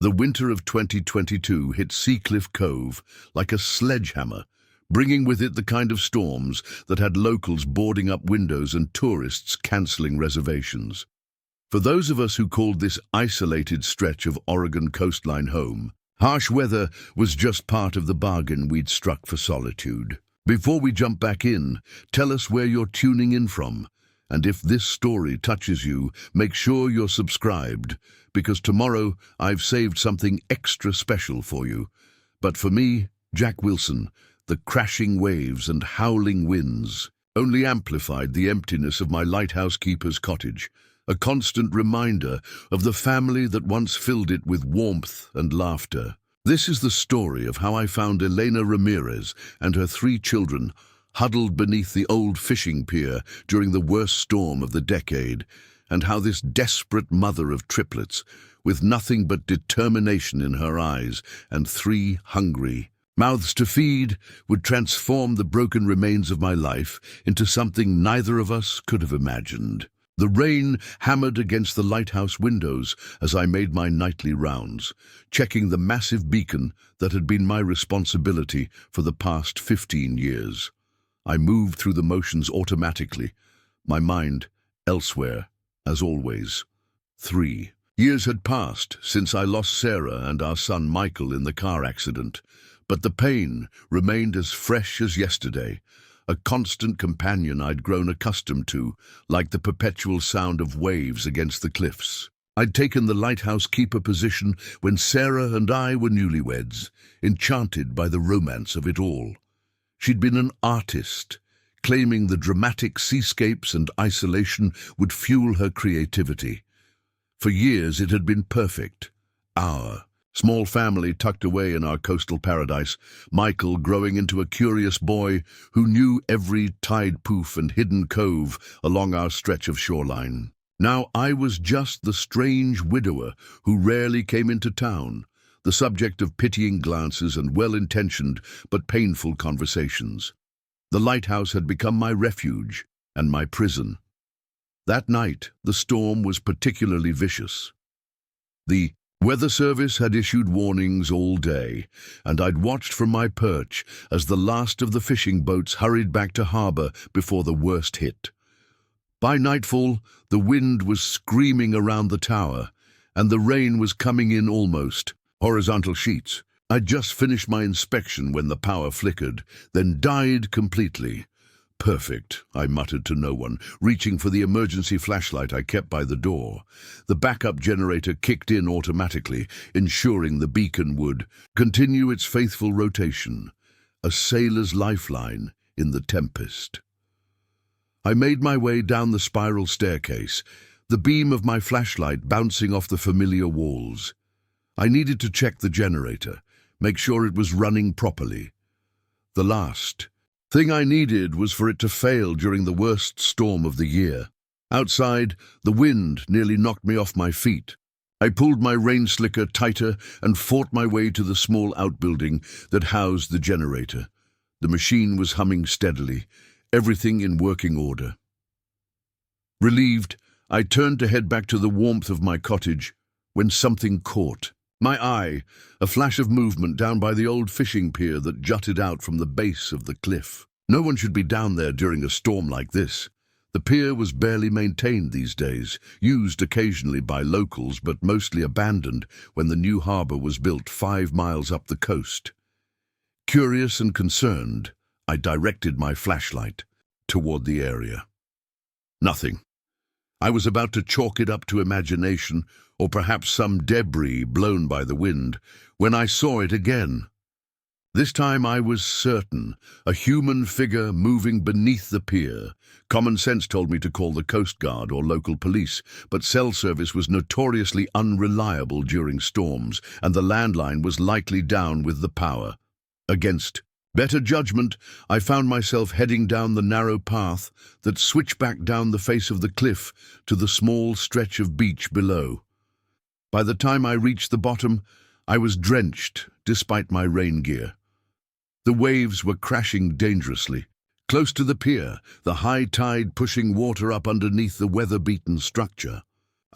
The winter of 2022 hit Seacliff Cove like a sledgehammer, bringing with it the kind of storms that had locals boarding up windows and tourists cancelling reservations. For those of us who called this isolated stretch of Oregon coastline home, harsh weather was just part of the bargain we'd struck for solitude. Before we jump back in, tell us where you're tuning in from. And if this story touches you, make sure you're subscribed, because tomorrow I've saved something extra special for you. But for me, Jack Wilson, the crashing waves and howling winds only amplified the emptiness of my lighthouse keeper's cottage, a constant reminder of the family that once filled it with warmth and laughter. This is the story of how I found Elena Ramirez and her 3 children huddled beneath the old fishing pier during the worst storm of the decade, and how this desperate mother of triplets, with nothing but determination in her eyes and 3 hungry mouths to feed, would transform the broken remains of my life into something neither of us could have imagined. The rain hammered against the lighthouse windows as I made my nightly rounds, checking the massive beacon that had been my responsibility for the past 15 years. I moved through the motions automatically, my mind elsewhere, as always. 3 years had passed since I lost Sarah and our son Michael in the car accident, but the pain remained as fresh as yesterday, a constant companion I'd grown accustomed to, like the perpetual sound of waves against the cliffs. I'd taken the lighthouse keeper position when Sarah and I were newlyweds, enchanted by the romance of it all. She'd been an artist, claiming the dramatic seascapes and isolation would fuel her creativity. For years it had been perfect. Our small family tucked away in our coastal paradise, Michael growing into a curious boy who knew every tide poof and hidden cove along our stretch of shoreline. Now I was just the strange widower who rarely came into town, the subject of pitying glances and well-intentioned but painful conversations. The lighthouse had become my refuge and my prison. That night, the storm was particularly vicious. The Weather Service had issued warnings all day, and I'd watched from my perch as the last of the fishing boats hurried back to harbor before the worst hit. By nightfall, the wind was screaming around the tower, and the rain was coming in almost horizontal sheets. I'd just finished my inspection when the power flickered, then died completely. Perfect, I muttered to no one, reaching for the emergency flashlight I kept by the door. The backup generator kicked in automatically, ensuring the beacon would continue its faithful rotation, a sailor's lifeline in the tempest. I made my way down the spiral staircase, the beam of my flashlight bouncing off the familiar walls. I needed to check the generator, make sure it was running properly. The last thing I needed was for it to fail during the worst storm of the year. Outside, the wind nearly knocked me off my feet. I pulled my rain slicker tighter and fought my way to the small outbuilding that housed the generator. The machine was humming steadily, everything in working order. Relieved, I turned to head back to the warmth of my cottage when something caught my eye, a flash of movement down by the old fishing pier that jutted out from the base of the cliff. No one should be down there during a storm like this. The pier was barely maintained these days, used occasionally by locals but mostly abandoned when the new harbor was built 5 miles up the coast. Curious and concerned, I directed my flashlight toward the area. Nothing. I was about to chalk it up to imagination, or perhaps some debris blown by the wind, when I saw it again. This time I was certain, a human figure moving beneath the pier. Common sense told me to call the Coast Guard or local police, but cell service was notoriously unreliable during storms, and the landline was likely down with the power. Against better judgment, I found myself heading down the narrow path that switched back down the face of the cliff to the small stretch of beach below. By the time I reached the bottom, I was drenched despite my rain gear. The waves were crashing dangerously. Close to the pier, the high tide pushing water up underneath the weather-beaten structure.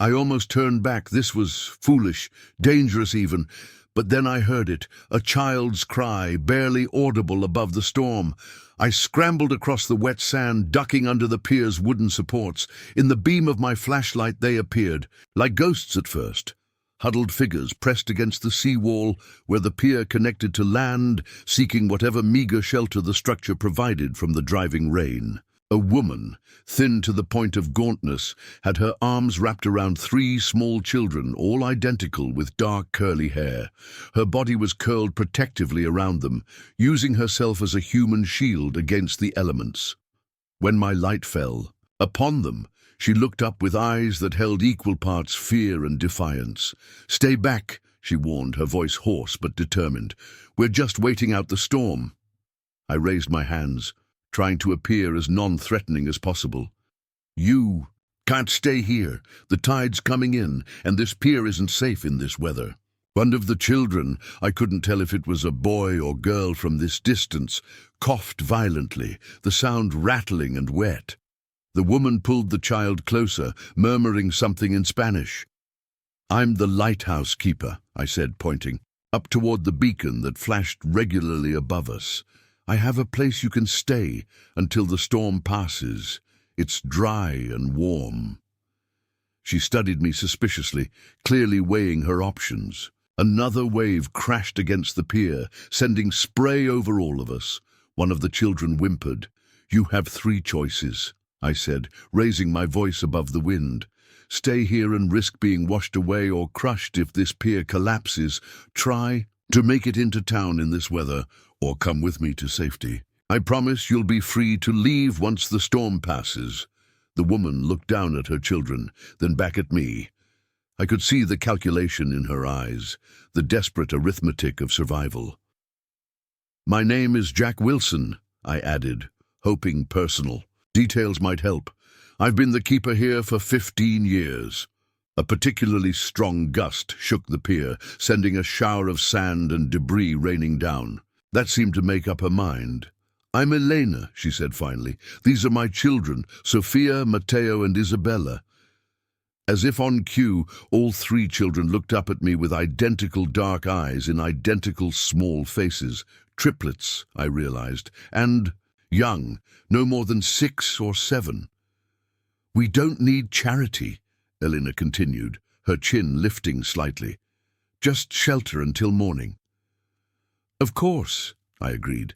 I almost turned back. This was foolish, dangerous even. But then I heard it, a child's cry, barely audible above the storm. I scrambled across the wet sand, ducking under the pier's wooden supports. In the beam of my flashlight they appeared, like ghosts at first. Huddled figures pressed against the seawall where the pier connected to land, seeking whatever meager shelter the structure provided from the driving rain. A woman, thin to the point of gauntness, had her arms wrapped around 3 small children, all identical with dark curly hair. Her body was curled protectively around them, using herself as a human shield against the elements. When my light fell upon them, she looked up with eyes that held equal parts fear and defiance. "Stay back," she warned, her voice hoarse but determined. "We're just waiting out the storm." I raised my hands, trying to appear as non-threatening as possible. "You can't stay here. The tide's coming in, and this pier isn't safe in this weather." One of the children, I couldn't tell if it was a boy or girl from this distance, coughed violently, the sound rattling and wet. The woman pulled the child closer, murmuring something in Spanish. "I'm the lighthouse keeper," I said, pointing up toward the beacon that flashed regularly above us. "I have a place you can stay until the storm passes. It's dry and warm." She studied me suspiciously, clearly weighing her options. Another wave crashed against the pier, sending spray over all of us. One of the children whimpered. "You have 3 choices," I said, raising my voice above the wind. "Stay here and risk being washed away or crushed if this pier collapses. Try to make it into town in this weather, or come with me to safety. I promise you'll be free to leave once the storm passes." The woman looked down at her children, then back at me. I could see the calculation in her eyes, the desperate arithmetic of survival. "My name is Jack Wilson," I added, hoping personal. Details might help. "I've been the keeper here for 15 years. A particularly strong gust shook the pier, sending a shower of sand and debris raining down. That seemed to make up her mind. "I'm Elena," she said finally. "These are my children, Sophia, Matteo, and Isabella." As if on cue, all 3 children looked up at me with identical dark eyes in identical small faces. Triplets, I realized, and young, no more than 6 or 7. "We don't need charity," Elena continued, her chin lifting slightly. "Just shelter until morning." "Of course," I agreed,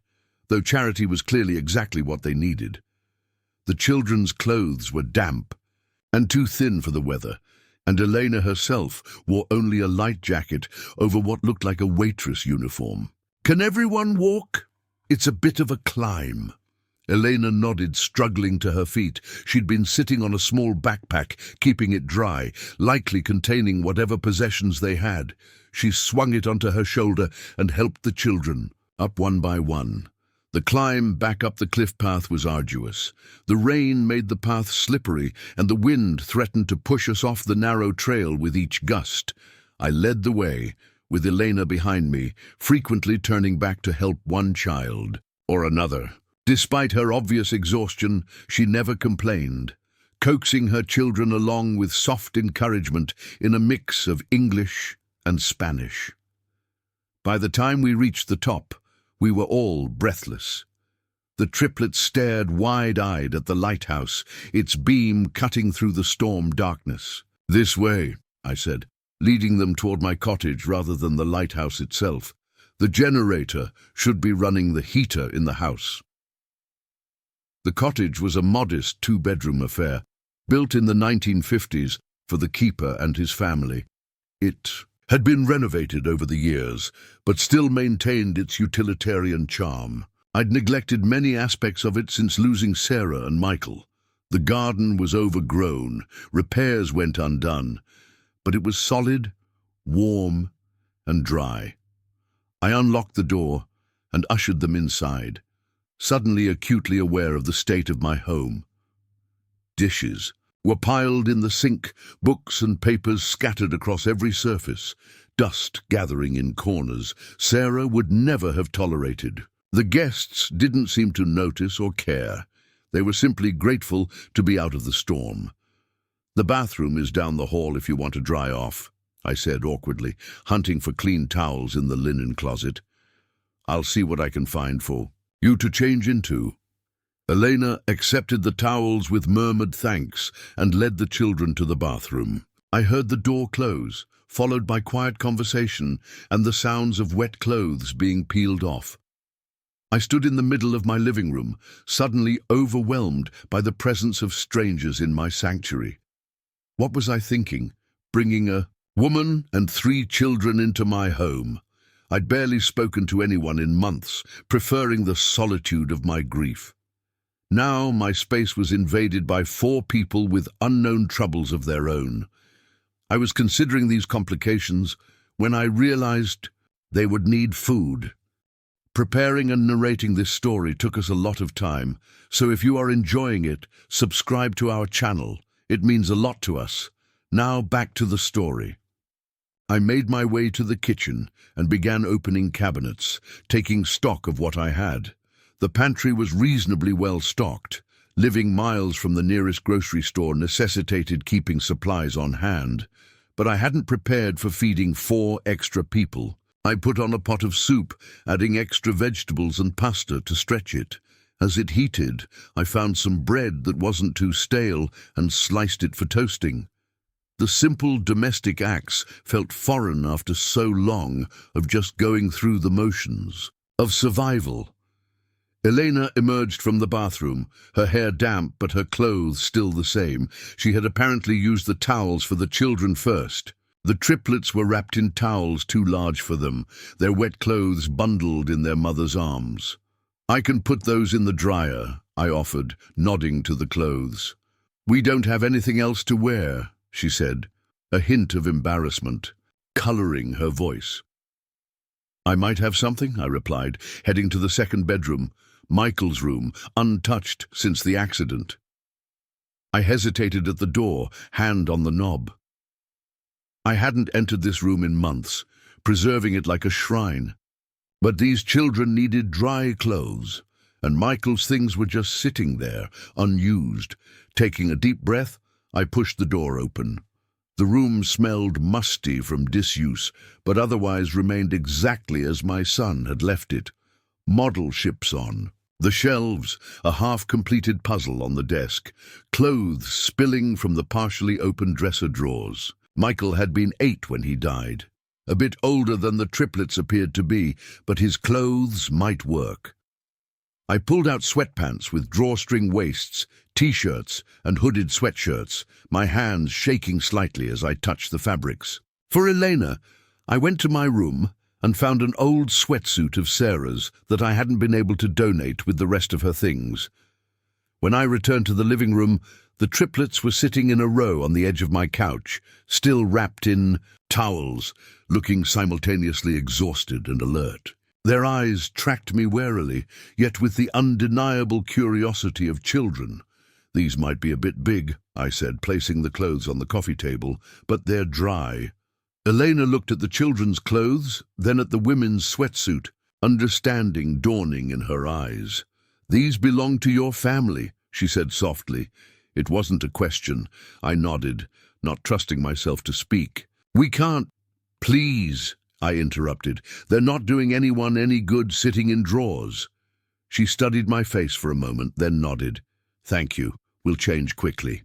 though charity was clearly exactly what they needed. The children's clothes were damp and too thin for the weather, and Elena herself wore only a light jacket over what looked like a waitress uniform. "Can everyone walk? It's a bit of a climb." Elena nodded, struggling to her feet. She'd been sitting on a small backpack, keeping it dry, likely containing whatever possessions they had. She swung it onto her shoulder and helped the children, up one by one. The climb back up the cliff path was arduous. The rain made the path slippery, and the wind threatened to push us off the narrow trail with each gust. I led the way, with Elena behind me, frequently turning back to help one child or another. Despite her obvious exhaustion, she never complained, coaxing her children along with soft encouragement in a mix of English and Spanish. By the time we reached the top, we were all breathless. The triplets stared wide-eyed at the lighthouse, its beam cutting through the storm darkness. "This way," I said, leading them toward my cottage rather than the lighthouse itself. "The generator should be running the heater in the house." The cottage was a modest 2-bedroom affair, built in the 1950s for the keeper and his family. It had been renovated over the years, but still maintained its utilitarian charm. I'd neglected many aspects of it since losing Sarah and Michael. The garden was overgrown, repairs went undone, but it was solid, warm, and dry. I unlocked the door and ushered them inside, suddenly acutely aware of the state of my home. Dishes were piled in the sink, books and papers scattered across every surface, dust gathering in corners Sarah would never have tolerated. The guests didn't seem to notice or care. They were simply grateful to be out of the storm. "The bathroom is down the hall if you want to dry off," I said awkwardly, hunting for clean towels in the linen closet. "I'll see what I can find for you to change into." Elena accepted the towels with murmured thanks and led the children to the bathroom. I heard the door close, followed by quiet conversation and the sounds of wet clothes being peeled off. I stood in the middle of my living room, suddenly overwhelmed by the presence of strangers in my sanctuary. What was I thinking? Bringing a woman and 3 children into my home. I'd barely spoken to anyone in months, preferring the solitude of my grief. Now my space was invaded by 4 people with unknown troubles of their own. I was considering these complications when I realized they would need food. Preparing and narrating this story took us a lot of time, so if you are enjoying it, subscribe to our channel. It means a lot to us. Now back to the story. I made my way to the kitchen and began opening cabinets, taking stock of what I had. The pantry was reasonably well stocked. Living miles from the nearest grocery store necessitated keeping supplies on hand, but I hadn't prepared for feeding 4 extra people. I put on a pot of soup, adding extra vegetables and pasta to stretch it. As it heated, I found some bread that wasn't too stale and sliced it for toasting. The simple domestic acts felt foreign after so long of just going through the motions of survival. Elena emerged from the bathroom, her hair damp but her clothes still the same. She had apparently used the towels for the children first. The triplets were wrapped in towels too large for them, their wet clothes bundled in their mother's arms. "I can put those in the dryer," I offered, nodding to the clothes. "We don't have anything else to wear," she said, a hint of embarrassment coloring her voice. "I might have something," I replied, heading to the second bedroom, Michael's room, untouched since the accident. I hesitated at the door, hand on the knob. I hadn't entered this room in months, preserving it like a shrine. But these children needed dry clothes, and Michael's things were just sitting there, unused. Taking a deep breath, I pushed the door open. The room smelled musty from disuse, but otherwise remained exactly as my son had left it. Model ships on. The shelves, a half-completed puzzle on the desk. Clothes spilling from the partially open dresser drawers. Michael had been 8 when he died. A bit older than the triplets appeared to be, but his clothes might work. I pulled out sweatpants with drawstring waists, t-shirts and hooded sweatshirts, my hands shaking slightly as I touched the fabrics. For Elena, I went to my room and found an old sweatsuit of Sarah's that I hadn't been able to donate with the rest of her things. When I returned to the living room, the triplets were sitting in a row on the edge of my couch, still wrapped in towels, looking simultaneously exhausted and alert. Their eyes tracked me warily, yet with the undeniable curiosity of children. "These might be a bit big," I said, placing the clothes on the coffee table, "but they're dry." Elena looked at the children's clothes, then at the women's sweatsuit, understanding dawning in her eyes. "These belong to your family," she said softly. It wasn't a question. I nodded, not trusting myself to speak. "We can't—" "Please," I interrupted. "They're not doing anyone any good sitting in drawers." She studied my face for a moment, then nodded. "Thank you. We'll change quickly."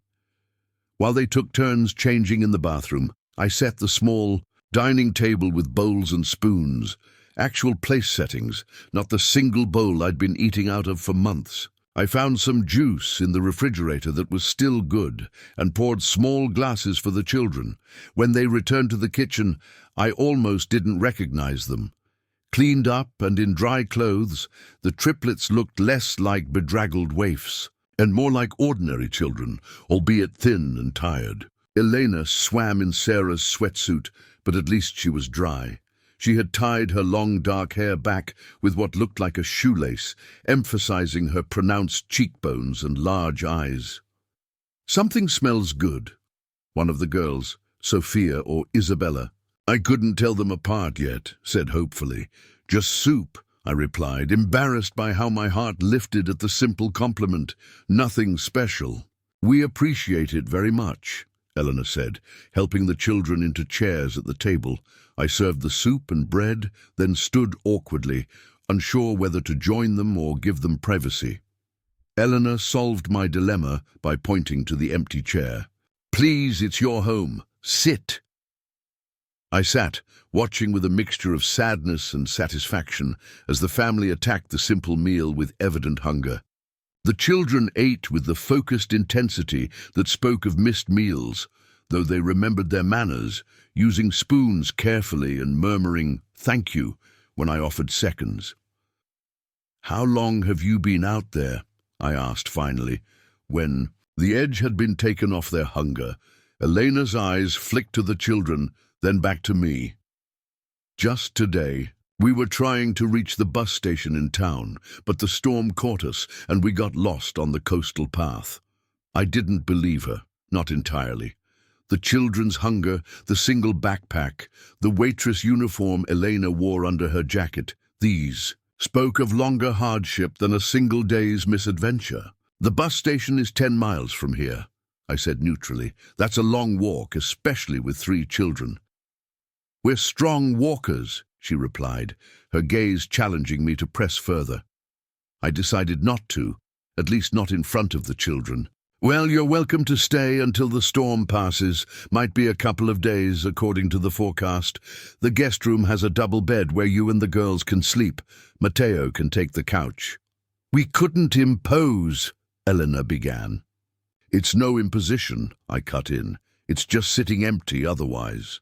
While they took turns changing in the bathroom, I set the small dining table with bowls and spoons, actual place settings, not the single bowl I'd been eating out of for months. I found some juice in the refrigerator that was still good and poured small glasses for the children. When they returned to the kitchen, I almost didn't recognize them. Cleaned up and in dry clothes, the triplets looked less like bedraggled waifs and more like ordinary children, albeit thin and tired. Elena swam in Sarah's sweatsuit, but at least she was dry. She had tied her long dark hair back with what looked like a shoelace, emphasizing her pronounced cheekbones and large eyes. "Something smells good," one of the girls, Sophia or Isabella. "I couldn't tell them apart yet," said hopefully. "Just soup," I replied, embarrassed by how my heart lifted at the simple compliment. "Nothing special." "We appreciate it very much," Elena said, helping the children into chairs at the table. I served the soup and bread, then stood awkwardly, unsure whether to join them or give them privacy. Elena solved my dilemma by pointing to the empty chair. "Please, it's your home. Sit." I sat, watching with a mixture of sadness and satisfaction as the family attacked the simple meal with evident hunger. The children ate with the focused intensity that spoke of missed meals, though they remembered their manners, using spoons carefully and murmuring, "Thank you," when I offered seconds. "How long have you been out there?" I asked finally, when the edge had been taken off their hunger. Elena's eyes flicked to the children, then back to me. "Just today. We were trying to reach the bus station in town, but the storm caught us and we got lost on the coastal path." I didn't believe her, not entirely. The children's hunger, the single backpack, the waitress uniform Elena wore under her jacket, these spoke of longer hardship than a single day's misadventure. "The bus station is 10 miles from here," I said neutrally. "That's a long walk, especially with 3 children." "We're strong walkers," she replied, her gaze challenging me to press further. I decided not to, at least not in front of the children. "Well, you're welcome to stay until the storm passes. Might be a couple of days, according to the forecast. The guest room has a double bed where you and the girls can sleep. Mateo can take the couch." "We couldn't impose," Elena began. "It's no imposition," I cut in. "It's just sitting empty otherwise."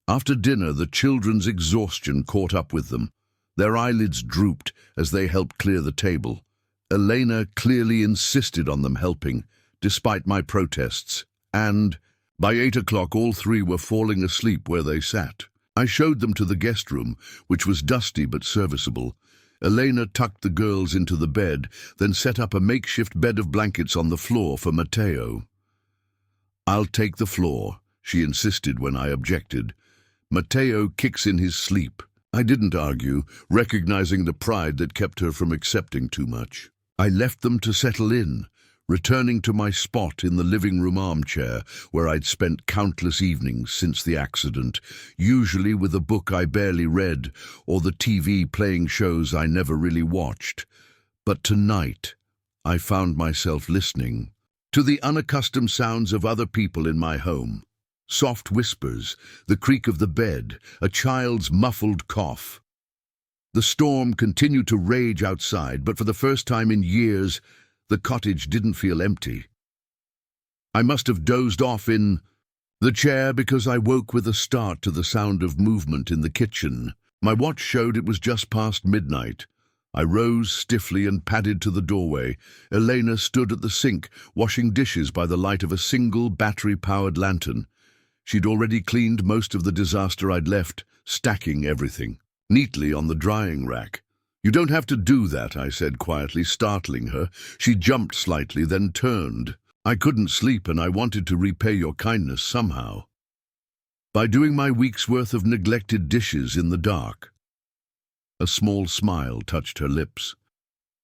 After dinner, the children's exhaustion caught up with them. Their eyelids drooped as they helped clear the table. Elena clearly insisted on them helping, despite my protests, and by 8 o'clock all 3 were falling asleep where they sat. I showed them to the guest room, which was dusty but serviceable. Elena tucked the girls into the bed, then set up a makeshift bed of blankets on the floor for Mateo. "I'll take the floor," she insisted when I objected. "Mateo kicks in his sleep." I didn't argue, recognizing the pride that kept her from accepting too much. I left them to settle in, returning to my spot in the living room armchair where I'd spent countless evenings since the accident, usually with a book I barely read or the TV playing shows I never really watched. But tonight, I found myself listening to the unaccustomed sounds of other people in my home. Soft whispers, the creak of the bed, a child's muffled cough. The storm continued to rage outside, but for the first time in years, the cottage didn't feel empty. I must have dozed off in the chair because I woke with a start to the sound of movement in the kitchen. My watch showed it was just past midnight. I rose stiffly and padded to the doorway. Elena stood at the sink, washing dishes by the light of a single battery-powered lantern. She'd already cleaned most of the disaster I'd left, stacking everything neatly on the drying rack. "You don't have to do that," I said quietly, startling her. She jumped slightly, then turned. "I couldn't sleep and I wanted to repay your kindness somehow. By doing my week's worth of neglected dishes in the dark." A small smile touched her lips.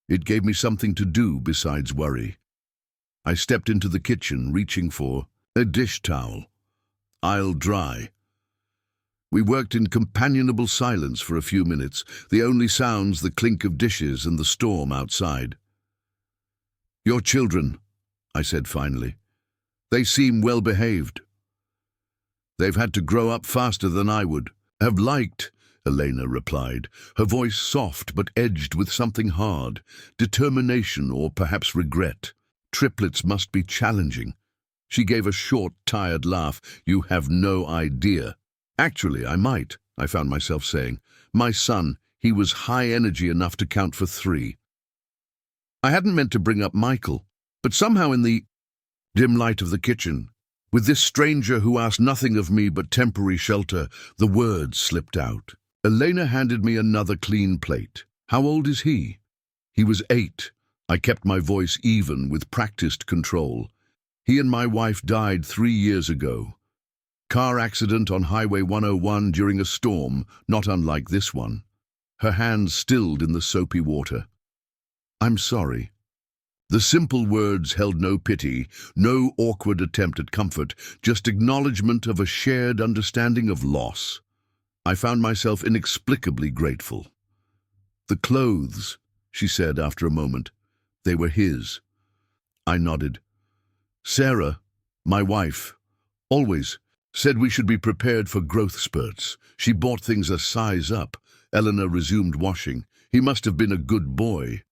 It gave me something to do besides worry. I stepped into the kitchen, reaching for a dish towel. "I'll dry." We worked in companionable silence for a few minutes, the only sounds the clink of dishes and the storm outside. "Your children," I said finally. "They seem well behaved." "They've had to grow up faster than I would have liked," Elena replied, her voice soft but edged with something hard, determination or perhaps regret. "Triplets must be challenging." She gave a short, tired laugh. "You have no idea." "Actually, I might," I found myself saying. "My son, he was high energy enough to count for 3. I hadn't meant to bring up Michael, but somehow in the dim light of the kitchen, with this stranger who asked nothing of me but temporary shelter, the words slipped out. Elena handed me another clean plate. "How old is he?" "He was 8. I kept my voice even with practiced control. "He and my wife died 3 years ago. Car accident on Highway 101 during a storm, not unlike this one." Her hands stilled in the soapy water. "I'm sorry." The simple words held no pity, no awkward attempt at comfort, just acknowledgement of a shared understanding of loss. I found myself inexplicably grateful. "The clothes," she said after a moment. "They were his." I nodded. "Sarah, my wife, always said we should be prepared for growth spurts. She bought things a size up." Elena resumed washing. "He must have been a good boy."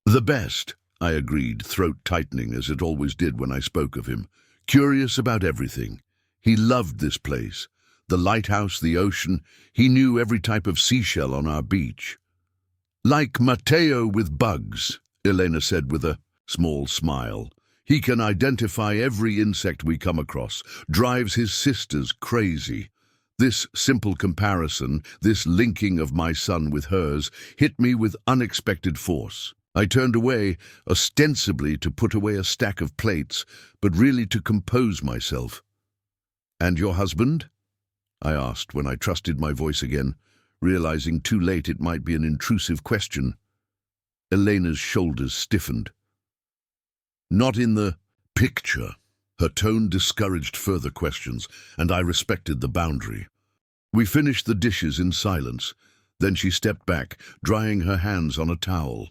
"The best," I agreed, throat tightening as it always did when I spoke of him. "Curious about everything. He loved this place. The lighthouse, the ocean. He knew every type of seashell on our beach." "Like Matteo with bugs," Elena said with a small smile. "He can identify every insect we come across, drives his sisters crazy." This simple comparison, this linking of my son with hers, hit me with unexpected force. I turned away, ostensibly to put away a stack of plates, but really to compose myself. "And your husband?" I asked when I trusted my voice again, realizing too late it might be an intrusive question. Elena's shoulders stiffened. "Not in the picture." Her tone discouraged further questions, and I respected the boundary. We finished the dishes in silence. Then she stepped back, drying her hands on a towel.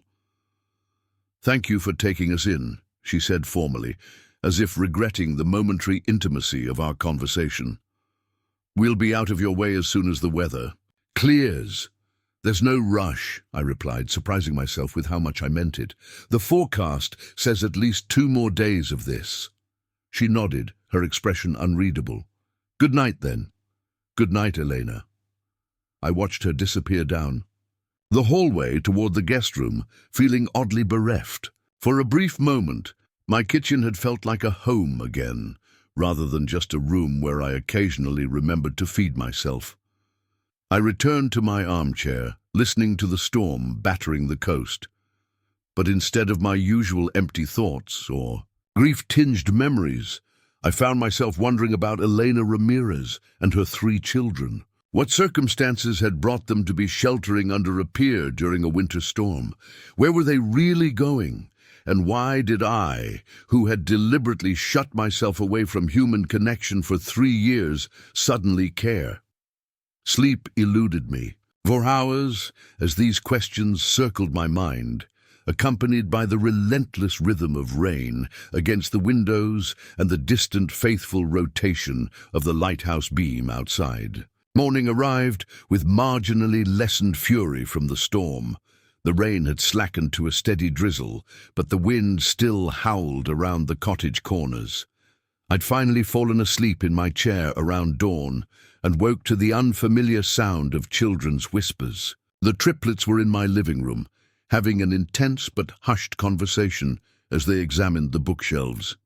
"Thank you for taking us in," she said formally, as if regretting the momentary intimacy of our conversation. "We'll be out of your way as soon as the weather clears." "There's no rush," I replied, surprising myself with how much I meant it. "The forecast says at least 2 more days of this." She nodded, her expression unreadable. "Good night, then." "Good night, Elena." I watched her disappear down the hallway toward the guest room, feeling oddly bereft. For a brief moment, my kitchen had felt like a home again, rather than just a room where I occasionally remembered to feed myself. I returned to my armchair, listening to the storm battering the coast. But instead of my usual empty thoughts or grief-tinged memories, I found myself wondering about Elena Ramirez and her 3 children. What circumstances had brought them to be sheltering under a pier during a winter storm? Where were they really going? And why did I, who had deliberately shut myself away from human connection for 3 years, suddenly care? Sleep eluded me. For hours, as these questions circled my mind, accompanied by the relentless rhythm of rain against the windows and the distant faithful rotation of the lighthouse beam outside. Morning arrived with marginally lessened fury from the storm. The rain had slackened to a steady drizzle, but the wind still howled around the cottage corners. I'd finally fallen asleep in my chair around dawn and woke to the unfamiliar sound of children's whispers. The triplets were in my living room, having an intense but hushed conversation as they examined the bookshelves.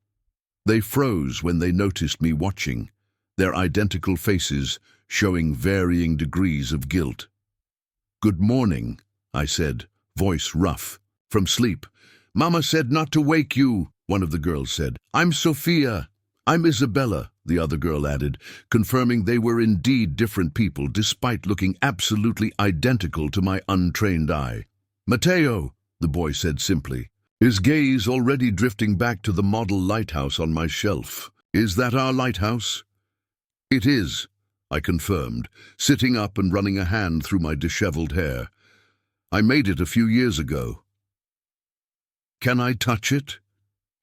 They froze when they noticed me watching, their identical faces showing varying degrees of guilt. "Good morning," I said, voice rough, from sleep. "Mama said not to wake you," one of the girls said. "I'm Sophia." "I'm Isabella," the other girl added, confirming they were indeed different people despite looking absolutely identical to my untrained eye. "Matteo," the boy said simply, his gaze already drifting back to the model lighthouse on my shelf. "Is that our lighthouse?" "It is," I confirmed, sitting up and running a hand through my disheveled hair. "I made it a few years ago." "Can I touch it?"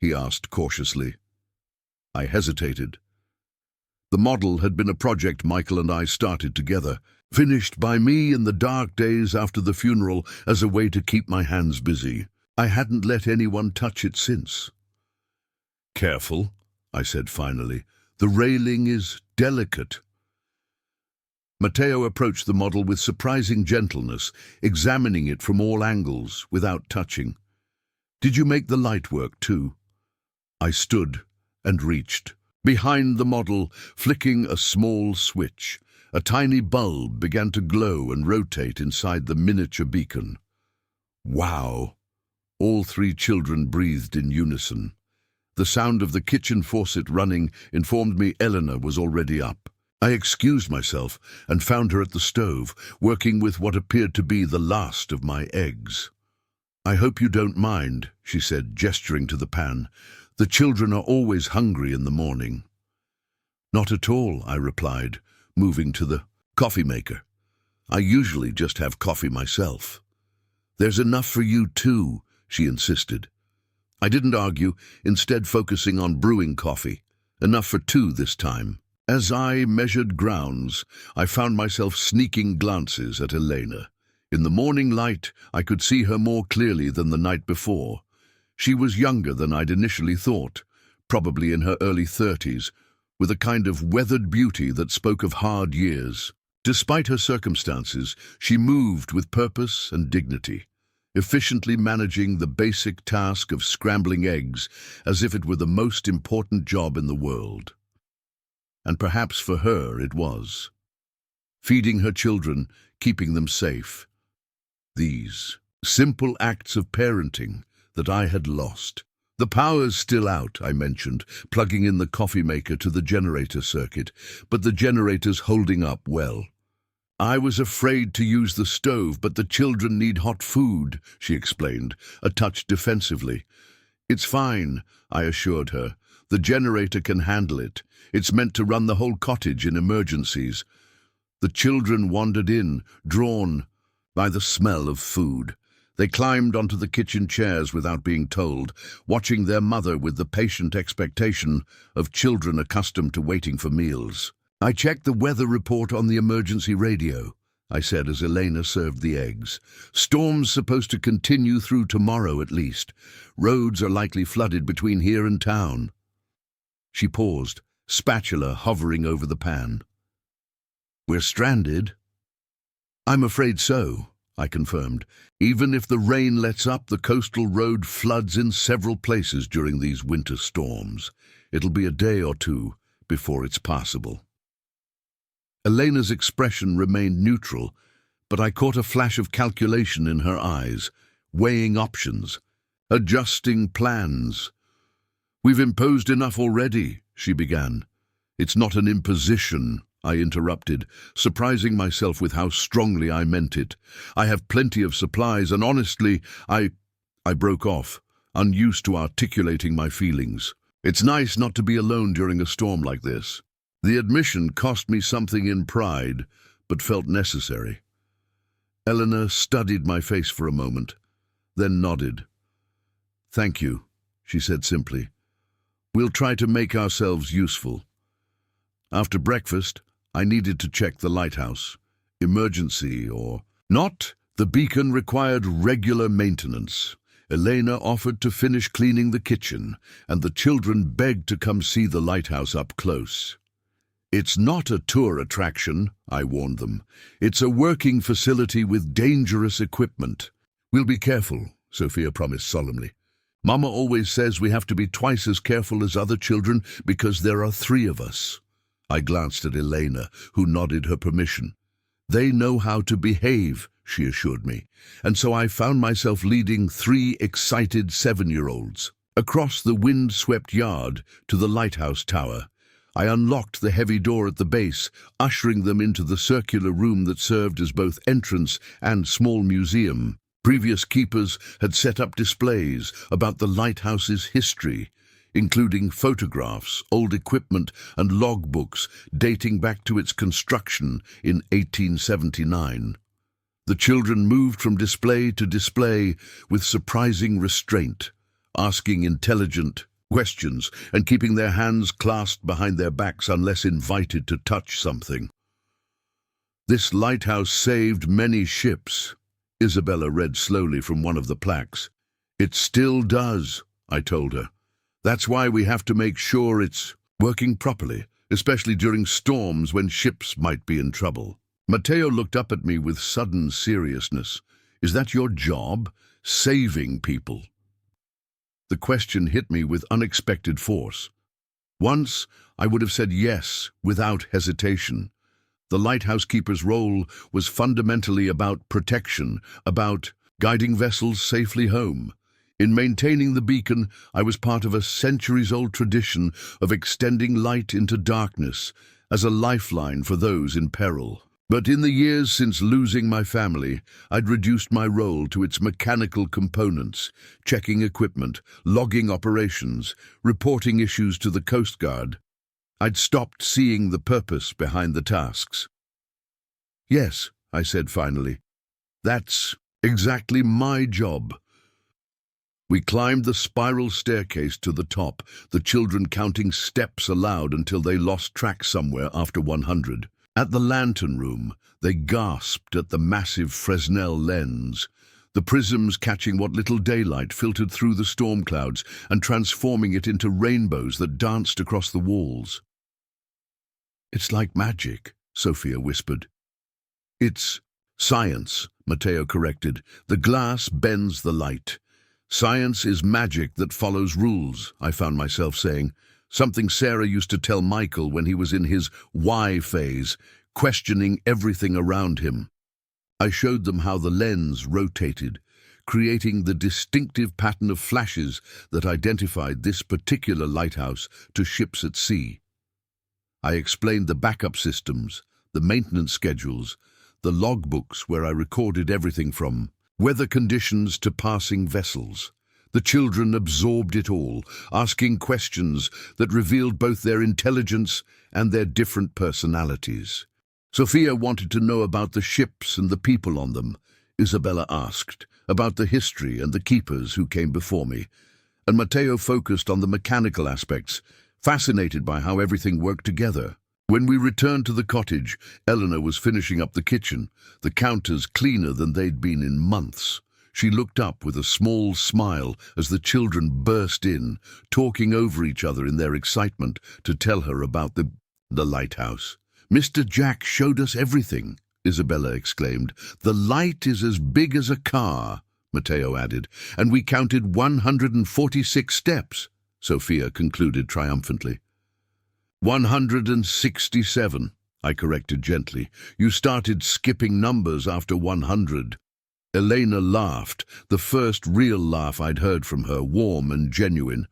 he asked cautiously. I hesitated. The model had been a project Michael and I started together, finished by me in the dark days after the funeral as a way to keep my hands busy. I hadn't let anyone touch it since. "Careful," I said finally. "The railing is delicate." Matteo approached the model with surprising gentleness, examining it from all angles without touching. "Did you make the light work too?" I stood and reached. Behind the model, flicking a small switch, a tiny bulb began to glow and rotate inside the miniature beacon. "Wow!" All 3 children breathed in unison. The sound of the kitchen faucet running informed me Elena was already up. I excused myself and found her at the stove, working with what appeared to be the last of my eggs. "I hope you don't mind," she said, gesturing to the pan. "The children are always hungry in the morning." "Not at all," I replied, moving to the coffee maker. "I usually just have coffee myself." "There's enough for you too," she insisted. I didn't argue, instead focusing on brewing coffee. Enough for two this time. As I measured grounds, I found myself sneaking glances at Elena. In the morning light, I could see her more clearly than the night before. She was younger than I'd initially thought, probably in her early 30s, with a kind of weathered beauty that spoke of hard years. Despite her circumstances, she moved with purpose and dignity, efficiently managing the basic task of scrambling eggs as if it were the most important job in the world. And perhaps for her it was. Feeding her children, keeping them safe. These simple acts of parenting that I had lost. "The power's still out," I mentioned, plugging in the coffee maker to the generator circuit, "but the generator's holding up well." "I was afraid to use the stove, but the children need hot food," she explained, a touch defensively. "It's fine," I assured her. "The generator can handle it. It's meant to run the whole cottage in emergencies." The children wandered in, drawn by the smell of food. They climbed onto the kitchen chairs without being told, watching their mother with the patient expectation of children accustomed to waiting for meals. "I checked the weather report on the emergency radio," I said as Elena served the eggs. "Storm's supposed to continue through tomorrow at least. Roads are likely flooded between here and town." She paused, spatula hovering over the pan. "We're stranded?" "I'm afraid so," I confirmed. "Even if the rain lets up, the coastal road floods in several places during these winter storms. It'll be a day or two before it's passable." Elena's expression remained neutral, but I caught a flash of calculation in her eyes, weighing options, adjusting plans. "We've imposed enough already," she began. "It's not an imposition," I interrupted, surprising myself with how strongly I meant it. "I have plenty of supplies, and honestly, I broke off, unused to articulating my feelings. It's nice not to be alone during a storm like this. The admission cost me something in pride, but felt necessary." Elena studied my face for a moment, then nodded. "Thank you," she said simply. "We'll try to make ourselves useful." After breakfast, I needed to check the lighthouse. Emergency or not, the beacon required regular maintenance. Elena offered to finish cleaning the kitchen, and the children begged to come see the lighthouse up close. "It's not a tour attraction," I warned them. "It's a working facility with dangerous equipment." "We'll be careful," Sophia promised solemnly. "Mama always says we have to be twice as careful as other children because there are 3 of us." I glanced at Elena, who nodded her permission. "They know how to behave," she assured me, and so I found myself leading 3 excited 7-year-olds across the wind-swept yard to the lighthouse tower. I unlocked the heavy door at the base, ushering them into the circular room that served as both entrance and small museum. Previous keepers had set up displays about the lighthouse's history, including photographs, old equipment, and logbooks dating back to its construction in 1879. The children moved from display to display with surprising restraint, asking intelligent questions and keeping their hands clasped behind their backs unless invited to touch something. "This lighthouse saved many ships," Isabella read slowly from one of the plaques. "It still does," I told her. "That's why we have to make sure it's working properly, especially during storms when ships might be in trouble." Matteo looked up at me with sudden seriousness. "Is that your job? Saving people?" The question hit me with unexpected force. Once, I would have said yes, without hesitation. The lighthouse keeper's role was fundamentally about protection, about guiding vessels safely home. In maintaining the beacon, I was part of a centuries-old tradition of extending light into darkness as a lifeline for those in peril. But in the years since losing my family, I'd reduced my role to its mechanical components, checking equipment, logging operations, reporting issues to the Coast Guard. I'd stopped seeing the purpose behind the tasks. "Yes," I said finally, "that's exactly my job." We climbed the spiral staircase to the top, the children counting steps aloud until they lost track somewhere after 100. At the lantern room, they gasped at the massive Fresnel lens, the prisms catching what little daylight filtered through the storm clouds and transforming it into rainbows that danced across the walls. "It's like magic," Sophia whispered. "It's science," Matteo corrected. "The glass bends the light. Science is magic that follows rules," I found myself saying. Something Sarah used to tell Michael when he was in his why phase, questioning everything around him. I showed them how the lens rotated, creating the distinctive pattern of flashes that identified this particular lighthouse to ships at sea. I explained the backup systems, the maintenance schedules, the logbooks where I recorded everything from weather conditions to passing vessels. The children absorbed it all, asking questions that revealed both their intelligence and their different personalities. Sophia wanted to know about the ships and the people on them. Isabella asked about the history and the keepers who came before me. And Matteo focused on the mechanical aspects, fascinated by how everything worked together. When we returned to the cottage, Elena was finishing up the kitchen, the counters cleaner than they'd been in months. She looked up with a small smile as the children burst in, talking over each other in their excitement to tell her about the lighthouse. "Mr. Jack showed us everything," Isabella exclaimed. "The light is as big as a car," Matteo added, "and we counted 146 steps," Sophia concluded triumphantly. 167, I corrected gently. "You started skipping numbers after 100. Elena laughed, the first real laugh I'd heard from her, warm and genuine.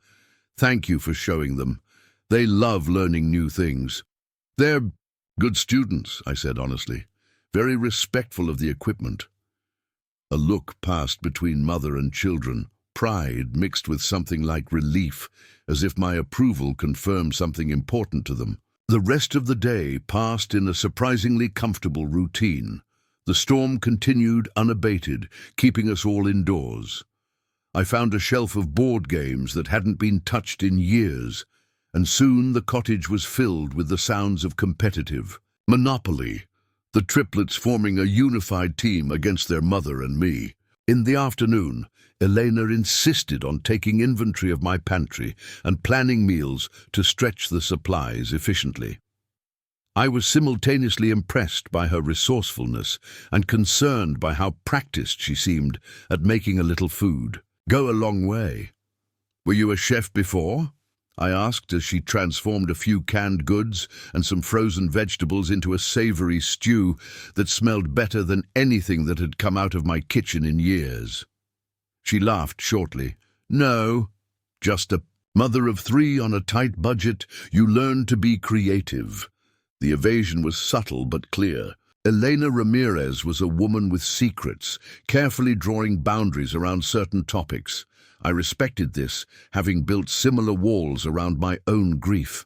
"Thank you for showing them. They love learning new things." "They're good students," I said honestly, "very respectful of the equipment." A look passed between mother and children, pride mixed with something like relief, as if my approval confirmed something important to them. The rest of the day passed in a surprisingly comfortable routine. The storm continued unabated, keeping us all indoors. I found a shelf of board games that hadn't been touched in years, and soon the cottage was filled with the sounds of competitive Monopoly, the triplets forming a unified team against their mother and me. In the afternoon, Elena insisted on taking inventory of my pantry and planning meals to stretch the supplies efficiently. I was simultaneously impressed by her resourcefulness and concerned by how practiced she seemed at making a little food. Go a long way. "Were you a chef before?" I asked as she transformed a few canned goods and some frozen vegetables into a savory stew that smelled better than anything that had come out of my kitchen in years. She laughed shortly. "No, just a mother of 3 on a tight budget. You learn to be creative." The evasion was subtle but clear. Elena Ramirez was a woman with secrets, carefully drawing boundaries around certain topics. I respected this, having built similar walls around my own grief.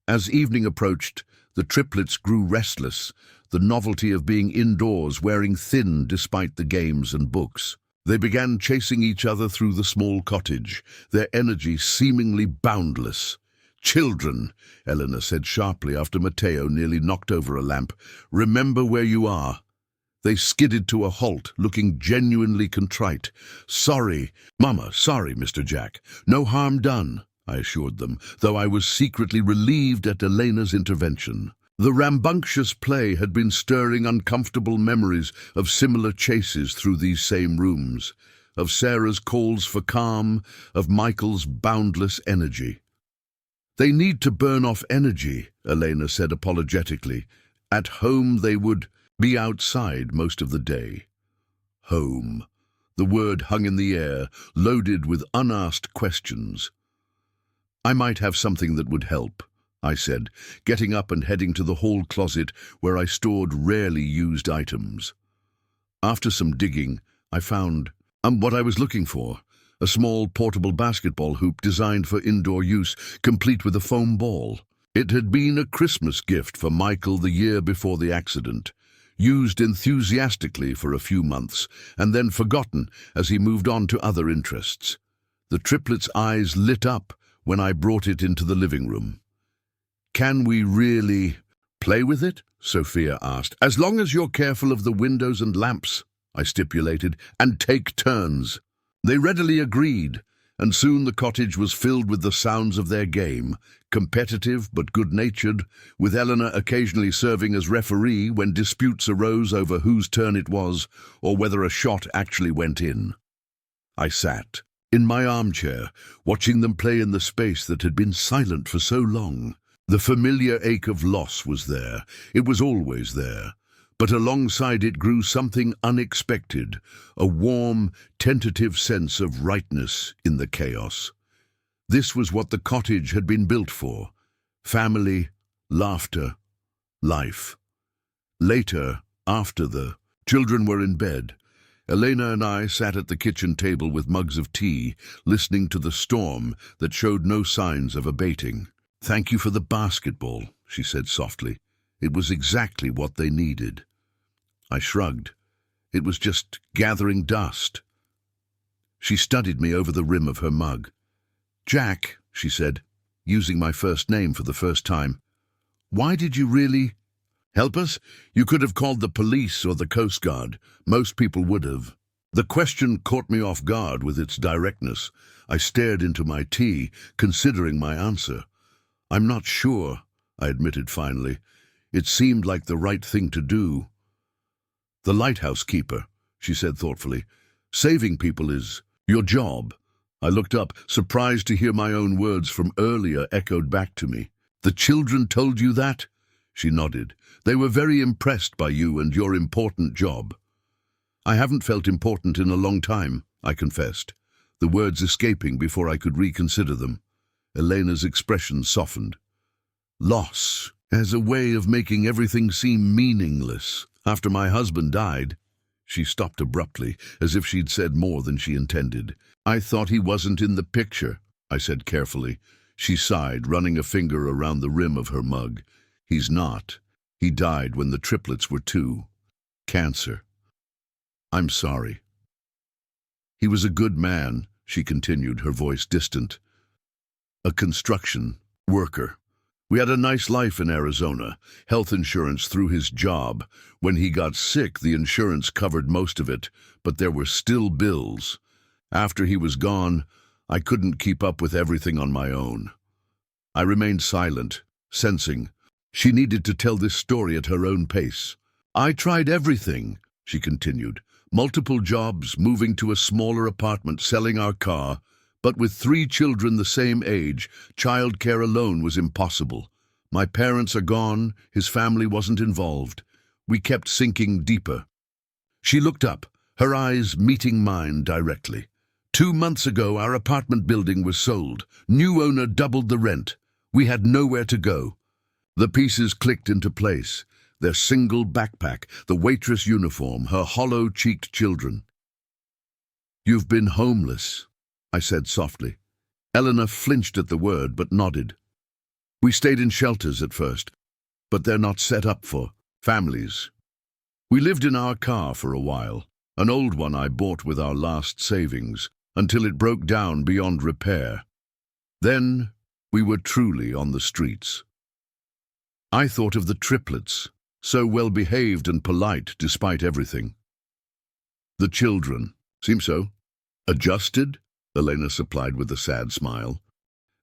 As evening approached, the triplets grew restless, the novelty of being indoors wearing thin despite the games and books. They began chasing each other through the small cottage, their energy seemingly boundless. "Children," Elena said sharply after Matteo nearly knocked over a lamp, "remember where you are." They skidded to a halt, looking genuinely contrite. "Sorry, Mama, sorry, Mr. Jack. No harm done," I assured them, though I was secretly relieved at Elena's intervention. The rambunctious play had been stirring uncomfortable memories of similar chases through these same rooms, of Sarah's calls for calm, of Michael's boundless energy. "They need to burn off energy," Elena said apologetically. At home they would be outside most of the day. Home. The word hung in the air, loaded with unasked questions. "I might have something that would help," I said, getting up and heading to the hall closet where I stored rarely used items. After some digging, I found what I was looking for, a small portable basketball hoop designed for indoor use, complete with a foam ball. It had been a Christmas gift for Michael the year before the accident, used enthusiastically for a few months, and then forgotten as he moved on to other interests. The triplets' eyes lit up when I brought it into the living room. "Can we really play with it?" Sophia asked. "As long as you're careful of the windows and lamps," I stipulated, "and take turns." They readily agreed, and soon the cottage was filled with the sounds of their game, competitive but good-natured, with Elena occasionally serving as referee when disputes arose over whose turn it was or whether a shot actually went in. I sat in my armchair, watching them play in the space that had been silent for so long. The familiar ache of loss was there. It was always there. But alongside it grew something unexpected, a warm, tentative sense of rightness in the chaos. This was what the cottage had been built for: family, laughter, life. Later, after the children were in bed, Elena and I sat at the kitchen table with mugs of tea, listening to the storm that showed no signs of abating. "Thank you for the basketball," she said softly. "It was exactly what they needed." I shrugged. It was just gathering dust. She studied me over the rim of her mug. "Jack," she said, using my first name for the first time, "why did you really help us? You could have called the police or the Coast Guard. Most people would have." The question caught me off guard with its directness. I stared into my tea, considering my answer. "I'm not sure," I admitted finally. "It seemed like the right thing to do." "The lighthouse keeper," she said thoughtfully. "Saving people is your job." I looked up, surprised to hear my own words from earlier echoed back to me. "The children told you that?" She nodded. "They were very impressed by you and your important job." "I haven't felt important in a long time," I confessed, the words escaping before I could reconsider them. Elena's expression softened. "Loss has a way of making everything seem meaningless. After my husband died—" She stopped abruptly, as if she'd said more than she intended. "I thought he wasn't in the picture," I said carefully. She sighed, running a finger around the rim of her mug. "He's not. He died when the triplets were 2. Cancer. I'm sorry." "He was a good man," she continued, her voice distant. "A construction worker. We had a nice life in Arizona, health insurance through his job. When he got sick, the insurance covered most of it, but there were still bills. After he was gone, I couldn't keep up with everything on my own." I remained silent, sensing she needed to tell this story at her own pace. "I tried everything," she continued. "Multiple jobs, moving to a smaller apartment, selling our car. But with 3 children the same age, childcare alone was impossible. My parents are gone, his family wasn't involved. We kept sinking deeper." She looked up, her eyes meeting mine directly. 2 months ago, our apartment building was sold. New owner doubled the rent. We had nowhere to go." The pieces clicked into place. Their single backpack, the waitress uniform, her hollow-cheeked children. "You've been homeless," I said softly. Elena flinched at the word, but nodded. "We stayed in shelters at first, but they're not set up for families. We lived in our car for a while, an old one I bought with our last savings, until it broke down beyond repair. Then we were truly on the streets." I thought of the triplets, so well-behaved and polite despite everything. "The children seem so adjusted," Elena supplied with a sad smile.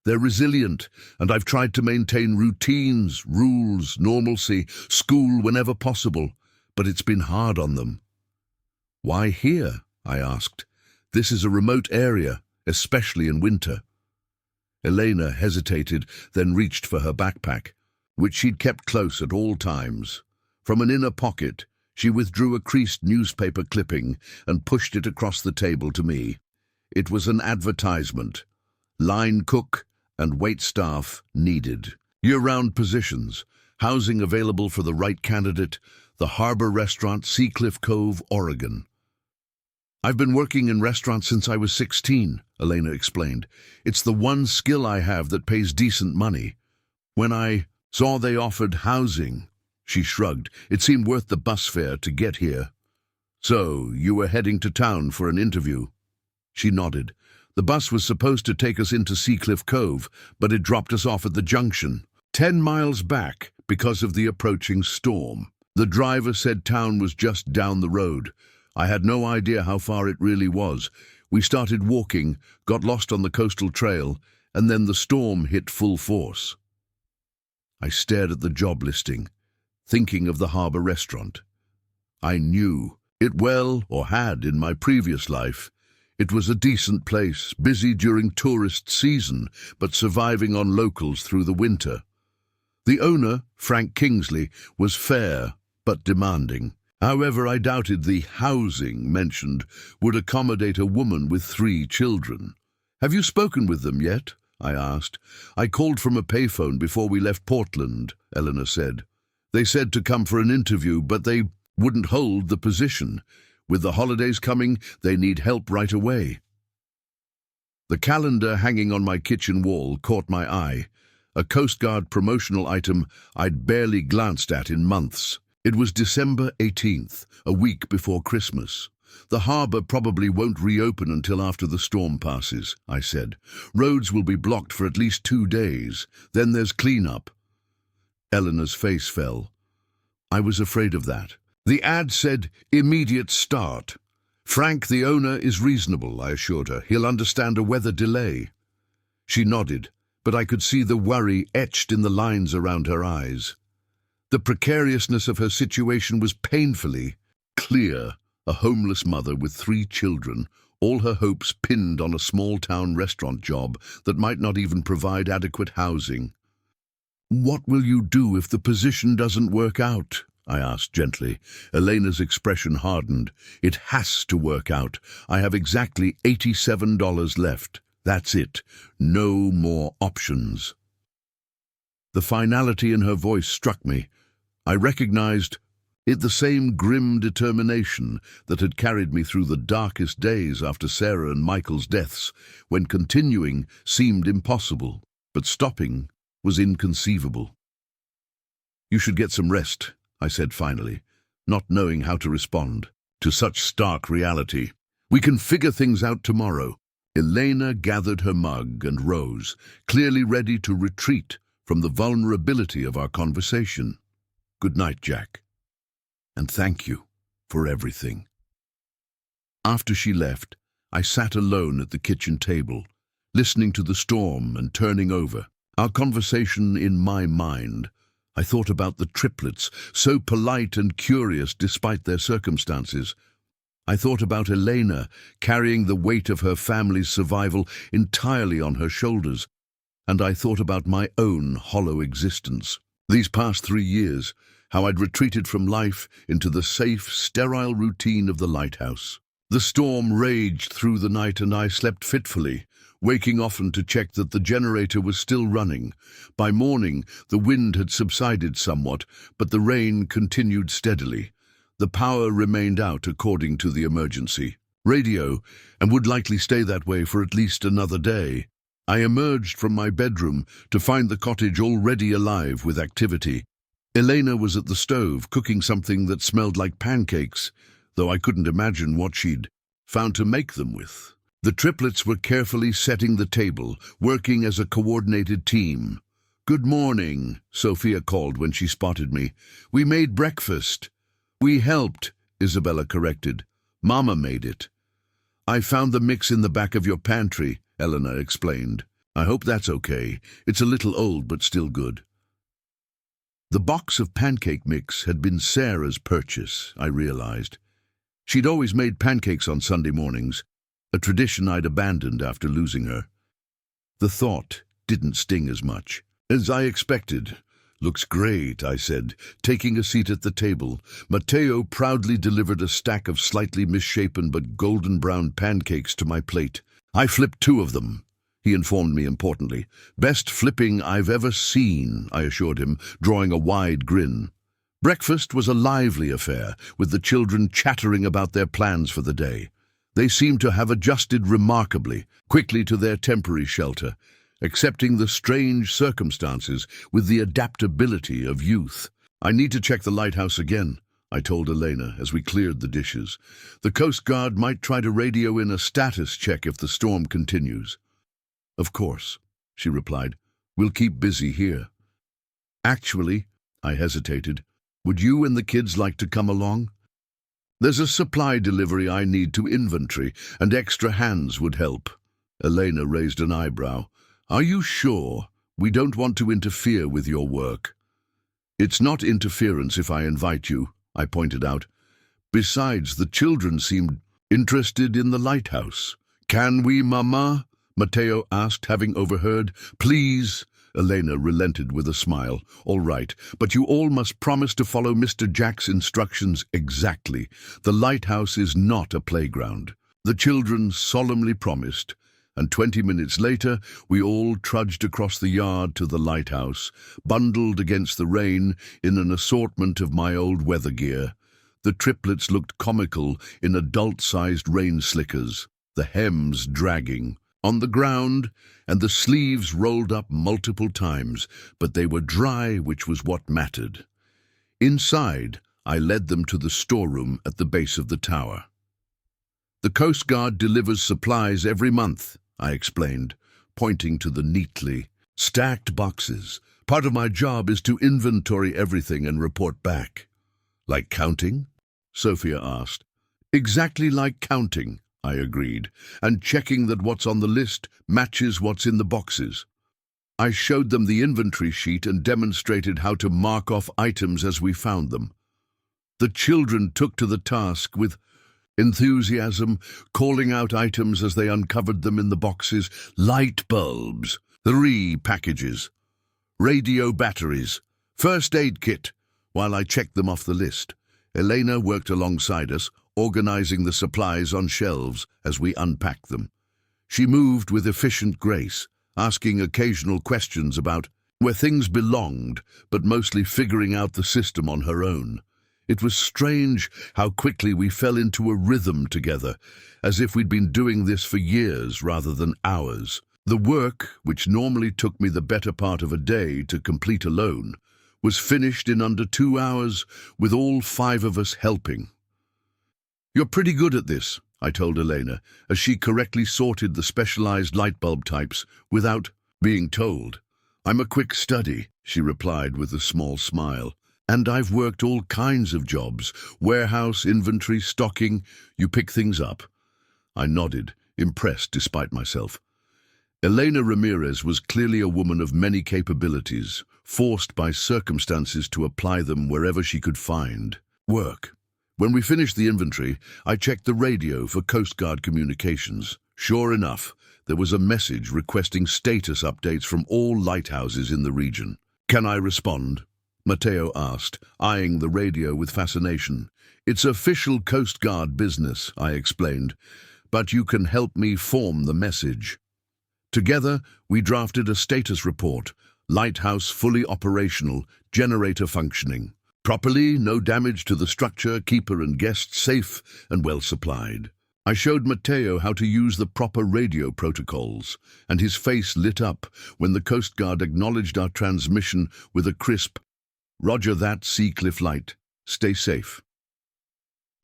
"They're resilient, and I've tried to maintain routines, rules, normalcy, school whenever possible, but it's been hard on them." "Why here?" I asked. "This is a remote area, especially in winter." Elena hesitated, then reached for her backpack, which she'd kept close at all times. From an inner pocket, she withdrew a creased newspaper clipping and pushed it across the table to me. It was an advertisement. "Line cook and waitstaff needed." Year-round positions, housing available for the right candidate, the Harbor Restaurant, Seacliff Cove, Oregon. I've been working in restaurants since I was 16, Elena explained. It's the one skill I have that pays decent money. When I saw they offered housing, she shrugged. It seemed worth the bus fare to get here. So, you were heading to town for an interview? She nodded. The bus was supposed to take us into Seacliff Cove, but it dropped us off at the junction, 10 miles back because of the approaching storm. The driver said town was just down the road. I had no idea how far it really was. We started walking, got lost on the coastal trail, and then the storm hit full force. I stared at the job listing, thinking of the Harbor Restaurant. I knew it well, or had in my previous life. It was a decent place, busy during tourist season, but surviving on locals through the winter. The owner, Frank Kingsley, was fair but demanding. However, I doubted the housing mentioned would accommodate a woman with 3 children. Have you spoken with them yet? I asked. I called from a payphone before we left Portland, Elena said. They said to come for an interview, but they wouldn't hold the position. With the holidays coming, they need help right away. The calendar hanging on my kitchen wall caught my eye, a Coast Guard promotional item I'd barely glanced at in months. It was December 18th, a week before Christmas. The harbor probably won't reopen until after the storm passes, I said. Roads will be blocked for at least 2 days. Then there's cleanup. Elena's face fell. I was afraid of that. The ad said, immediate start. Frank, the owner, is reasonable, I assured her. He'll understand a weather delay. She nodded, but I could see the worry etched in the lines around her eyes. The precariousness of her situation was painfully clear. A homeless mother with 3 children, all her hopes pinned on a small-town restaurant job that might not even provide adequate housing. What will you do if the position doesn't work out? I asked gently. Elena's expression hardened. It has to work out. I have exactly $87 left. That's it. No more options. The finality in her voice struck me. I recognized it, the same grim determination that had carried me through the darkest days after Sarah and Michael's deaths, when continuing seemed impossible, but stopping was inconceivable. You should get some rest, I said finally, not knowing how to respond to such stark reality. We can figure things out tomorrow. Elena gathered her mug and rose, clearly ready to retreat from the vulnerability of our conversation. Good night, Jack. And thank you for everything. After she left, I sat alone at the kitchen table, listening to the storm and turning over our conversation in my mind. I thought about the triplets, so polite and curious despite their circumstances. I thought about Elena carrying the weight of her family's survival entirely on her shoulders, and I thought about my own hollow existence. These past 3 years, how I'd retreated from life into the safe, sterile routine of the lighthouse. The storm raged through the night and I slept fitfully, waking often to check that the generator was still running. By morning, the wind had subsided somewhat, but the rain continued steadily. The power remained out according to the emergency radio, and would likely stay that way for at least another day. I emerged from my bedroom to find the cottage already alive with activity. Elena was at the stove, cooking something that smelled like pancakes, though I couldn't imagine what she'd found to make them with. The triplets were carefully setting the table, working as a coordinated team. "Good morning," Sophia called when she spotted me. "We made breakfast." "We helped," Isabella corrected. "Mama made it." "I found the mix in the back of your pantry," Elena explained. "I hope that's okay. It's a little old, but still good." The box of pancake mix had been Sarah's purchase, I realized. She'd always made pancakes on Sunday mornings, a tradition I'd abandoned after losing her. The thought didn't sting as much as I expected. "Looks great," I said, taking a seat at the table. Matteo proudly delivered a stack of slightly misshapen but golden brown pancakes to my plate. I flipped 2 of them. he informed me importantly. "Best flipping I've ever seen," I assured him, drawing a wide grin. Breakfast was a lively affair, with the children chattering about their plans for the day. They seemed to have adjusted remarkably quickly to their temporary shelter, accepting the strange circumstances with the adaptability of youth. "I need to check the lighthouse again," I told Elena as we cleared the dishes. "The Coast Guard might try to radio in a status check if the storm continues." "Of course," she replied. "We'll keep busy here." "Actually," I hesitated, "would you and the kids like to come along? There's a supply delivery I need to inventory, and extra hands would help." Elena raised an eyebrow. "Are you sure? We don't want to interfere with your work." "It's not interference if I invite you," I pointed out. "Besides, the children seemed interested in the lighthouse." "Can we, Mama?" Matteo asked, having overheard. "Please." Elena relented with a smile. "All right, but you all must promise to follow Mr. Jack's instructions exactly. The lighthouse is not a playground." The children solemnly promised, and 20 minutes later we all trudged across the yard to the lighthouse, bundled against the rain in an assortment of my old weather gear. The triplets looked comical in adult-sized rain slickers, the hems dragging on the ground, and the sleeves rolled up multiple times, but they were dry, which was what mattered. Inside, I led them to the storeroom at the base of the tower. "The Coast Guard delivers supplies every month," I explained, pointing to the neatly stacked boxes. "Part of my job is to inventory everything and report back." "Like counting?" Sophia asked. "Exactly like counting," I agreed, "and checking that what's on the list matches what's in the boxes." I showed them the inventory sheet and demonstrated how to mark off items as we found them. The children took to the task with enthusiasm, calling out items as they uncovered them in the boxes. Light bulbs, 3 packages, radio batteries, first aid kit, while I checked them off the list. Elena worked alongside us, organizing the supplies on shelves as we unpacked them. She moved with efficient grace, asking occasional questions about where things belonged, but mostly figuring out the system on her own. It was strange how quickly we fell into a rhythm together, as if we'd been doing this for years rather than hours. The work, which normally took me the better part of a day to complete alone, was finished in under 2 hours, with all 5 of us helping. "You're pretty good at this," I told Elena, as she correctly sorted the specialized light bulb types without being told. "I'm a quick study," she replied with a small smile. "And I've worked all kinds of jobs, warehouse, inventory, stocking. You pick things up." I nodded, impressed despite myself. Elena Ramirez was clearly a woman of many capabilities, forced by circumstances to apply them wherever she could find work. When we finished the inventory, I checked the radio for Coast Guard communications. Sure enough, there was a message requesting status updates from all lighthouses in the region. "Can I respond?" Matteo asked, eyeing the radio with fascination. "It's official Coast Guard business," I explained, "but you can help me form the message." Together, we drafted a status report: lighthouse fully operational, generator functioning properly, no damage to the structure, keeper and guests safe and well supplied. I showed Matteo how to use the proper radio protocols, and his face lit up when the Coast Guard acknowledged our transmission with a crisp, "Roger that, Seacliff Light. Stay safe."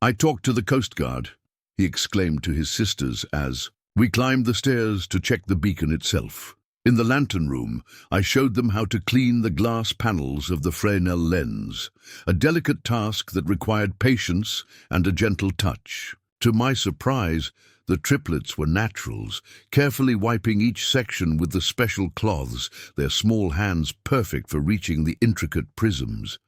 "I talked to the Coast Guard," he exclaimed to his sisters as we climbed the stairs to check the beacon itself. In the lantern room, I showed them how to clean the glass panels of the Fresnel lens, a delicate task that required patience and a gentle touch. To my surprise, the triplets were naturals, carefully wiping each section with the special cloths, their small hands perfect for reaching the intricate prisms.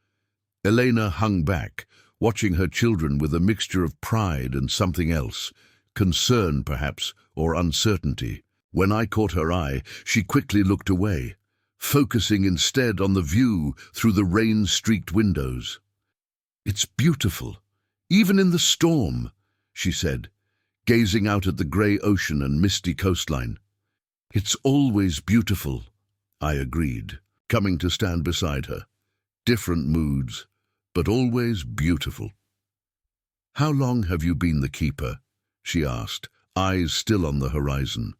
Elena hung back, watching her children with a mixture of pride and something else, concern perhaps, or uncertainty. When I caught her eye, she quickly looked away, focusing instead on the view through the rain-streaked windows. "It's beautiful, even in the storm," she said, gazing out at the grey ocean and misty coastline. It's always beautiful, I agreed, coming to stand beside her. Different moods, but always beautiful. How long have you been the keeper? She asked, eyes still on the horizon.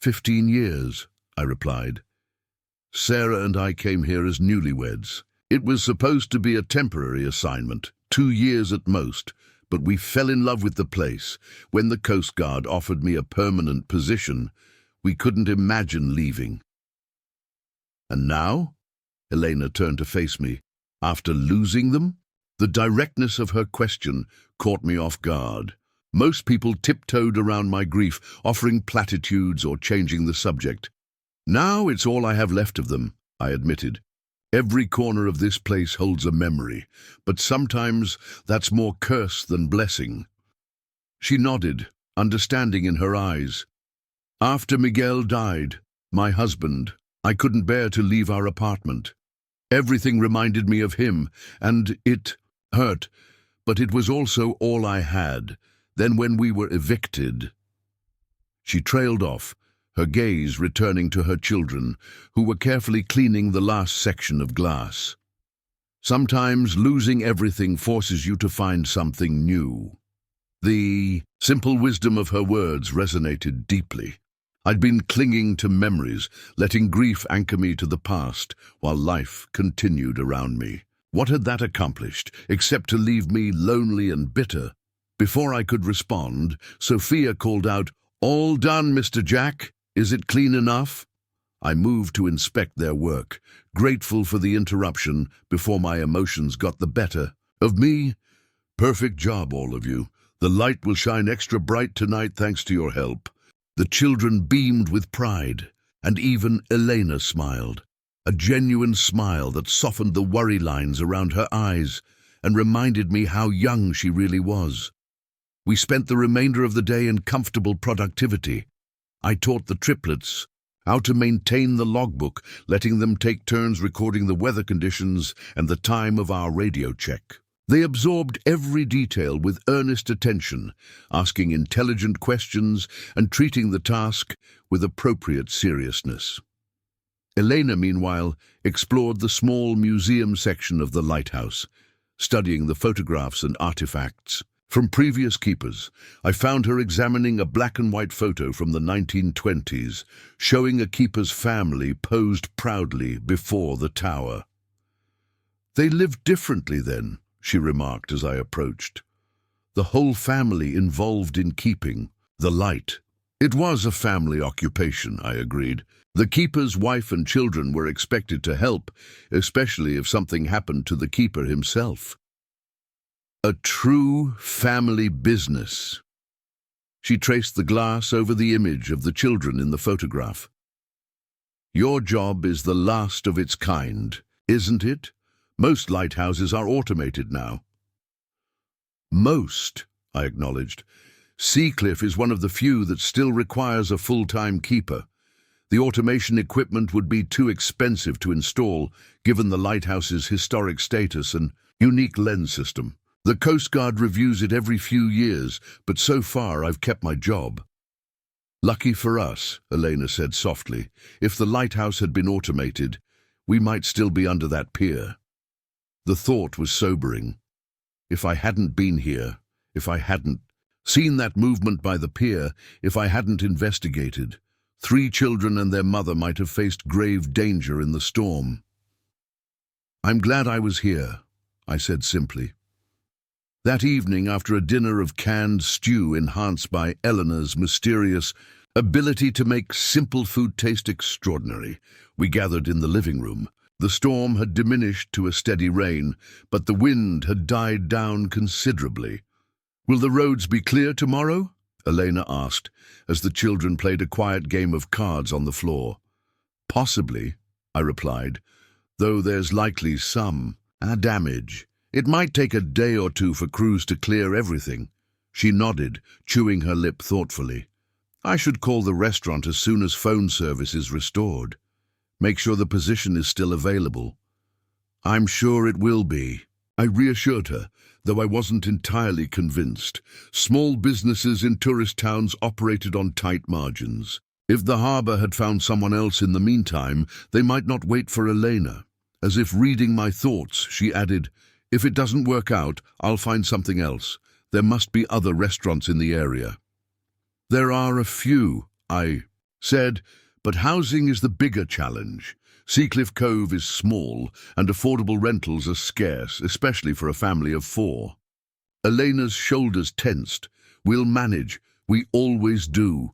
15 years, I replied. Sarah and I came here as newlyweds. It was supposed to be a temporary assignment, 2 years at most, but we fell in love with the place. When the Coast Guard offered me a permanent position, we couldn't imagine leaving. And now? Elena turned to face me. After losing them? The directness of her question caught me off guard. Most people tiptoed around my grief, offering platitudes or changing the subject. Now it's all I have left of them, I admitted. Every corner of this place holds a memory, but sometimes that's more curse than blessing. She nodded, understanding in her eyes. After Miguel died, my husband, I couldn't bear to leave our apartment. Everything reminded me of him, and it hurt, but it was also all I had. Then when we were evicted... She trailed off, her gaze returning to her children, who were carefully cleaning the last section of glass. Sometimes losing everything forces you to find something new. The simple wisdom of her words resonated deeply. I'd been clinging to memories, letting grief anchor me to the past, while life continued around me. What had that accomplished, except to leave me lonely and bitter? Before I could respond, Sophia called out, "All done, Mr. Jack. Is it clean enough?" I moved to inspect their work, grateful for the interruption before my emotions got the better of me. "Perfect job, all of you. The light will shine extra bright tonight thanks to your help." The children beamed with pride, and even Elena smiled, a genuine smile that softened the worry lines around her eyes and reminded me how young she really was. We spent the remainder of the day in comfortable productivity. I taught the triplets how to maintain the logbook, letting them take turns recording the weather conditions and the time of our radio check. They absorbed every detail with earnest attention, asking intelligent questions and treating the task with appropriate seriousness. Elena, meanwhile, explored the small museum section of the lighthouse, studying the photographs and artifacts from previous keepers. I found her examining a black and white photo from the 1920s, showing a keeper's family posed proudly before the tower. "They lived differently then," she remarked as I approached. "The whole family involved in keeping the light." It was a family occupation, I agreed. The keeper's wife and children were expected to help, especially if something happened to the keeper himself. A true family business. She traced the glass over the image of the children in the photograph. "Your job is the last of its kind, isn't it? Most lighthouses are automated now." "Most," I acknowledged. "Seacliff is one of the few that still requires a full-time keeper. The automation equipment would be too expensive to install, given the lighthouse's historic status and unique lens system. The Coast Guard reviews it every few years, but so far I've kept my job." "Lucky for us," Elena said softly. "If the lighthouse had been automated, we might still be under that pier." The thought was sobering. If I hadn't been here, if I hadn't seen that movement by the pier, if I hadn't investigated, 3 children and their mother might have faced grave danger in the storm. "I'm glad I was here," I said simply. That evening, after a dinner of canned stew enhanced by Elena's mysterious ability to make simple food taste extraordinary, we gathered in the living room. The storm had diminished to a steady rain, but the wind had died down considerably. "Will the roads be clear tomorrow?" Elena asked, as the children played a quiet game of cards on the floor. "Possibly," I replied, "though there's likely some damage. It might take a day or 2 for crews to clear everything." She nodded, chewing her lip thoughtfully. "I should call the restaurant as soon as phone service is restored. Make sure the position is still available." "I'm sure it will be," I reassured her, though I wasn't entirely convinced. Small businesses in tourist towns operated on tight margins. If the harbor had found someone else in the meantime, they might not wait for Elena. As if reading my thoughts, she added, "If it doesn't work out, I'll find something else. There must be other restaurants in the area." "There are a few," I said, "but housing is the bigger challenge. Seacliff Cove is small, and affordable rentals are scarce, especially for a family of 4. Elena's shoulders tensed. "We'll manage. We always do."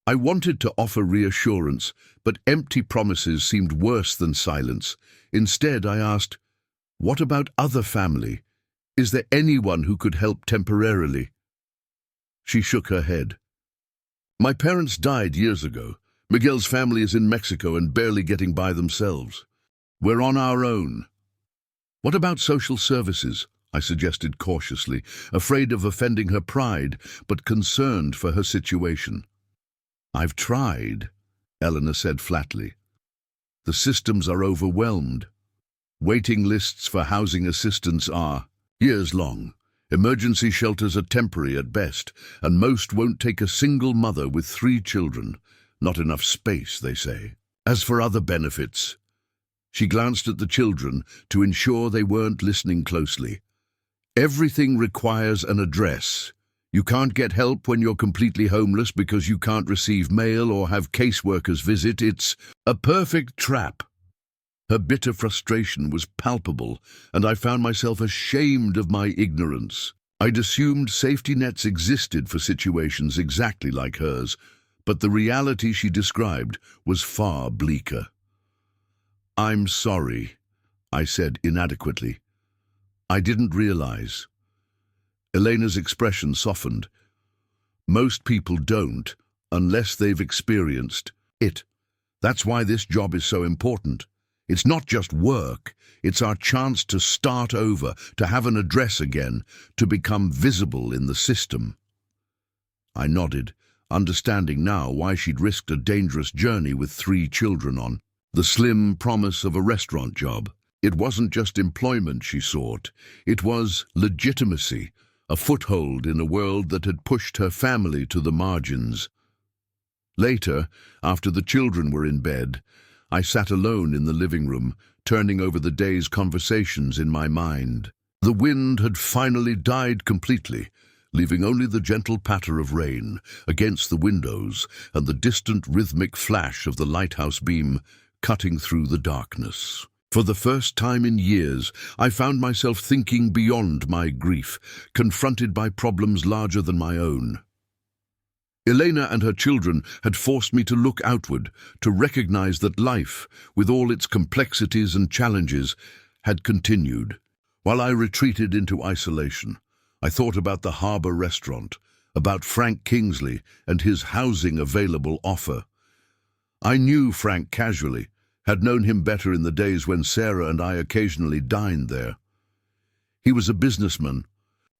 I wanted to offer reassurance, but empty promises seemed worse than silence. Instead, I asked, "What about other family? Is there anyone who could help temporarily?" She shook her head. "My parents died years ago. Miguel's family is in Mexico and barely getting by themselves. We're on our own." "What about social services?" I suggested cautiously, afraid of offending her pride, but concerned for her situation. "I've tried," Elena said flatly. "The systems are overwhelmed. Waiting lists for housing assistance are years long. Emergency shelters are temporary at best, and most won't take a single mother with 3 children. Not enough space, they say. As for other benefits..." She glanced at the children to ensure they weren't listening closely. "Everything requires an address. You can't get help when you're completely homeless because you can't receive mail or have caseworkers visit. It's a perfect trap." Her bitter frustration was palpable, and I found myself ashamed of my ignorance. I'd assumed safety nets existed for situations exactly like hers, but the reality she described was far bleaker. "I'm sorry," I said inadequately. "I didn't realize." Elena's expression softened. "Most people don't, unless they've experienced it. That's why this job is so important. It's not just work, it's our chance to start over, to have an address again, to become visible in the system." I nodded, understanding now why she'd risked a dangerous journey with 3 children on the slim promise of a restaurant job. It wasn't just employment she sought, it was legitimacy, a foothold in a world that had pushed her family to the margins. Later, after the children were in bed, I sat alone in the living room, turning over the day's conversations in my mind. The wind had finally died completely, leaving only the gentle patter of rain against the windows and the distant rhythmic flash of the lighthouse beam cutting through the darkness. For the first time in years, I found myself thinking beyond my grief, confronted by problems larger than my own. Elena and her children had forced me to look outward, to recognize that life, with all its complexities and challenges, had continued. While I retreated into isolation, I thought about the harbour restaurant, about Frank Kingsley and his housing available offer. I knew Frank casually, had known him better in the days when Sarah and I occasionally dined there. He was a businessman,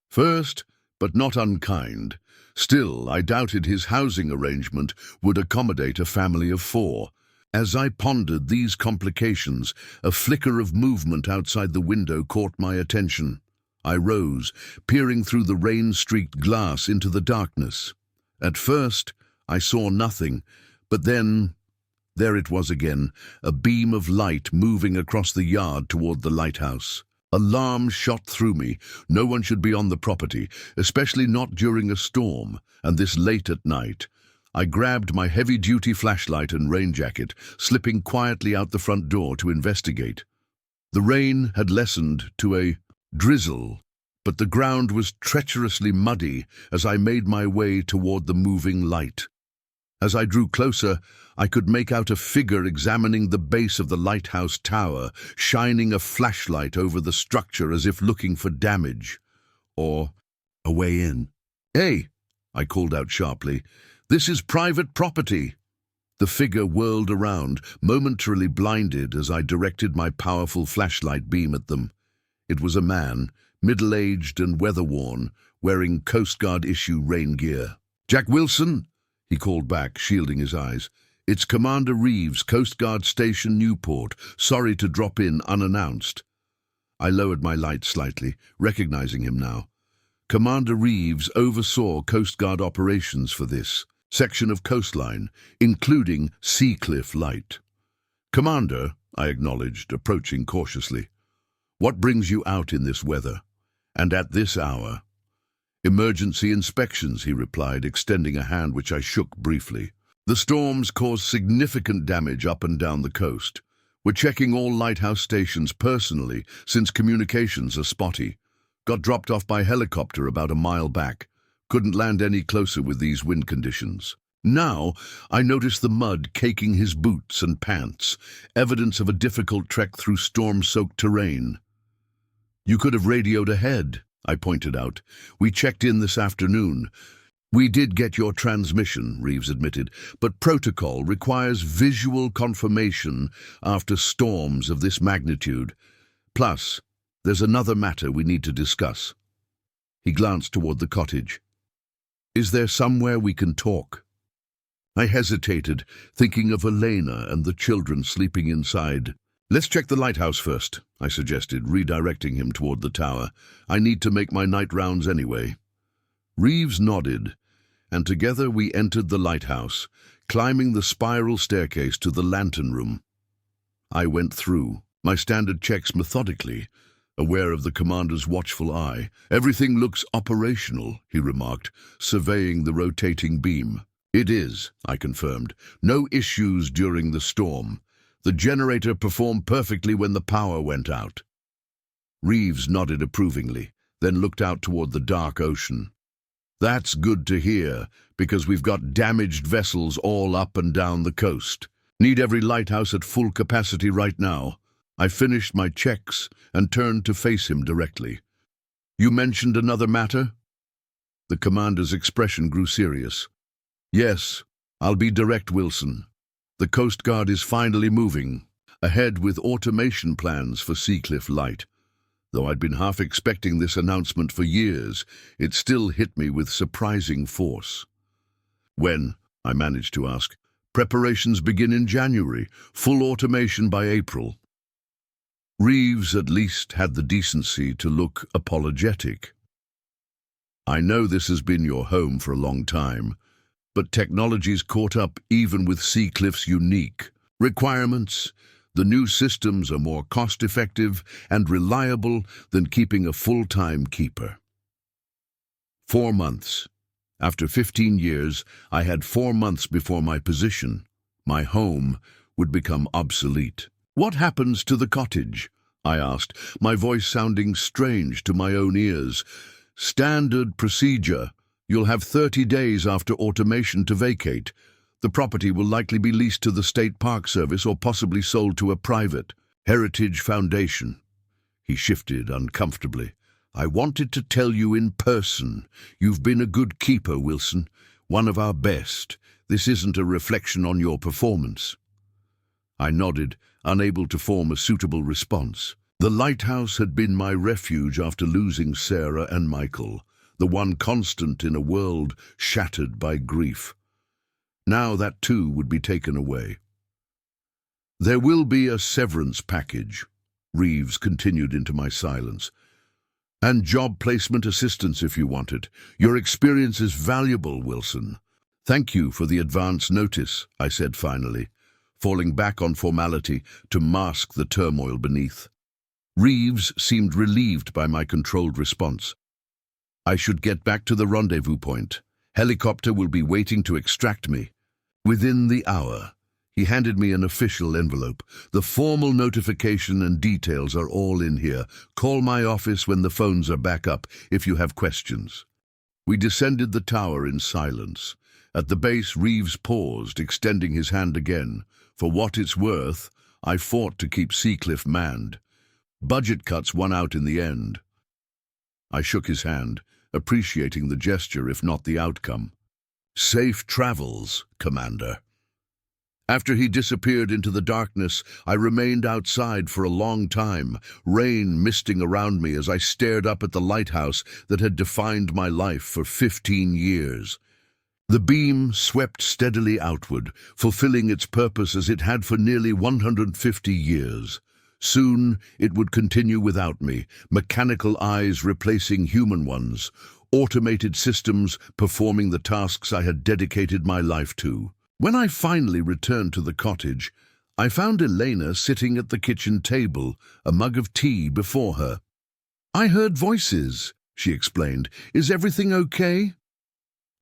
first, but not unkind. Still, I doubted his housing arrangement would accommodate a family of 4. As I pondered these complications, a flicker of movement outside the window caught my attention. I rose, peering through the rain-streaked glass into the darkness. At first, I saw nothing, but then there it was again, a beam of light moving across the yard toward the lighthouse. Alarm shot through me. No one should be on the property, especially not during a storm, and this late at night. I grabbed my heavy-duty flashlight and rain jacket, slipping quietly out the front door to investigate. The rain had lessened to a drizzle, but the ground was treacherously muddy as I made my way toward the moving light. As I drew closer, I could make out a figure examining the base of the lighthouse tower, shining a flashlight over the structure as if looking for damage, or a way in. "Hey!" I called out sharply. "This is private property!" The figure whirled around, momentarily blinded as I directed my powerful flashlight beam at them. It was a man, middle-aged and weather-worn, wearing Coast Guard-issue rain gear. "Jack Wilson?" he called back, shielding his eyes. "It's Commander Reeves, Coast Guard Station Newport. Sorry to drop in unannounced." I lowered my light slightly, recognizing him now. Commander Reeves oversaw Coast Guard operations for this section of coastline, including Seacliff Light. "Commander," I acknowledged, approaching cautiously, "what brings you out in this weather, and at this hour?" "Emergency inspections," he replied, extending a hand which I shook briefly. "The storms caused significant damage up and down the coast. We're checking all lighthouse stations personally, since communications are spotty. Got dropped off by helicopter about a mile back. Couldn't land any closer with these wind conditions." Now, I noticed the mud caking his boots and pants, evidence of a difficult trek through storm-soaked terrain. "You could have radioed ahead," I pointed out. "We checked in this afternoon." "We did get your transmission," Reeves admitted, "but protocol requires visual confirmation after storms of this magnitude. Plus, there's another matter we need to discuss." He glanced toward the cottage. "Is there somewhere we can talk?" I hesitated, thinking of Elena and the children sleeping inside. "Let's check the lighthouse first," I suggested, redirecting him toward the tower. "I need to make my night rounds anyway." Reeves nodded, and together we entered the lighthouse, climbing the spiral staircase to the lantern room. I went through my standard checks methodically, aware of the commander's watchful eye. "Everything looks operational," he remarked, surveying the rotating beam. "It is," I confirmed. "No issues during the storm. The generator performed perfectly when the power went out." Reeves nodded approvingly, then looked out toward the dark ocean. "That's good to hear, because we've got damaged vessels all up and down the coast. Need every lighthouse at full capacity right now." I finished my checks and turned to face him directly. "You mentioned another matter?" The commander's expression grew serious. "Yes, I'll be direct, Wilson. The Coast Guard is finally moving ahead with automation plans for Seacliff Light. Though I'd been half expecting this announcement for years, it still hit me with surprising force. "When?" I managed to ask. "Preparations begin in January, full automation by April." Reeves at least had the decency to look apologetic. "I know this has been your home for a long time, but technology's caught up even with Seacliff's unique requirements. The new systems are more cost-effective and reliable than keeping a full-time keeper." 4 months. After 15 years, I had 4 months before my position, my home, would become obsolete. "What happens to the cottage?" I asked, my voice sounding strange to my own ears. "Standard procedure. You'll have 30 days after automation to vacate. The property will likely be leased to the State Park Service or possibly sold to a private Heritage Foundation." He shifted uncomfortably. "I wanted to tell you in person. You've been a good keeper, Wilson. One of our best. This isn't a reflection on your performance." I nodded, unable to form a suitable response. The lighthouse had been my refuge after losing Sarah and Michael, the one constant in a world shattered by grief. Now that too would be taken away. "There will be a severance package," Reeves continued into my silence, "and job placement assistance if you want it. Your experience is valuable, Wilson." "Thank you for the advance notice," I said finally, falling back on formality to mask the turmoil beneath. Reeves seemed relieved by my controlled response. "I should get back to the rendezvous point. Helicopter will be waiting to extract me." Within the hour, he handed me an official envelope. "The formal notification and details are all in here. Call my office when the phones are back up if you have questions." We descended the tower in silence. At the base, Reeves paused, extending his hand again. For what it's worth, I fought to keep Seacliff manned. Budget cuts won out in the end. I shook his hand, appreciating the gesture if not the outcome. "Safe travels, Commander." After he disappeared into the darkness, I remained outside for a long time, rain misting around me as I stared up at the lighthouse that had defined my life for 15 years. The beam swept steadily outward, fulfilling its purpose as it had for nearly 150 years. Soon it would continue without me, mechanical eyes replacing human ones, automated systems performing the tasks I had dedicated my life to. When I finally returned to the cottage, I found Elena sitting at the kitchen table, a mug of tea before her. "I heard voices," she explained. "Is everything okay?"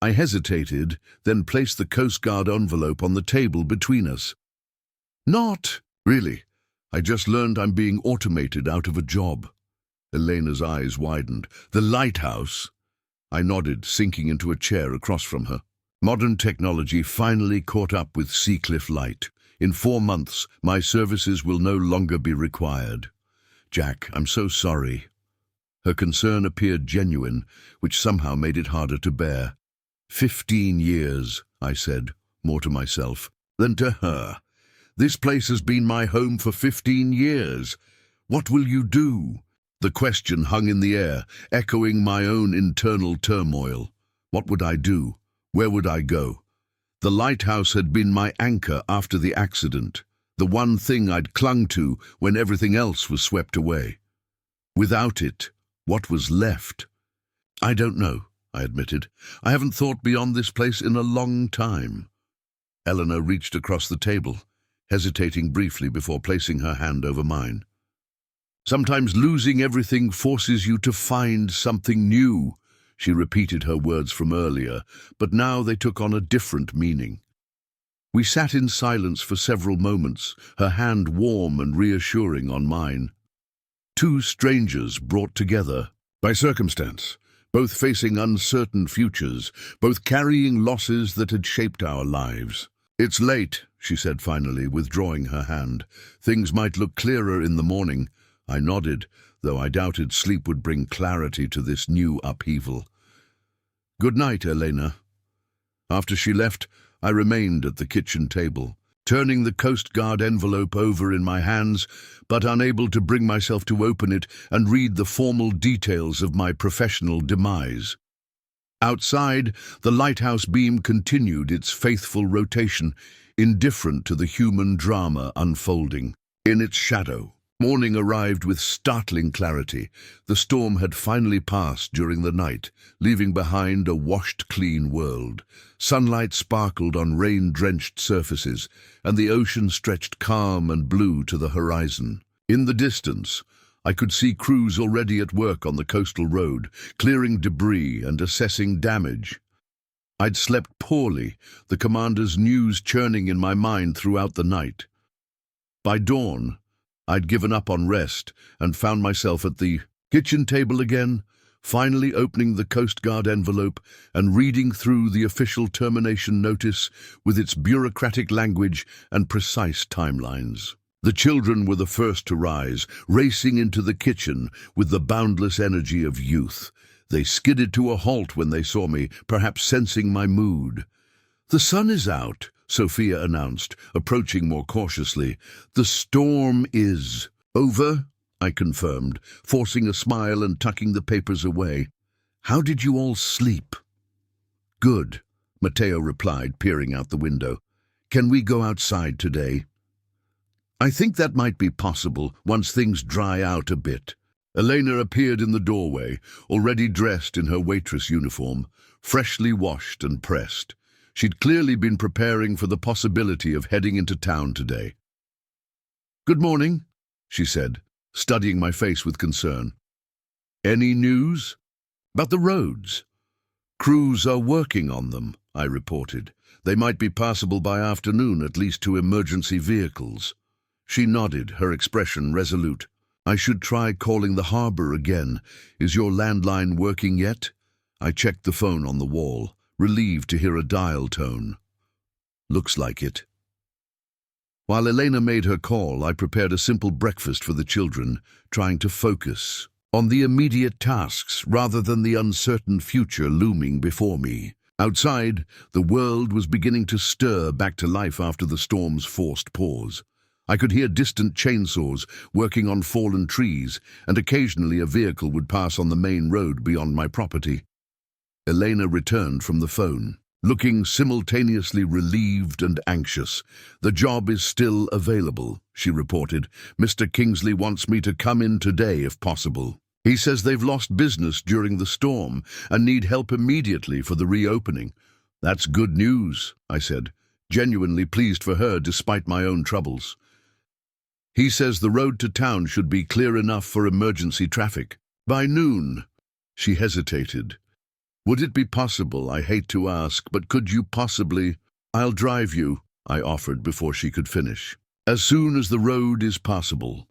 I hesitated, then placed the Coast Guard envelope on the table between us. "Not really. I just learned I'm being automated out of a job." Elena's eyes widened. "The lighthouse?" I nodded, sinking into a chair across from her. "Modern technology finally caught up with Seacliff Light. In 4 months, my services will no longer be required. Jack, I'm so sorry." Her concern appeared genuine, which somehow made it harder to bear. 15 years, I said, more to myself than to her. "This place has been my home for 15 years. What will you do?" The question hung in the air, echoing my own internal turmoil. What would I do? Where would I go? The lighthouse had been my anchor after the accident, the one thing I'd clung to when everything else was swept away. Without it, what was left? "I don't know," I admitted. "I haven't thought beyond this place in a long time." Elena reached across the table, hesitating briefly before placing her hand over mine. "Sometimes losing everything forces you to find something new," she repeated her words from earlier, but now they took on a different meaning. We sat in silence for several moments, her hand warm and reassuring on mine. Two strangers brought together by circumstance, both facing uncertain futures, both carrying losses that had shaped our lives. "It's late," she said finally, withdrawing her hand. "Things might look clearer in the morning." I nodded, though I doubted sleep would bring clarity to this new upheaval. "Good night, Elena." After she left, I remained at the kitchen table, turning the Coast Guard envelope over in my hands, but unable to bring myself to open it and read the formal details of my professional demise. Outside, the lighthouse beam continued its faithful rotation, indifferent to the human drama unfolding. In its shadow, morning arrived with startling clarity. The storm had finally passed during the night, leaving behind a washed-clean world. Sunlight sparkled on rain-drenched surfaces, and the ocean stretched calm and blue to the horizon. In the distance, I could see crews already at work on the coastal road, clearing debris and assessing damage. I'd slept poorly, the commander's news churning in my mind throughout the night. By dawn, I'd given up on rest and found myself at the kitchen table again, finally opening the Coast Guard envelope and reading through the official termination notice with its bureaucratic language and precise timelines. The children were the first to rise, racing into the kitchen with the boundless energy of youth. They skidded to a halt when they saw me, perhaps sensing my mood. "The sun is out," Sophia announced, approaching more cautiously. "The storm is over," I confirmed, forcing a smile and tucking the papers away. "How did you all sleep?" "Good," Matteo replied, peering out the window. "Can we go outside today?" "I think that might be possible once things dry out a bit." Elena appeared in the doorway, already dressed in her waitress uniform, freshly washed and pressed. She'd clearly been preparing for the possibility of heading into town today. "Good morning," she said, studying my face with concern. "Any news?" "About the roads." "Crews are working on them," I reported. "They might be passable by afternoon, at least to emergency vehicles." She nodded, her expression resolute. "I should try calling the harbor again. Is your landline working yet?" I checked the phone on the wall, relieved to hear a dial tone. "Looks like it." While Elena made her call, I prepared a simple breakfast for the children, trying to focus on the immediate tasks rather than the uncertain future looming before me. Outside, the world was beginning to stir back to life after the storm's forced pause. I could hear distant chainsaws working on fallen trees, and occasionally a vehicle would pass on the main road beyond my property. Elena returned from the phone, looking simultaneously relieved and anxious. "The job is still available," she reported. "Mr. Kingsley wants me to come in today if possible." He says they've lost business during the storm and need help immediately for the reopening. That's good news, I said, genuinely pleased for her despite my own troubles. He says the road to town should be clear enough for emergency traffic. By noon. She hesitated. Would it be possible, I hate to ask, but could you possibly— I'll drive you, I offered before she could finish. As soon as the road is passable.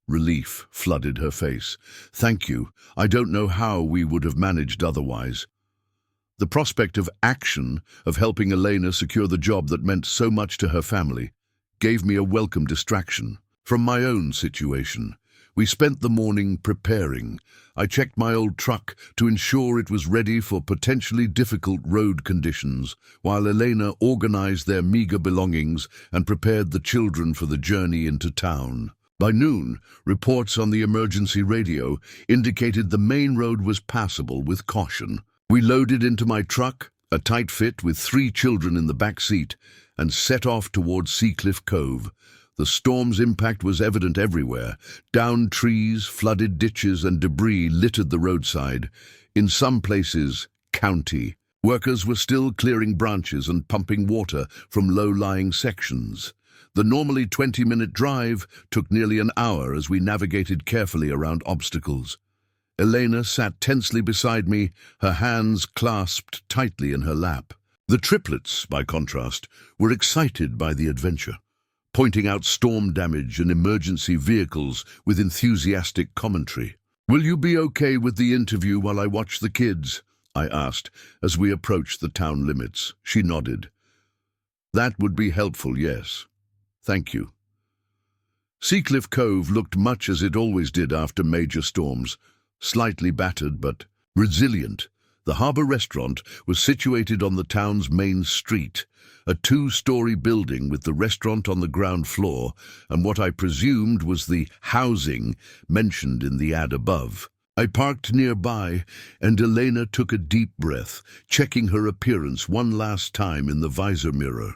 Relief flooded her face. Thank you. I don't know how we would have managed otherwise. The prospect of action, of helping Elena secure the job that meant so much to her family, gave me a welcome distraction from my own situation. We spent the morning preparing. I checked my old truck to ensure it was ready for potentially difficult road conditions, while Elena organized their meager belongings and prepared the children for the journey into town. By noon, reports on the emergency radio indicated the main road was passable with caution. We loaded into my truck, a tight fit with 3 children in the back seat, and set off towards Seacliff Cove. The storm's impact was evident everywhere. Downed trees, flooded ditches, and debris littered the roadside. In some places, county. Workers were still clearing branches and pumping water from low-lying sections. The normally 20-minute drive took nearly an hour as we navigated carefully around obstacles. Elena sat tensely beside me, her hands clasped tightly in her lap. The triplets, by contrast, were excited by the adventure, pointing out storm damage and emergency vehicles with enthusiastic commentary. "Will you be okay with the interview while I watch the kids?" I asked as we approached the town limits. She nodded. "That would be helpful, yes. Thank you." Seacliff Cove looked much as it always did after major storms, slightly battered but resilient. The harbour restaurant was situated on the town's main street, a 2-story building with the restaurant on the ground floor and what I presumed was the housing mentioned in the ad above. I parked nearby, and Elena took a deep breath, checking her appearance one last time in the visor mirror.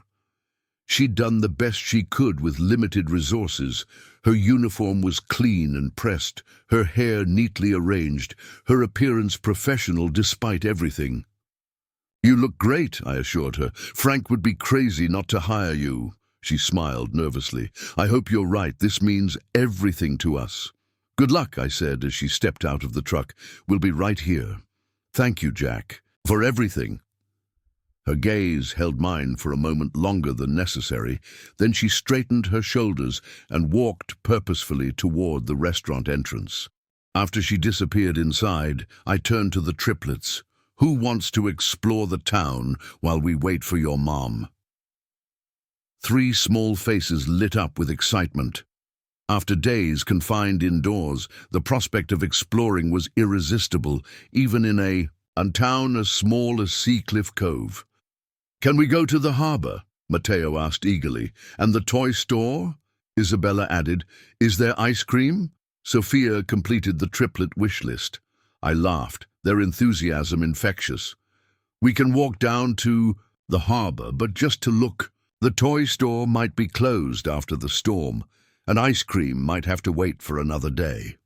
She'd done the best she could with limited resources. Her uniform was clean and pressed, her hair neatly arranged, her appearance professional despite everything. "You look great," I assured her. "Frank would be crazy not to hire you." She smiled nervously. "I hope you're right. This means everything to us." "Good luck," I said as she stepped out of the truck. "We'll be right here." "Thank you, Jack, for everything." Her gaze held mine for a moment longer than necessary. Then she straightened her shoulders and walked purposefully toward the restaurant entrance. After she disappeared inside, I turned to the triplets. "Who wants to explore the town while we wait for your mom?" 3 small faces lit up with excitement. After days confined indoors, the prospect of exploring was irresistible, even in a town as small as Seacliff Cove. "Can we go to the harbour?" Matteo asked eagerly. "And the toy store?" Isabella added. "Is there ice cream?" Sophia completed the triplet wish list. I laughed, their enthusiasm infectious. "We can walk down to the harbour, but just to look. The toy store might be closed after the storm, and ice cream might have to wait for another day."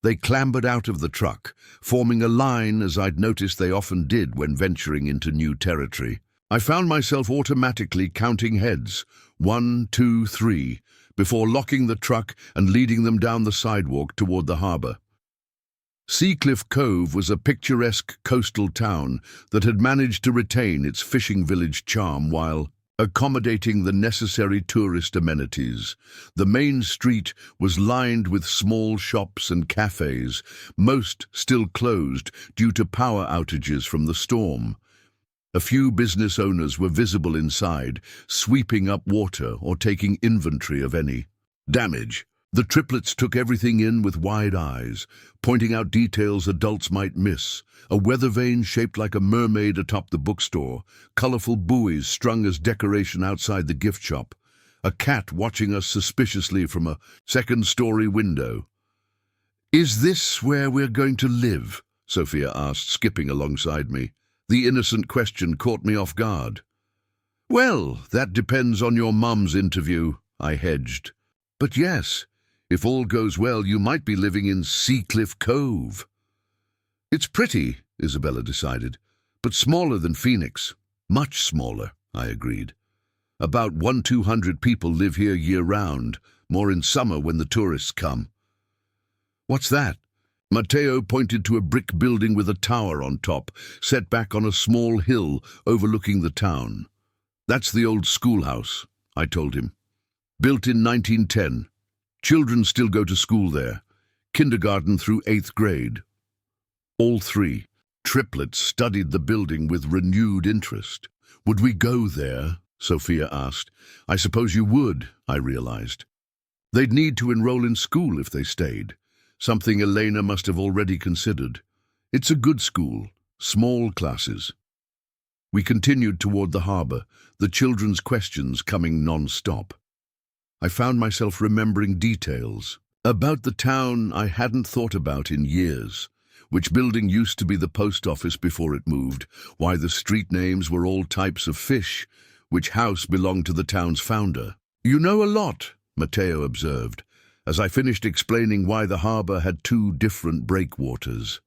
They clambered out of the truck, forming a line as I'd noticed they often did when venturing into new territory. I found myself automatically counting heads, 1, 2, 3, before locking the truck and leading them down the sidewalk toward the harbour. Seacliff Cove was a picturesque coastal town that had managed to retain its fishing village charm while accommodating the necessary tourist amenities. The main street was lined with small shops and cafes, most still closed due to power outages from the storm. A few business owners were visible inside, sweeping up water or taking inventory of any damage. The triplets took everything in with wide eyes, pointing out details adults might miss. A weather vane shaped like a mermaid atop the bookstore, colorful buoys strung as decoration outside the gift shop, a cat watching us suspiciously from a second-story window. "Is this where we're going to live?" Sophia asked, skipping alongside me. The innocent question caught me off guard. "Well, that depends on your mum's interview," I hedged. "But yes, If all goes well, you might be living in Seacliff Cove. It's pretty, Isabella decided, but smaller than Phoenix. Much smaller, I agreed. About 100-200 people live here year-round, more in summer when the tourists come. What's that? Matteo pointed to a brick building with a tower on top, set back on a small hill overlooking the town. That's the old schoolhouse, I told him. Built in 1910. Children still go to school there, kindergarten through 8th grade. All three, Triplets, studied the building with renewed interest. Would we go there? Sophia asked. I suppose you would, I realized. They'd need to enroll in school if they stayed, something Elena must have already considered. It's a good school, small classes. We continued toward the harbour, the children's questions coming non-stop. I found myself remembering details about the town I hadn't thought about in years. Which building used to be the post office before it moved, why the street names were all types of fish, which house belonged to the town's founder. You know a lot, Matteo observed, as I finished explaining why the harbour had 2 different breakwaters.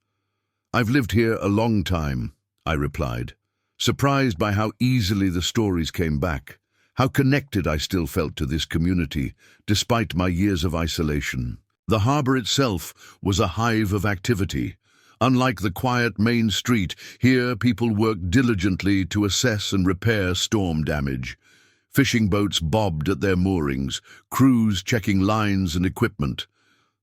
I've lived here a long time, I replied, surprised by how easily the stories came back, how connected I still felt to this community, despite my years of isolation. The harbour itself was a hive of activity. Unlike the quiet main street, here people worked diligently to assess and repair storm damage. Fishing boats bobbed at their moorings, crews checking lines and equipment.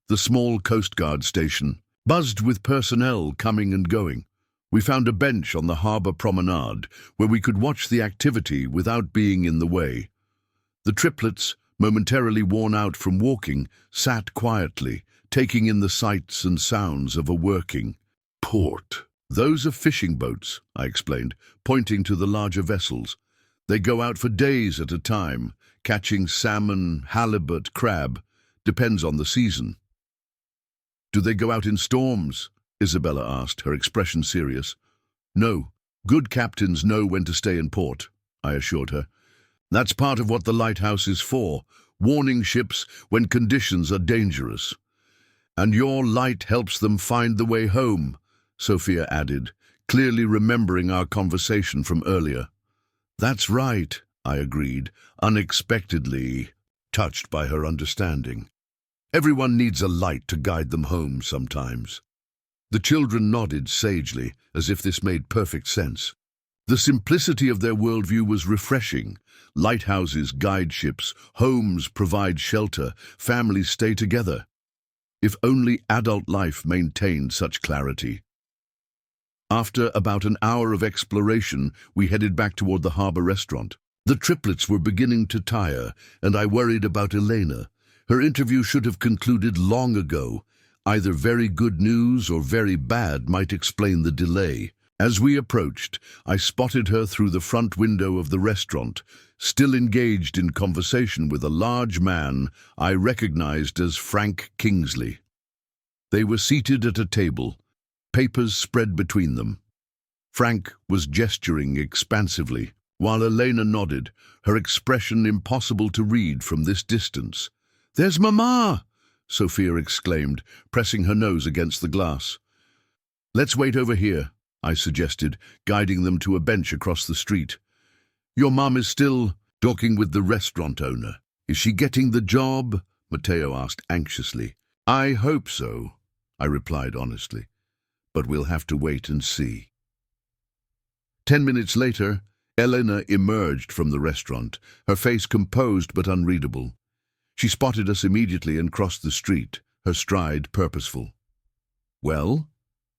The small Coast Guard station buzzed with personnel coming and going. We found a bench on the harbour promenade where we could watch the activity without being in the way. The Triplets, momentarily worn out from walking, sat quietly, taking in the sights and sounds of a working port. Those are fishing boats, I explained, pointing to the larger vessels. They go out for days at a time, catching salmon, halibut, crab. Depends on the season. Do they go out in storms? Isabella asked, her expression serious. No. Good captains know when to stay in port, I assured her. That's part of what the lighthouse is for, warning ships when conditions are dangerous. And your light helps them find the way home, Sophia added, clearly remembering our conversation from earlier. That's right, I agreed, unexpectedly touched by her understanding. Everyone needs a light to guide them home sometimes. The children nodded sagely, as if this made perfect sense. The simplicity of their worldview was refreshing. Lighthouses guide ships, homes provide shelter, families stay together. If only adult life maintained such clarity. After about an hour of exploration, we headed back toward the harbour restaurant. The Triplets were beginning to tire, and I worried about Elena. Her interview should have concluded long ago. Either very good news or very bad might explain the delay. As we approached, I spotted her through the front window of the restaurant, still engaged in conversation with a large man I recognized as Frank Kingsley. They were seated at a table, papers spread between them. Frank was gesturing expansively, while Elena nodded, her expression impossible to read from this distance. "There's Mama!" Sophia exclaimed, pressing her nose against the glass. "Let's wait over here," I suggested, guiding them to a bench across the street. "Your mom is still talking with the restaurant owner. Is she getting the job?" Matteo asked anxiously. "I hope so," I replied honestly. "But we'll have to wait and see." 10 minutes later, Elena emerged from the restaurant, her face composed but unreadable. She spotted us immediately and crossed the street, her stride purposeful. "Well?"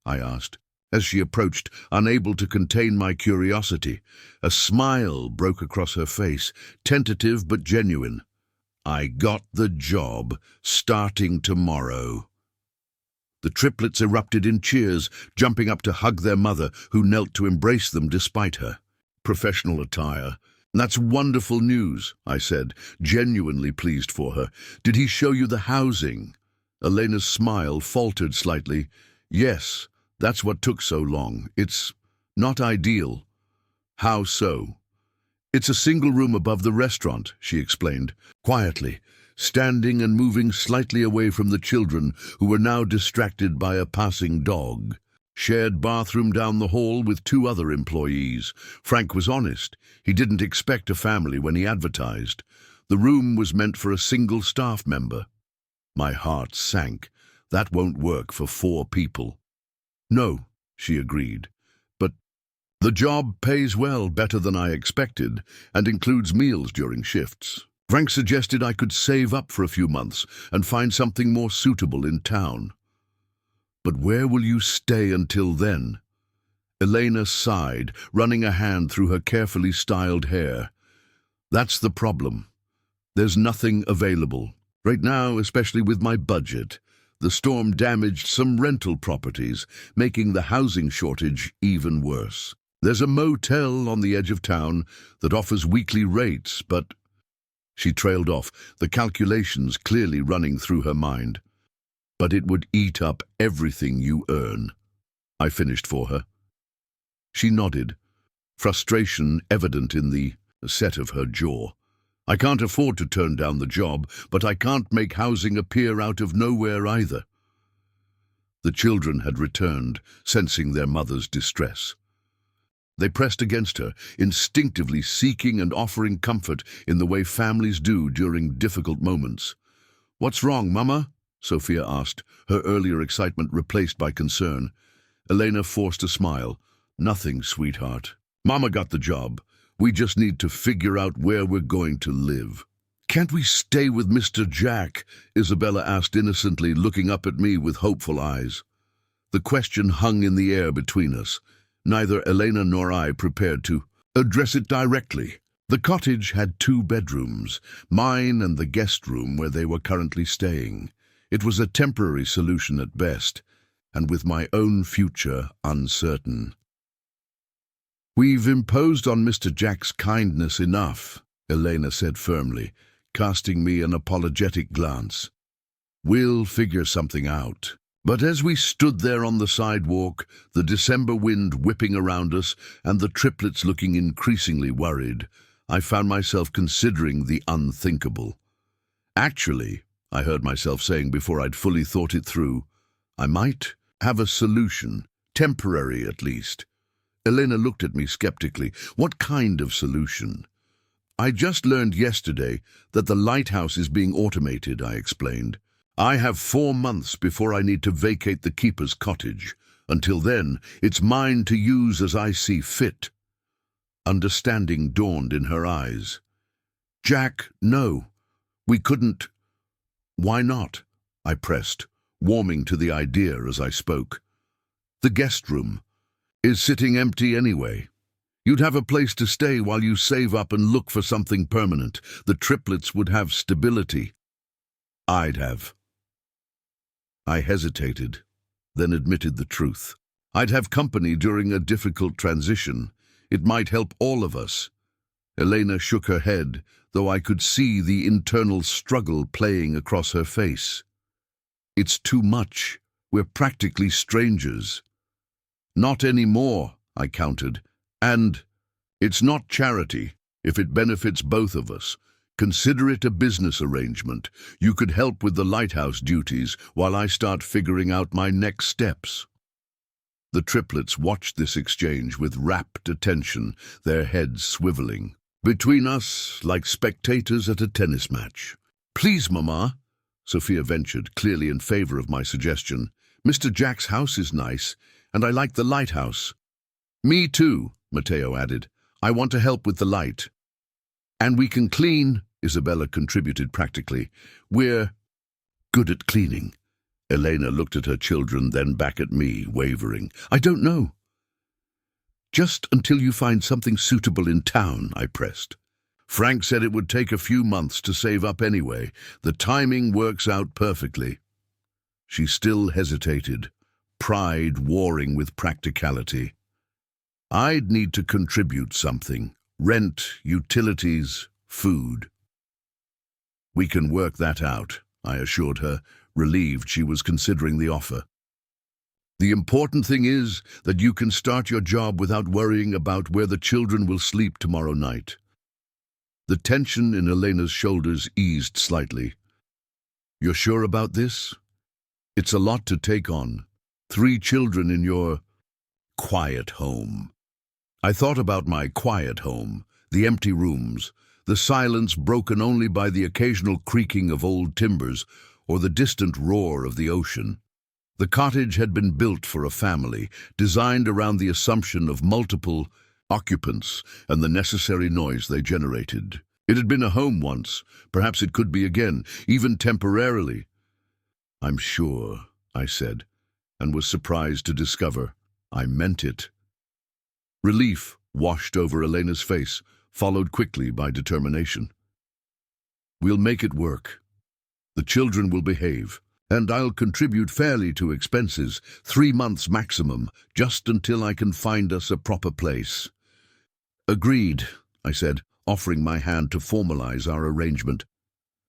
I asked, as she approached, unable to contain my curiosity. A smile broke across her face, tentative but genuine. "I got the job, starting tomorrow." The Triplets erupted in cheers, jumping up to hug their mother, who knelt to embrace them despite her. "Professional attire. That's wonderful news," I said, genuinely pleased for her. "Did he show you the housing?" Elena's smile faltered slightly. "Yes, that's what took so long. It's not ideal." "How so?" "It's a single room above the restaurant," she explained, quietly, standing and moving slightly away from the children, who were now distracted by a passing dog. Shared bathroom down the hall with 2 other employees. Frank was honest. He didn't expect a family when he advertised. The room was meant for a single staff member. My heart sank. That won't work for 4 people. No, she agreed. But the job pays well, better than I expected, and includes meals during shifts. Frank suggested I could save up for a few months and find something more suitable in town. But where will you stay until then? Elena sighed, running a hand through her carefully styled hair. That's the problem. There's nothing available. Right now, especially with my budget, the storm damaged some rental properties, making the housing shortage even worse. There's a motel on the edge of town that offers weekly rates, but... She trailed off, the calculations clearly running through her mind. But it would eat up everything you earn. I finished for her. She nodded, frustration evident in the set of her jaw. I can't afford to turn down the job, but I can't make housing appear out of nowhere either. The children had returned, sensing their mother's distress. They pressed against her, instinctively seeking and offering comfort in the way families do during difficult moments. "What's wrong, Mama?" Sophia asked, her earlier excitement replaced by concern. Elena forced a smile. "Nothing, sweetheart. Mama got the job. We just need to figure out where we're going to live." "Can't we stay with Mr. Jack?" Isabella asked innocently, looking up at me with hopeful eyes. The question hung in the air between us. Neither Elena nor I prepared to address it directly. The cottage had 2 bedrooms, mine and the guest room where they were currently staying. It was a temporary solution at best, and with my own future uncertain. "We've imposed on Mr. Jack's kindness enough," Elena said firmly, casting me an apologetic glance. "We'll figure something out." But as we stood there on the sidewalk, the December wind whipping around us and the triplets looking increasingly worried, I found myself considering the unthinkable. "Actually," I heard myself saying before I'd fully thought it through, "I might have a solution, temporary at least." Elena looked at me skeptically. "What kind of solution?" "I just learned yesterday that the lighthouse is being automated," I explained. "I have 4 months before I need to vacate the keeper's cottage. Until then, it's mine to use as I see fit." Understanding dawned in her eyes. "Jack, no. We couldn't." "Why not?" I pressed, warming to the idea as I spoke. "The guest room is sitting empty anyway. You'd have a place to stay while you save up and look for something permanent. The triplets would have stability." "I'd have." I hesitated, then admitted the truth. "I'd have company during a difficult transition. It might help all of us." Elena shook her head, though I could see the internal struggle playing across her face. "It's too much. We're practically strangers." "Not anymore," I countered. "And it's not charity, if it benefits both of us. Consider it a business arrangement. You could help with the lighthouse duties while I start figuring out my next steps." The triplets watched this exchange with rapt attention, their heads swiveling. Between us, like spectators at a tennis match. "Please, Mama," Sophia ventured, clearly in favor of my suggestion. "Mr. Jack's house is nice, and I like the lighthouse." "Me too," Matteo added. "I want to help with the light." "And we can clean," Isabella contributed practically. "We're good at cleaning." Elena looked at her children, then back at me, wavering. "I don't know." "Just until you find something suitable in town," I pressed. "Frank said it would take a few months to save up anyway. The timing works out perfectly." She still hesitated, pride warring with practicality. "I'd need to contribute something. Rent, utilities, food." "We can work that out," I assured her, relieved she was considering the offer. "The important thing is that you can start your job without worrying about where the children will sleep tomorrow night." The tension in Elena's shoulders eased slightly. You're sure about this? It's a lot to take on. 3 children in your quiet home. I thought about my quiet home, the empty rooms, the silence broken only by the occasional creaking of old timbers or the distant roar of the ocean. The cottage had been built for a family, designed around the assumption of multiple occupants and the necessary noise they generated. It had been a home once. Perhaps it could be again, even temporarily. I'm sure, I said, and was surprised to discover I meant it. Relief washed over Elena's face, followed quickly by determination. We'll make it work. The children will behave, and I'll contribute fairly to expenses, 3 months maximum, just until I can find us a proper place. Agreed, I said, offering my hand to formalize our arrangement.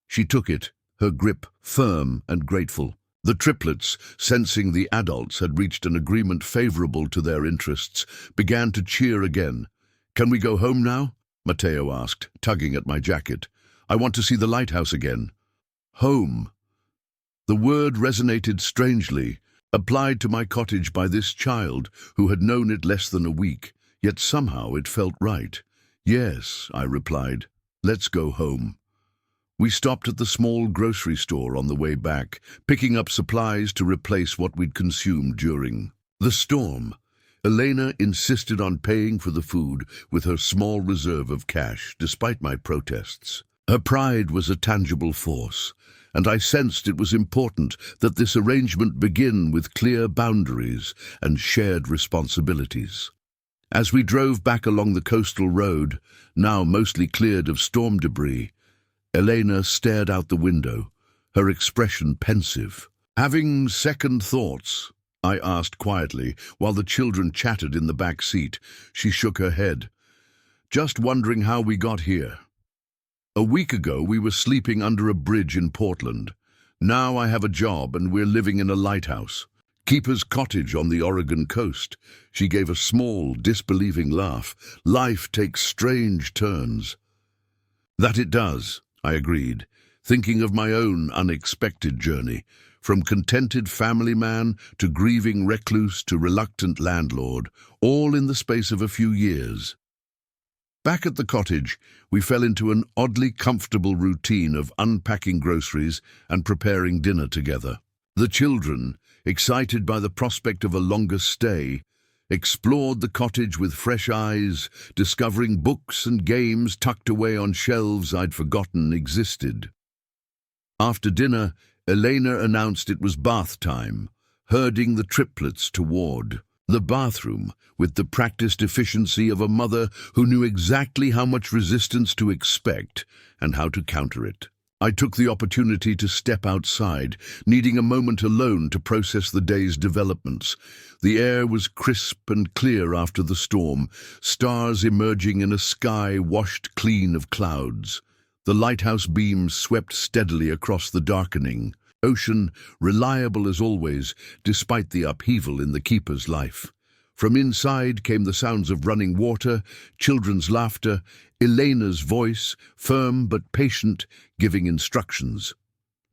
She took it, her grip firm and grateful. The triplets, sensing the adults had reached an agreement favorable to their interests, began to cheer again. Can we go home now? Matteo asked, tugging at my jacket. I want to see the lighthouse again. Home. The word resonated strangely, applied to my cottage by this child who had known it less than a week, yet somehow it felt right. Yes, I replied. Let's go home. We stopped at the small grocery store on the way back, picking up supplies to replace what we'd consumed during the storm. Elena insisted on paying for the food with her small reserve of cash, despite my protests. Her pride was a tangible force, and I sensed it was important that this arrangement begin with clear boundaries and shared responsibilities. As we drove back along the coastal road, now mostly cleared of storm debris, Elena stared out the window, her expression pensive. Having second thoughts? I asked quietly, while the children chattered in the back seat. She shook her head. Just wondering how we got here. A week ago we were sleeping under a bridge in Portland. Now I have a job and we're living in a lighthouse. Keeper's cottage on the Oregon coast. She gave a small, disbelieving laugh. Life takes strange turns. That it does, I agreed, thinking of my own unexpected journey, from contented family man to grieving recluse to reluctant landlord, all in the space of a few years. Back at the cottage, we fell into an oddly comfortable routine of unpacking groceries and preparing dinner together. The children, excited by the prospect of a longer stay, explored the cottage with fresh eyes, discovering books and games tucked away on shelves I'd forgotten existed. After dinner, Elena announced it was bath time, herding the triplets toward the bathroom with the practiced efficiency of a mother who knew exactly how much resistance to expect and how to counter it. I took the opportunity to step outside, needing a moment alone to process the day's developments. The air was crisp and clear after the storm, stars emerging in a sky washed clean of clouds. The lighthouse beams swept steadily across the darkening ocean, reliable as always, despite the upheaval in the keeper's life. From inside came the sounds of running water, children's laughter, Elena's voice, firm but patient, giving instructions.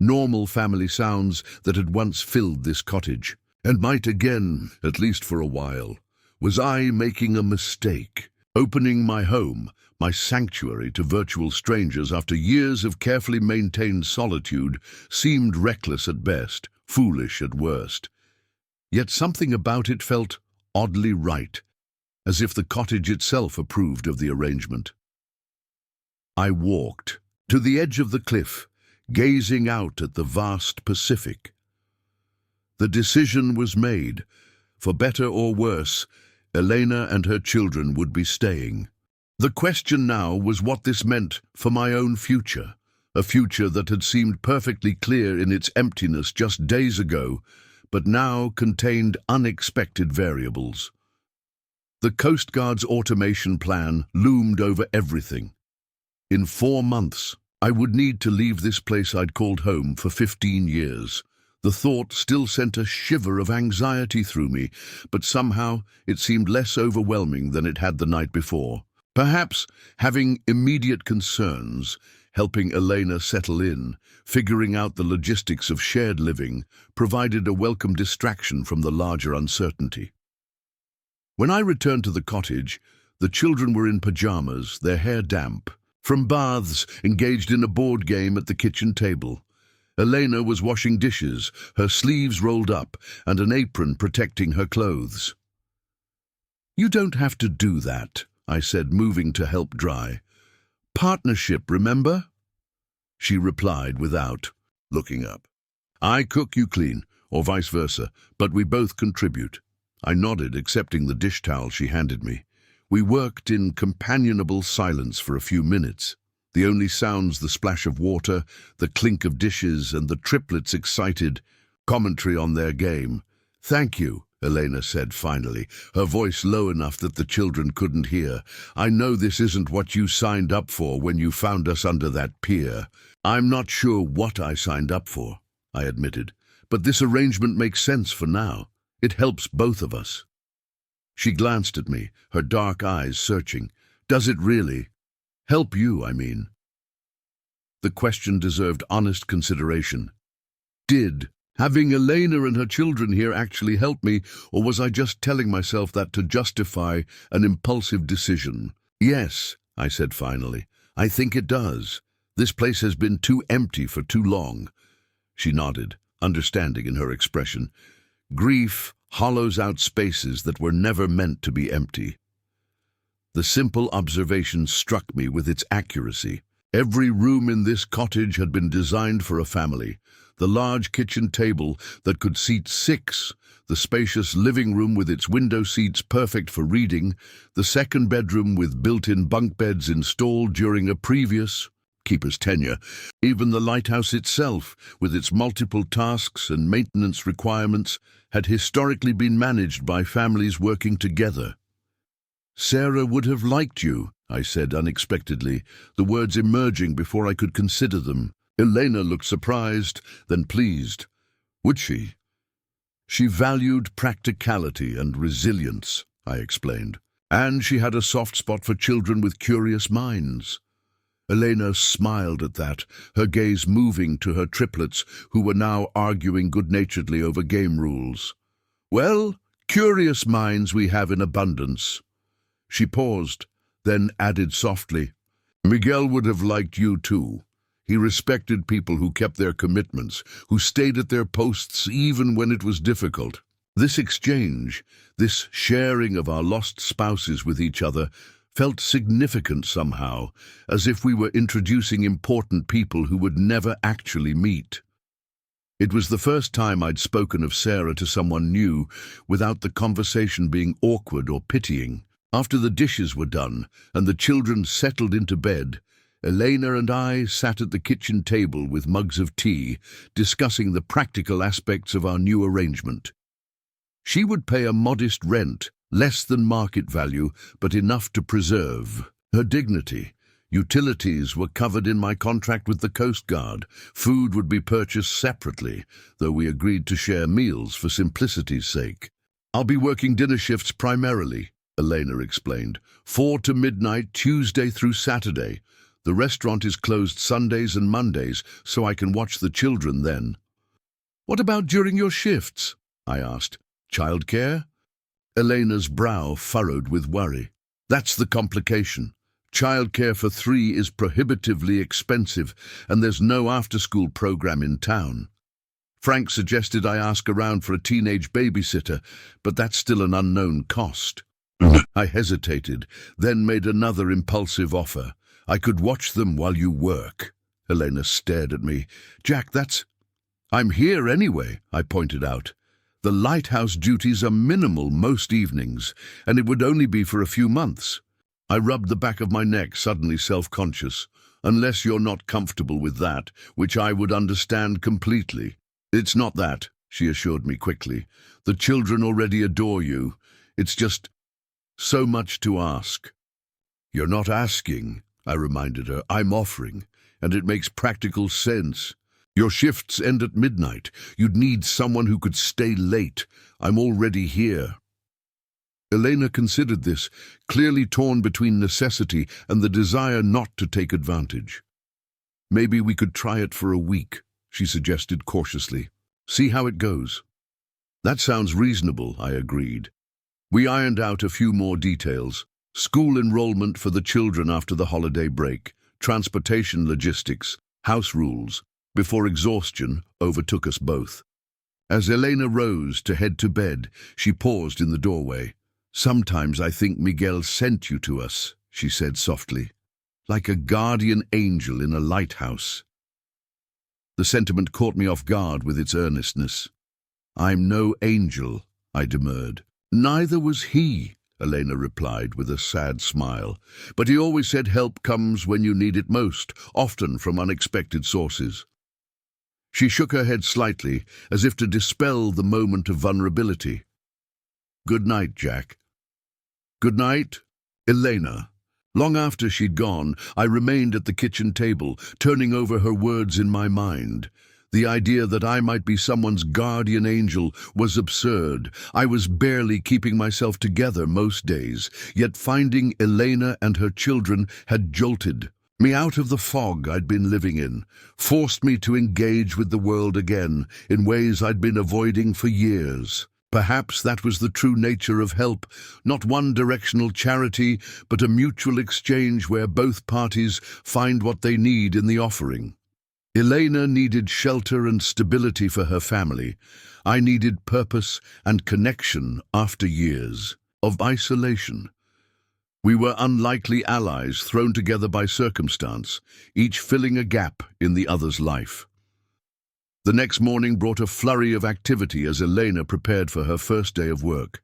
Normal family sounds that had once filled this cottage, and might again, at least for a while. Was I making a mistake? Opening my home, my sanctuary to virtual strangers after years of carefully maintained solitude seemed reckless at best, foolish at worst. Yet something about it felt oddly right, as if the cottage itself approved of the arrangement. I walked to the edge of the cliff, gazing out at the vast Pacific. The decision was made. For better or worse, Elena and her children would be staying. The question now was what this meant for my own future, a future that had seemed perfectly clear in its emptiness just days ago, but now contained unexpected variables. The Coast Guard's automation plan loomed over everything. In 4 months, I would need to leave this place I'd called home for 15 years. The thought still sent a shiver of anxiety through me, but somehow it seemed less overwhelming than it had the night before. Perhaps having immediate concerns, helping Elena settle in, figuring out the logistics of shared living, provided a welcome distraction from the larger uncertainty. When I returned to the cottage, the children were in pajamas, their hair damp, from baths, engaged in a board game at the kitchen table. Elena was washing dishes, her sleeves rolled up, and an apron protecting her clothes. "You don't have to do that," I said, moving to help dry. "Partnership, remember?" She replied without looking up. "I cook, you clean, or vice versa, but we both contribute." I nodded, accepting the dish towel she handed me. We worked in companionable silence for a few minutes. The only sounds the splash of water, the clink of dishes, and the triplets' excited commentary on their game. "Thank you," Elena said finally, her voice low enough that the children couldn't hear. "I know this isn't what you signed up for when you found us under that pier." "I'm not sure what I signed up for," I admitted, "but this arrangement makes sense for now. It helps both of us." She glanced at me, her dark eyes searching. "Does it really? Help you, I mean?" The question deserved honest consideration. Did having Elena and her children here actually help me, or was I just telling myself that to justify an impulsive decision? "Yes," I said finally. "I think it does. This place has been too empty for too long." She nodded, understanding in her expression. Grief hollows out spaces that were never meant to be empty. The simple observation struck me with its accuracy. Every room in this cottage had been designed for a family. The large kitchen table that could seat 6, the spacious living room with its window seats perfect for reading, the second bedroom with built-in bunk beds installed during a previous keeper's tenure, even the lighthouse itself, with its multiple tasks and maintenance requirements, had historically been managed by families working together. "Sarah would have liked you," I said unexpectedly, the words emerging before I could consider them. Elena looked surprised, then pleased. "Would she?" "She valued practicality and resilience," I explained, "and she had a soft spot for children with curious minds." Elena smiled at that, her gaze moving to her triplets, who were now arguing good-naturedly over game rules. "Well, curious minds we have in abundance." She paused, then added softly, "Miguel would have liked you too. He respected people who kept their commitments, who stayed at their posts even when it was difficult." This exchange, this sharing of our lost spouses with each other, felt significant somehow, as if we were introducing important people who would never actually meet. It was the first time I'd spoken of Sarah to someone new without the conversation being awkward or pitying. After the dishes were done and the children settled into bed, Elena and I sat at the kitchen table with mugs of tea, discussing the practical aspects of our new arrangement. She would pay a modest rent, less than market value, but enough to preserve her dignity. Utilities were covered in my contract with the Coast Guard. Food would be purchased separately, though we agreed to share meals for simplicity's sake. "I'll be working dinner shifts primarily," Elena explained. 4 to midnight, Tuesday through Saturday. The restaurant is closed Sundays and Mondays, so I can watch the children then." "What about during your shifts?" I asked. "Childcare?" Elena's brow furrowed with worry. "That's the complication. Childcare for 3 is prohibitively expensive, and there's no after-school program in town. Frank suggested I ask around for a teenage babysitter, but that's still an unknown cost." I hesitated, then made another impulsive offer. "I could watch them while you work." Elena stared at me. "Jack, that's—" "I'm here anyway," I pointed out. "The lighthouse duties are minimal most evenings, and it would only be for a few months." I rubbed the back of my neck, suddenly self-conscious. "Unless you're not comfortable with that, which I would understand completely." "It's not that," she assured me quickly. "The children already adore you. It's just so much to ask." "You're not asking," I reminded her. "I'm offering, and it makes practical sense. Your shifts end at midnight. You'd need someone who could stay late. I'm already here." Elena considered this, clearly torn between necessity and the desire not to take advantage. "Maybe we could try it for a week," she suggested cautiously. "See how it goes." "That sounds reasonable," I agreed. We ironed out a few more details: school enrollment for the children after the holiday break, transportation logistics, house rules, before exhaustion overtook us both. As Elena rose to head to bed, she paused in the doorway. "Sometimes I think Miguel sent you to us," she said softly, "like a guardian angel in a lighthouse." The sentiment caught me off guard with its earnestness. "I'm no angel," I demurred. "Neither was he," Elena replied with a sad smile. "But he always said help comes when you need it most, often from unexpected sources." She shook her head slightly, as if to dispel the moment of vulnerability. "Good night, Jack." "Good night, Elena." Long after she'd gone, I remained at the kitchen table, turning over her words in my mind. The idea that I might be someone's guardian angel was absurd. I was barely keeping myself together most days, yet finding Elena and her children had jolted me out of the fog I'd been living in, forced me to engage with the world again in ways I'd been avoiding for years. Perhaps that was the true nature of help, not one-directional charity, but a mutual exchange where both parties find what they need in the offering. Elena needed shelter and stability for her family. I needed purpose and connection after years of isolation. We were unlikely allies thrown together by circumstance, each filling a gap in the other's life. The next morning brought a flurry of activity as Elena prepared for her first day of work.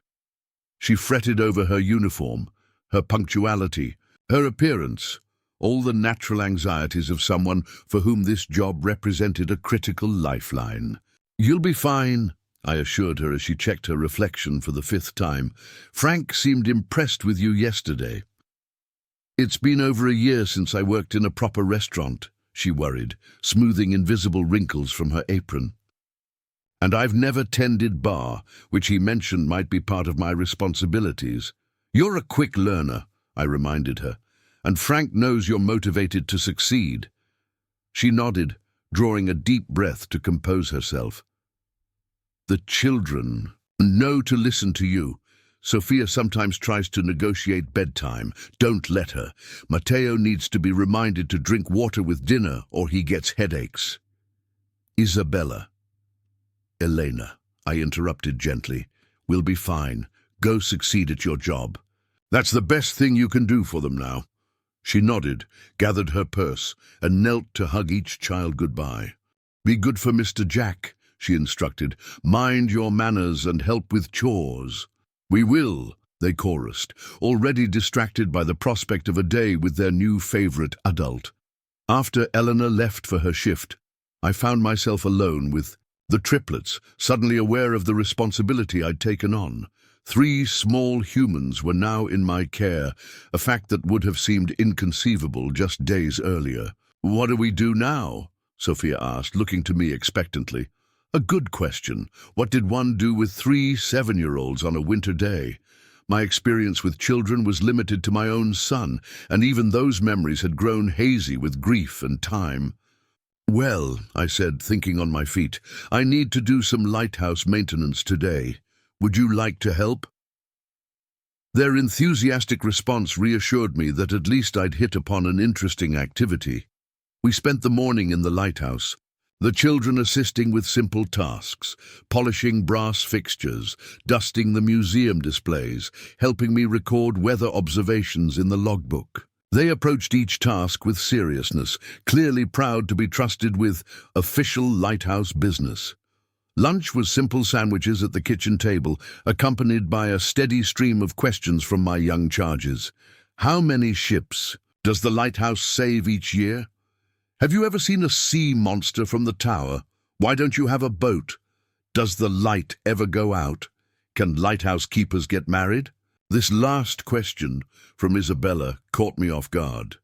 She fretted over her uniform, her punctuality, her appearance, all the natural anxieties of someone for whom this job represented a critical lifeline. "You'll be fine," I assured her as she checked her reflection for the 5th time. "Frank seemed impressed with you yesterday." "It's been over a year since I worked in a proper restaurant," she worried, smoothing invisible wrinkles from her apron. "And I've never tended bar, which he mentioned might be part of my responsibilities." "You're a quick learner," I reminded her, "and Frank knows you're motivated to succeed." She nodded, drawing a deep breath to compose herself. "The children know to listen to you. Sophia sometimes tries to negotiate bedtime. Don't let her. Mateo needs to be reminded to drink water with dinner or he gets headaches." "Isabella." "Elena," I interrupted gently. "We'll be fine. Go succeed at your job. That's the best thing you can do for them now." She nodded, gathered her purse, and knelt to hug each child goodbye. "Be good for Mr. Jack," she instructed. "Mind your manners and help with chores." "We will," they chorused, already distracted by the prospect of a day with their new favorite adult. After Elena left for her shift, I found myself alone with the triplets, suddenly aware of the responsibility I'd taken on. 3 small humans were now in my care, a fact that would have seemed inconceivable just days earlier. "What do we do now?" Sophia asked, looking to me expectantly. "A good question. What did one do with 3 7-year-olds on a winter day? My experience with children was limited to my own son, and even those memories had grown hazy with grief and time. "Well," I said, thinking on my feet, "I need to do some lighthouse maintenance today. Would you like to help?" Their enthusiastic response reassured me that at least I'd hit upon an interesting activity. We spent the morning in the lighthouse, the children assisting with simple tasks, polishing brass fixtures, dusting the museum displays, helping me record weather observations in the logbook. They approached each task with seriousness, clearly proud to be trusted with official lighthouse business. Lunch was simple sandwiches at the kitchen table, accompanied by a steady stream of questions from my young charges. "How many ships does the lighthouse save each year? Have you ever seen a sea monster from the tower? Why don't you have a boat? Does the light ever go out? Can lighthouse keepers get married?" This last question from Isabella caught me off guard.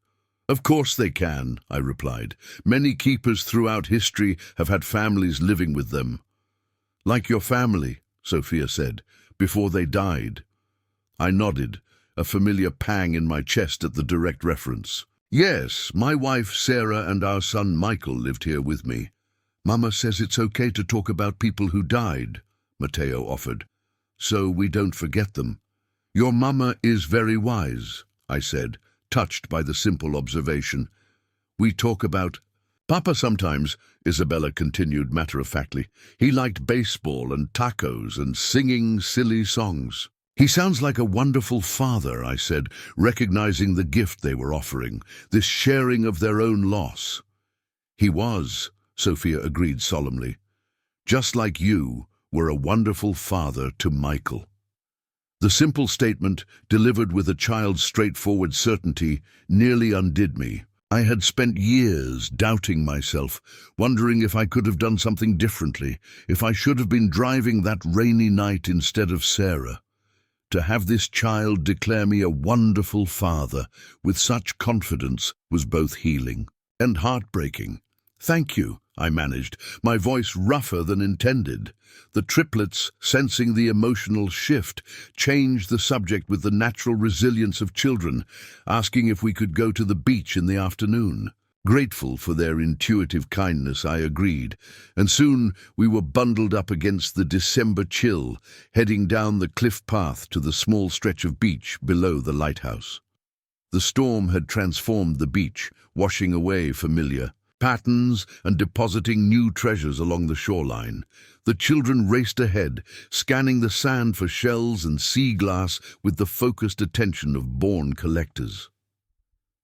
"Of course they can," I replied. "Many keepers throughout history have had families living with them." "Like your family," Sophia said, "before they died." I nodded, a familiar pang in my chest at the direct reference. Yes, my wife Sarah and our son Michael lived here with me. Mama says it's okay to talk about people who died, Matteo offered, so we don't forget them. Your mama is very wise, I said, touched by the simple observation. We talk about... Papa sometimes, Isabella continued matter-of-factly. He liked baseball and tacos and singing silly songs. He sounds like a wonderful father, I said, recognizing the gift they were offering, this sharing of their own loss. He was, Sophia agreed solemnly. Just like you were a wonderful father to Michael. The simple statement, delivered with a child's straightforward certainty, nearly undid me. I had spent years doubting myself, wondering if I could have done something differently, if I should have been driving that rainy night instead of Sarah. To have this child declare me a wonderful father with such confidence was both healing and heartbreaking. Thank you, I managed, my voice rougher than intended. The triplets, sensing the emotional shift, changed the subject with the natural resilience of children, asking if we could go to the beach in the afternoon. Grateful for their intuitive kindness, I agreed, and soon we were bundled up against the December chill, heading down the cliff path to the small stretch of beach below the lighthouse. The storm had transformed the beach, washing away familiar patterns and depositing new treasures along the shoreline. The children raced ahead, scanning the sand for shells and sea glass with the focused attention of born collectors.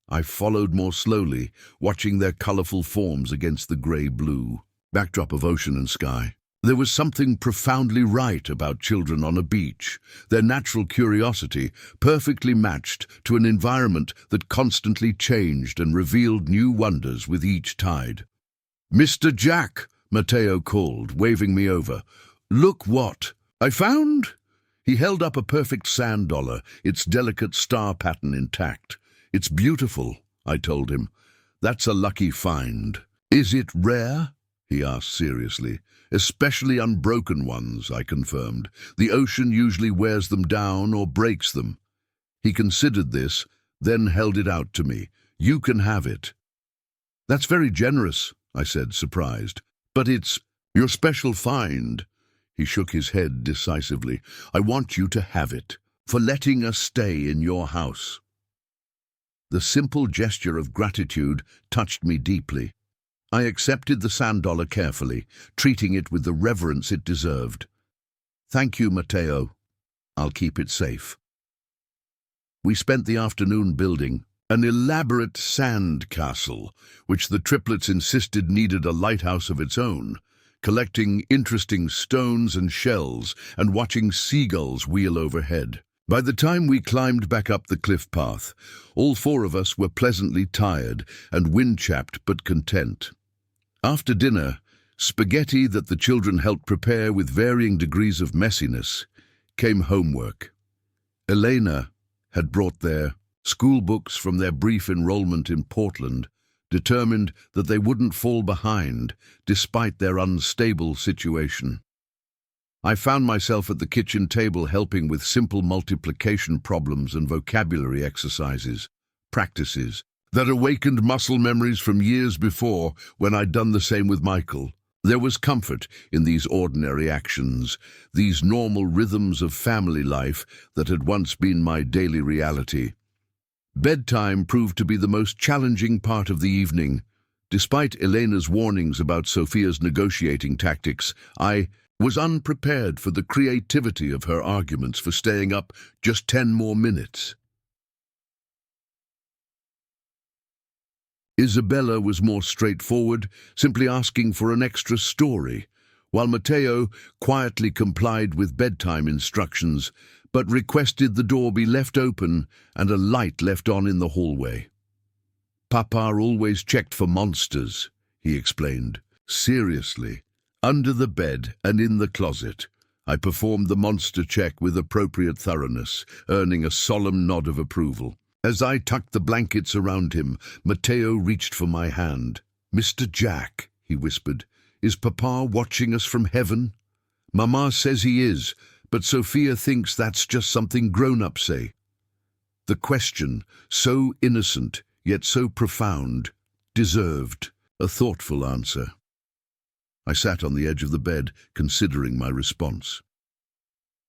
I followed more slowly, watching their colorful forms against the grey-blue backdrop of ocean and sky. There was something profoundly right about children on a beach, their natural curiosity perfectly matched to an environment that constantly changed and revealed new wonders with each tide. "Mr. Jack," Matteo called, waving me over. "Look what I found!" He held up a perfect sand dollar, its delicate star pattern intact. "It's beautiful," I told him. "That's a lucky find." "Is it rare?" he asked seriously. "Especially unbroken ones," I confirmed. "The ocean usually wears them down or breaks them." He considered this, then held it out to me. "You can have it." "That's very generous," I said, surprised. "But it's your special find." He shook his head decisively. "I want you to have it, for letting us stay in your house." The simple gesture of gratitude touched me deeply. I accepted the sand dollar carefully, treating it with the reverence it deserved. "Thank you, Matteo. I'll keep it safe." We spent the afternoon building an elaborate sand castle, which the triplets insisted needed a lighthouse of its own, collecting interesting stones and shells and watching seagulls wheel overhead. By the time we climbed back up the cliff path, all four of us were pleasantly tired and wind-chapped but content. After dinner, spaghetti that the children helped prepare with varying degrees of messiness came homework. Elena had brought their school books from their brief enrollment in Portland, determined that they wouldn't fall behind despite their unstable situation. I found myself at the kitchen table helping with simple multiplication problems and vocabulary exercises, practices that awakened muscle memories from years before when I'd done the same with Michael. There was comfort in these ordinary actions, these normal rhythms of family life that had once been my daily reality. Bedtime proved to be the most challenging part of the evening. Despite Elena's warnings about Sophia's negotiating tactics, I was unprepared for the creativity of her arguments for staying up just 10 more minutes. Isabella was more straightforward, simply asking for an extra story, while Matteo quietly complied with bedtime instructions, but requested the door be left open and a light left on in the hallway. "Papa always checked for monsters," he explained. "Seriously, under the bed and in the closet." I performed the monster check with appropriate thoroughness, earning a solemn nod of approval. As I tucked the blankets around him, Matteo reached for my hand. "Mr. Jack," he whispered, "is Papa watching us from heaven?" "Mama says he is, but Sophia thinks that's just something grown-ups say. The question, so innocent, yet so profound, deserved a thoughtful answer. I sat on the edge of the bed, considering my response.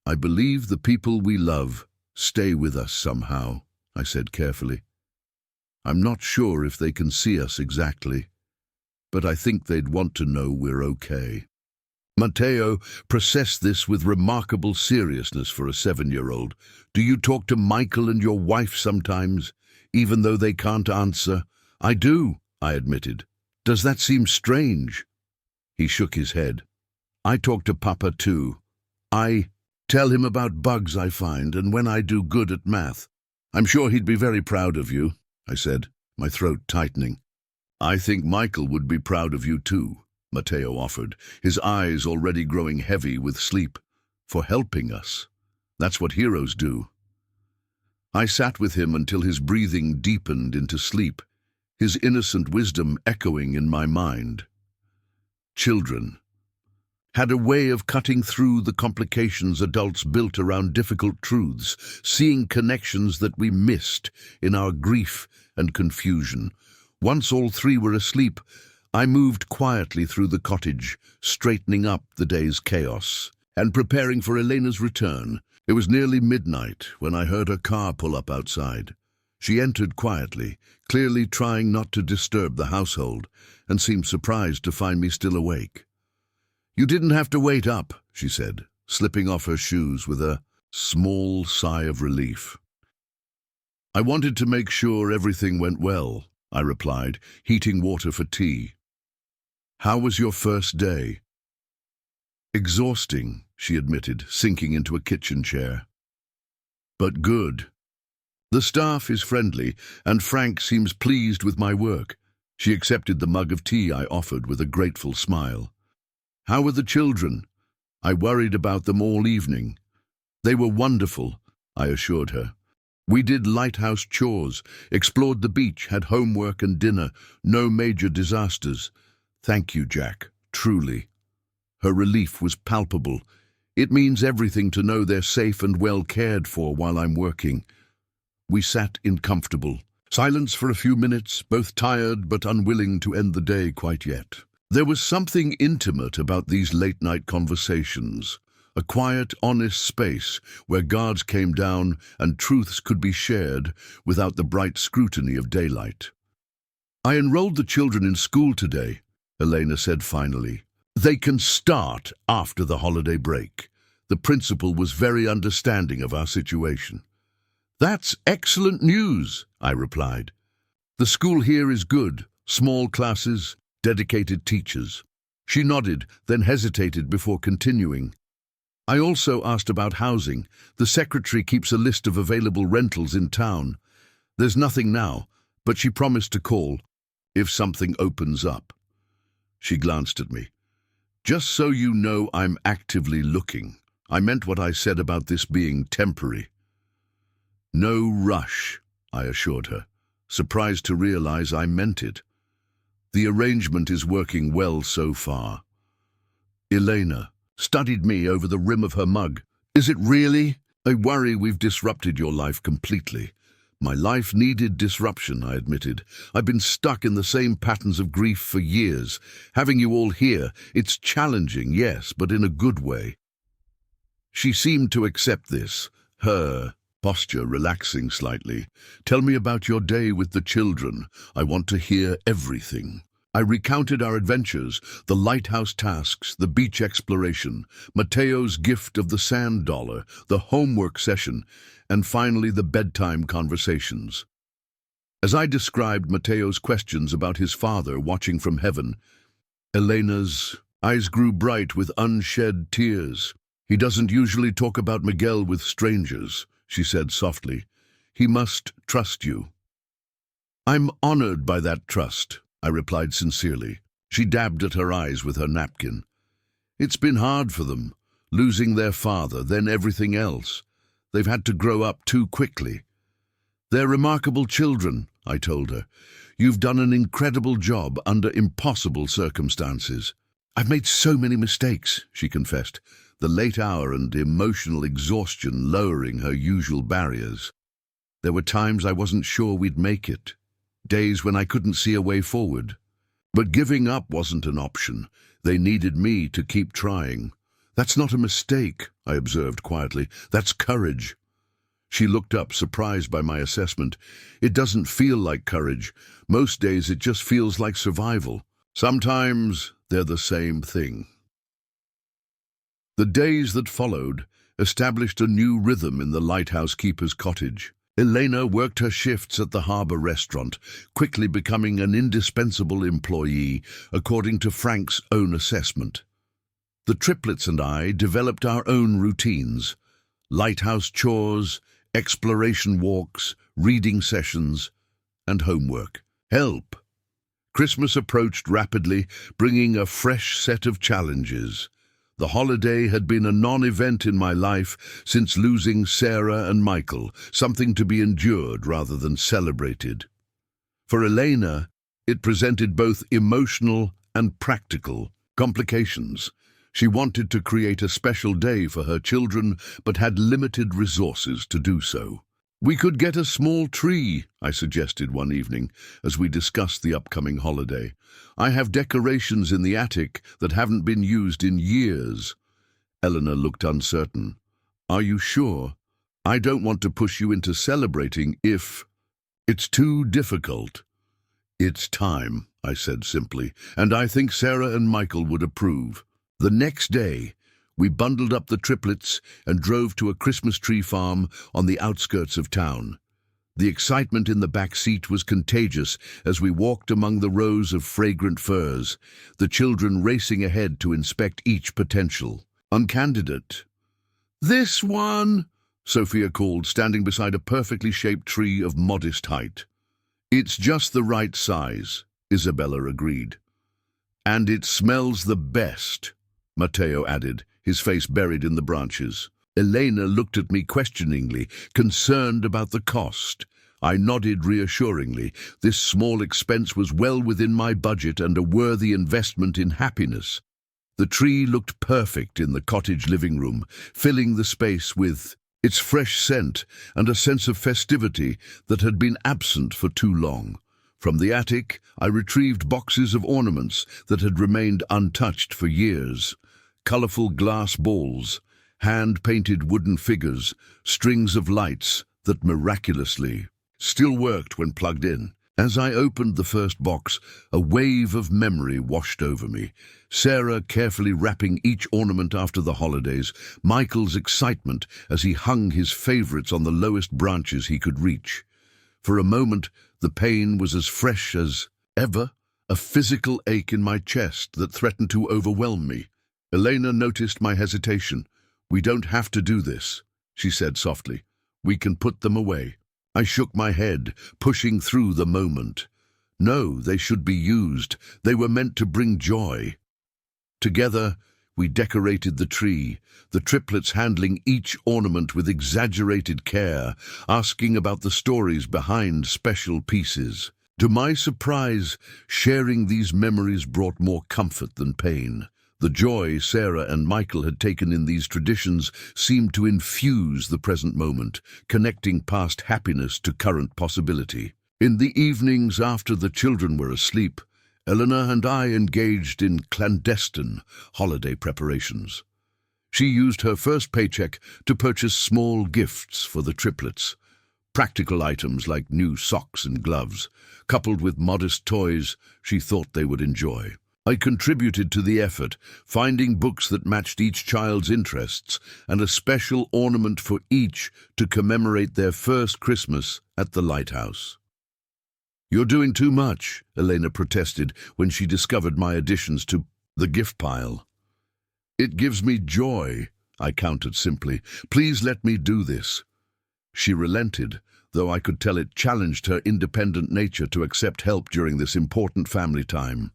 I believe the people we love stay with us somehow, I said carefully. I'm not sure if they can see us exactly, but I think they'd want to know we're okay. Matteo processed this with remarkable seriousness for a 7-year-old. Do you talk to Michael and your wife sometimes, even though they can't answer? I do, I admitted. Does that seem strange? He shook his head. I talk to Papa too. I tell him about bugs I find and when I do good at math. I'm sure he'd be very proud of you, I said, my throat tightening. I think Michael would be proud of you too, Matteo offered, his eyes already growing heavy with sleep, for helping us. That's what heroes do. I sat with him until his breathing deepened into sleep, his innocent wisdom echoing in my mind. Children had a way of cutting through the complications adults built around difficult truths, seeing connections that we missed in our grief and confusion. Once all three were asleep, I moved quietly through the cottage, straightening up the day's chaos and preparing for Elena's return. It was nearly midnight when I heard her car pull up outside. She entered quietly, clearly trying not to disturb the household, and seemed surprised to find me still awake. You didn't have to wait up, she said, slipping off her shoes with a small sigh of relief. I wanted to make sure everything went well, I replied, heating water for tea. How was your first day? Exhausting, she admitted, sinking into a kitchen chair. But good. The staff is friendly, and Frank seems pleased with my work. She accepted the mug of tea I offered with a grateful smile. How were the children? I worried about them all evening. They were wonderful, I assured her. We did lighthouse chores, explored the beach, had homework and dinner, no major disasters. Thank you, Jack, truly. Her relief was palpable. It means everything to know they're safe and well cared for while I'm working. We sat in comfortable silence for a few minutes, both tired but unwilling to end the day quite yet. There was something intimate about these late-night conversations, a quiet, honest space where guards came down and truths could be shared without the bright scrutiny of daylight. I enrolled the children in school today, Elena said finally. They can start after the holiday break. The principal was very understanding of our situation. That's excellent news, I replied. The school here is good, small classes, dedicated teachers. She nodded, then hesitated before continuing. I also asked about housing. The secretary keeps a list of available rentals in town. There's nothing now, but she promised to call if something opens up. She glanced at me. Just so you know, I'm actively looking. I meant what I said about this being temporary. No rush, I assured her, surprised to realize I meant it. The arrangement is working well so far. Elena studied me over the rim of her mug. Is it really? I worry we've disrupted your life completely. My life needed disruption, I admitted. I've been stuck in the same patterns of grief for years. Having you all here, it's challenging, yes, but in a good way. She seemed to accept this, her posture relaxing slightly. Tell me about your day with the children. I want to hear everything. I recounted our adventures, the lighthouse tasks, the beach exploration, Matteo's gift of the sand dollar, the homework session, and finally the bedtime conversations. As I described Matteo's questions about his father watching from heaven, Elena's eyes grew bright with unshed tears. He doesn't usually talk about Miguel with strangers, she said softly. He must trust you. I'm honored by that trust, I replied sincerely. She dabbed at her eyes with her napkin. It's been hard for them, losing their father, then everything else. They've had to grow up too quickly. They're remarkable children, I told her. You've done an incredible job under impossible circumstances. I've made so many mistakes, she confessed. the late hour and emotional exhaustion lowering her usual barriers. There were times I wasn't sure we'd make it, days when I couldn't see a way forward. But giving up wasn't an option. They needed me to keep trying. "That's not a mistake," I observed quietly. "That's courage." She looked up, surprised by my assessment. "It doesn't feel like courage. Most days it just feels like survival. Sometimes they're the same thing." The days that followed established a new rhythm in the lighthouse keeper's cottage. Elena worked her shifts at the harbour restaurant, quickly becoming an indispensable employee, according to Frank's own assessment. The Triplets and I developed our own routines: lighthouse chores, exploration walks, reading sessions, and homework. Help! Christmas approached rapidly, bringing a fresh set of challenges. The holiday had been a non-event in my life since losing Sarah and Michael, something to be endured rather than celebrated. For Elena, it presented both emotional and practical complications. She wanted to create a special day for her children, but had limited resources to do so. "We could get a small tree," I suggested one evening, as we discussed the upcoming holiday. "I have decorations in the attic that haven't been used in years." Eleanor looked uncertain. "Are you sure? I don't want to push you into celebrating if it's too difficult." "It's time," I said simply, "and I think Sarah and Michael would approve." The next day, we bundled up the Triplets and drove to a Christmas tree farm on the outskirts of town. The excitement in the back seat was contagious as we walked among the rows of fragrant firs, the children racing ahead to inspect each potential candidate. "This one," Sophia called, standing beside a perfectly shaped tree of modest height. "It's just the right size," Isabella agreed. "And it smells the best," Matteo added, his face buried in the branches. Elena looked at me questioningly, concerned about the cost. I nodded reassuringly. This small expense was well within my budget and a worthy investment in happiness. The tree looked perfect in the cottage living room, filling the space with its fresh scent and a sense of festivity that had been absent for too long. From the attic, I retrieved boxes of ornaments that had remained untouched for years. Colourful glass balls, hand-painted wooden figures, strings of lights that miraculously still worked when plugged in. As I opened the first box, a wave of memory washed over me. Sarah carefully wrapping each ornament after the holidays, Michael's excitement as he hung his favourites on the lowest branches he could reach. For a moment, the pain was as fresh as ever, a physical ache in my chest that threatened to overwhelm me. Elena noticed my hesitation. "We don't have to do this," she said softly. "We can put them away." I shook my head, pushing through the moment. No, they should be used. They were meant to bring joy. Together, we decorated the tree, the Triplets handling each ornament with exaggerated care, asking about the stories behind special pieces. To my surprise, sharing these memories brought more comfort than pain. The joy Sarah and Michael had taken in these traditions seemed to infuse the present moment, connecting past happiness to current possibility. In the evenings after the children were asleep, Eleanor and I engaged in clandestine holiday preparations. She used her first paycheck to purchase small gifts for the Triplets, practical items like new socks and gloves, coupled with modest toys she thought they would enjoy. I contributed to the effort, finding books that matched each child's interests and a special ornament for each to commemorate their first Christmas at the lighthouse. "You're doing too much," Elena protested when she discovered my additions to the gift pile. "It gives me joy," I countered simply. "Please let me do this." She relented, though I could tell it challenged her independent nature to accept help during this important family time.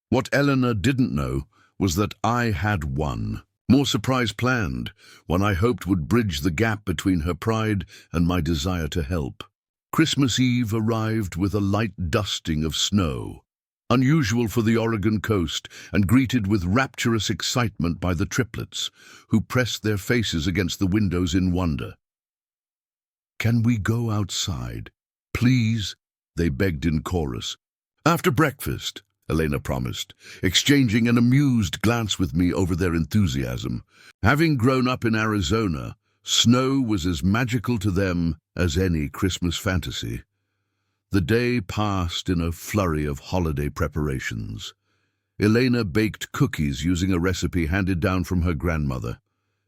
What Eleanor didn't know was that I had one more surprise planned, one I hoped would bridge the gap between her pride and my desire to help. Christmas Eve arrived with a light dusting of snow. unusual for the Oregon coast, and greeted with rapturous excitement by the triplets, who pressed their faces against the windows in wonder. "Can we go outside? Please?" they begged in chorus. "After breakfast," Elena promised, exchanging an amused glance with me over their enthusiasm. Having grown up in Arizona, snow was as magical to them as any Christmas fantasy. The day passed in a flurry of holiday preparations. Elena baked cookies using a recipe handed down from her grandmother,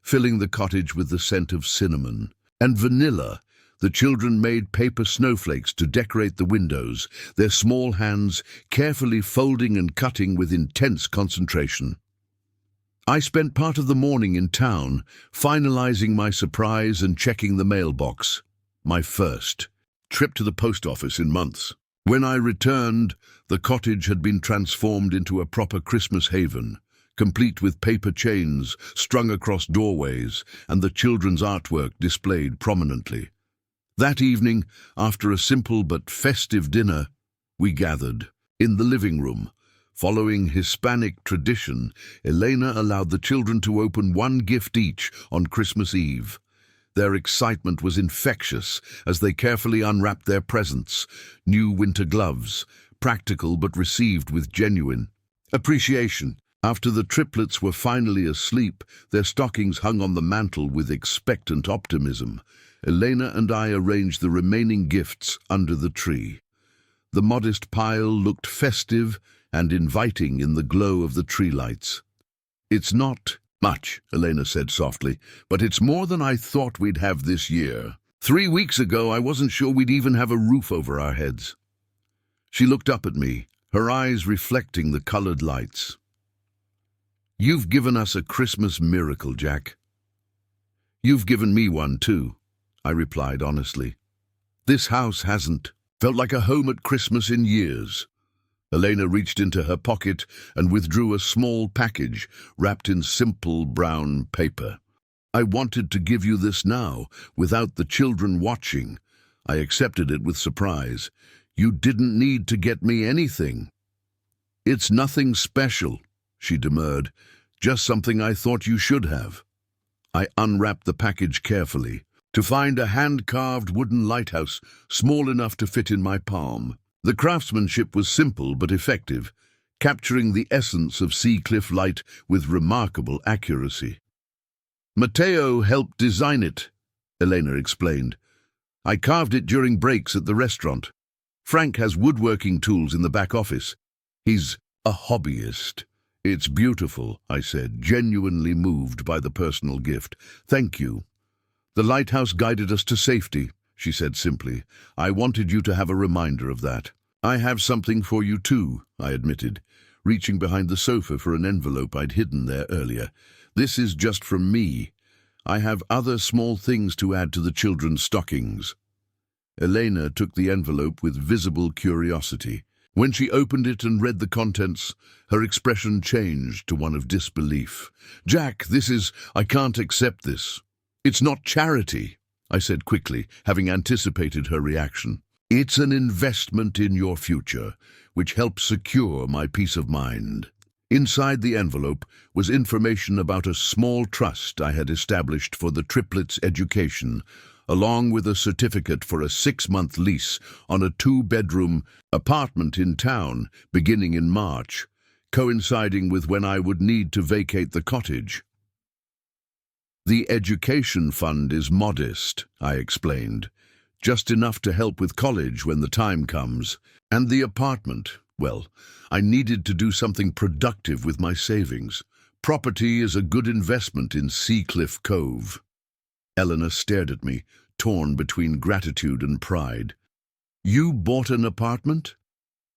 filling the cottage with the scent of cinnamon and vanilla. The children made paper snowflakes to decorate the windows, their small hands carefully folding and cutting with intense concentration. I spent part of the morning in town, finalizing my surprise and checking the mailbox. My first trip to the post office in months. When I returned, the cottage had been transformed into a proper Christmas haven, complete with paper chains strung across doorways and the children's artwork displayed prominently. That evening, after a simple but festive dinner, we gathered in the living room. Following Hispanic tradition, Elena allowed the children to open one gift each on Christmas Eve. Their excitement was infectious as they carefully unwrapped their presents, new winter gloves, practical but received with genuine appreciation. After the triplets were finally asleep, their stockings hung on the mantel with expectant optimism. Elena and I arranged the remaining gifts under the tree. The modest pile looked festive and inviting in the glow of the tree lights. "It's not much," Elena said softly, "but it's more than I thought we'd have this year. 3 weeks ago, I wasn't sure we'd even have a roof over our heads." She looked up at me, her eyes reflecting the colored lights. "You've given us a Christmas miracle, Jack." "You've given me one, too," I replied honestly. "This house hasn't felt like a home at Christmas in years." Elena reached into her pocket and withdrew a small package wrapped in simple brown paper. "I wanted to give you this now, without the children watching." I accepted it with surprise. "You didn't need to get me anything." "It's nothing special," she demurred. "Just something I thought you should have." I unwrapped the package carefully, to find a hand-carved wooden lighthouse small enough to fit in my palm. The craftsmanship was simple but effective, capturing the essence of Seacliff light with remarkable accuracy. "Mateo helped design it," Elena explained. "I carved it during breaks at the restaurant. Frank has woodworking tools in the back office. He's a hobbyist." "It's beautiful," I said, genuinely moved by the personal gift. "Thank you." "The lighthouse guided us to safety," she said simply. "I wanted you to have a reminder of that." "I have something for you too," I admitted, reaching behind the sofa for an envelope I'd hidden there earlier. "This is just from me. I have other small things to add to the children's stockings." Elena took the envelope with visible curiosity. When she opened it and read the contents, her expression changed to one of disbelief. "Jack, I can't accept this. It's not charity," I said quickly, having anticipated her reaction. "It's an investment in your future, which helps secure my peace of mind." Inside the envelope was information about a small trust I had established for the triplets' education, along with a certificate for a 6-month lease on a 2-bedroom apartment in town beginning in March, coinciding with when I would need to vacate the cottage. "The education fund is modest," I explained, "just enough to help with college when the time comes. And the apartment, well, I needed to do something productive with my savings. Property is a good investment in Seacliff Cove." Elena stared at me, torn between gratitude and pride. "You bought an apartment?"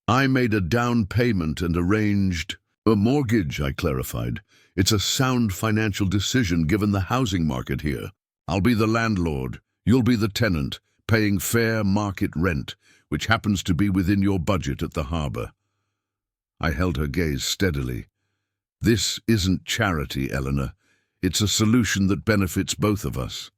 "I made a down payment and arranged a mortgage," I clarified. "It's a sound financial decision given the housing market here. I'll be the landlord, you'll be the tenant, paying fair market rent, which happens to be within your budget at the harbor." I held her gaze steadily. "This isn't charity, Elena. It's a solution that benefits both of us."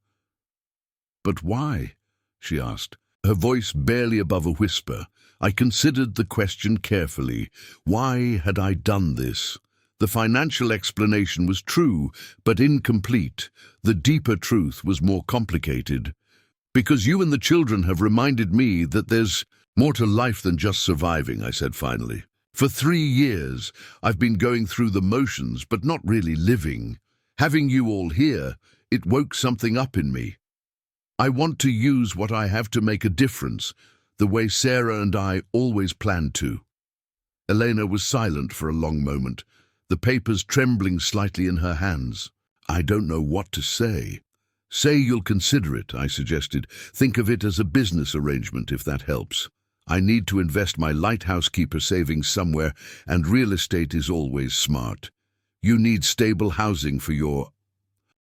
"But why?" she asked. her voice barely above a whisper. I considered the question carefully. Why had I done this? The financial explanation was true, but incomplete. The deeper truth was more complicated. Because you and the children have reminded me that there's more to life than just surviving, I said finally. For 3 years, I've been going through the motions, but not really living. Having you all here, it woke something up in me. I want to use what I have to make a difference, the way Sarah and I always planned to. Elena was silent for a long moment, the papers trembling slightly in her hands. I don't know what to say. Say you'll consider it, I suggested. Think of it as a business arrangement, if that helps. I need to invest my lighthouse keeper savings somewhere, and real estate is always smart. You need stable housing for your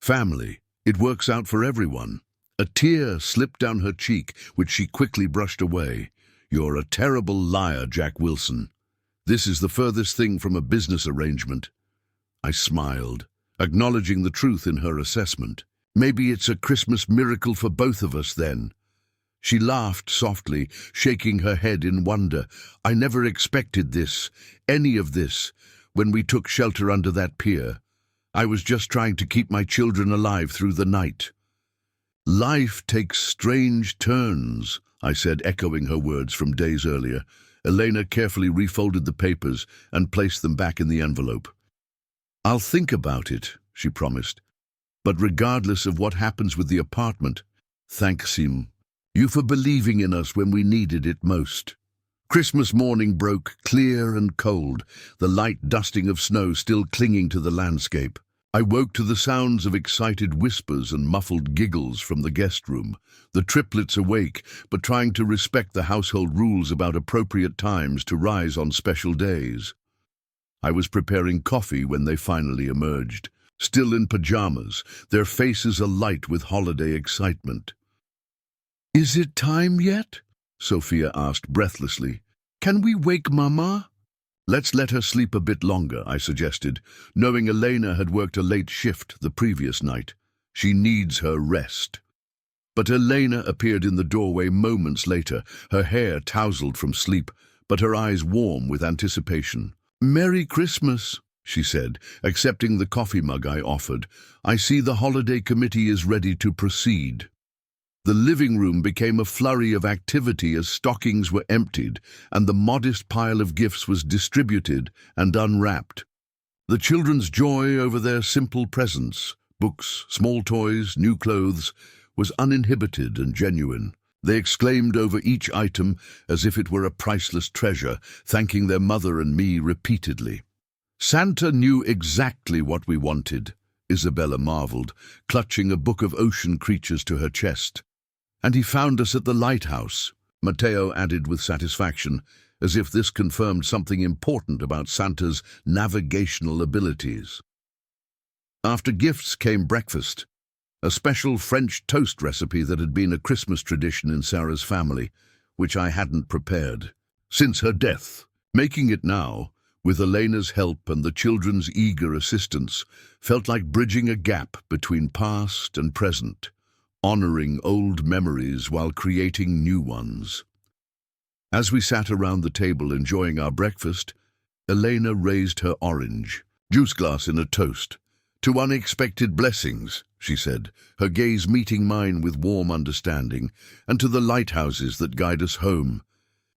family. It works out for everyone. A tear slipped down her cheek, which she quickly brushed away. You're a terrible liar, Jack Wilson. This is the furthest thing from a business arrangement. I smiled, acknowledging the truth in her assessment. Maybe it's a Christmas miracle for both of us then. She laughed softly, shaking her head in wonder. I never expected this, any of this, when we took shelter under that pier. I was just trying to keep my children alive through the night. Life takes strange turns, I said, echoing her words from days earlier. Elena carefully refolded the papers and placed them back in the envelope. I'll think about it, she promised. But regardless of what happens with the apartment, thanks you for believing in us when we needed it most. Christmas morning broke clear and cold, the light dusting of snow still clinging to the landscape. I woke to the sounds of excited whispers and muffled giggles from the guest room, the triplets awake, but trying to respect the household rules about appropriate times to rise on special days. I was preparing coffee when they finally emerged, still in pajamas, their faces alight with holiday excitement. Is it time yet? Sophia asked breathlessly. Can we wake Mama? Let's let her sleep a bit longer, I suggested, knowing Elena had worked a late shift the previous night. She needs her rest. But Elena appeared in the doorway moments later, her hair tousled from sleep, but her eyes warm with anticipation. Merry Christmas, she said, accepting the coffee mug I offered. I see the holiday committee is ready to proceed. The living room became a flurry of activity as stockings were emptied and the modest pile of gifts was distributed and unwrapped. The children's joy over their simple presents, books, small toys, new clothes, was uninhibited and genuine. They exclaimed over each item as if it were a priceless treasure, thanking their mother and me repeatedly. Santa knew exactly what we wanted, Isabella marveled, clutching a book of ocean creatures to her chest. And he found us at the lighthouse, Matteo added with satisfaction, as if this confirmed something important about Santa's navigational abilities. After gifts came breakfast, a special French toast recipe that had been a Christmas tradition in Sarah's family, which I hadn't prepared since her death. Making it now, with Elena's help and the children's eager assistance, felt like bridging a gap between past and present, honoring old memories while creating new ones. As we sat around the table enjoying our breakfast, Elena raised her orange juice glass in a toast. To unexpected blessings, she said, her gaze meeting mine with warm understanding, and to the lighthouses that guide us home.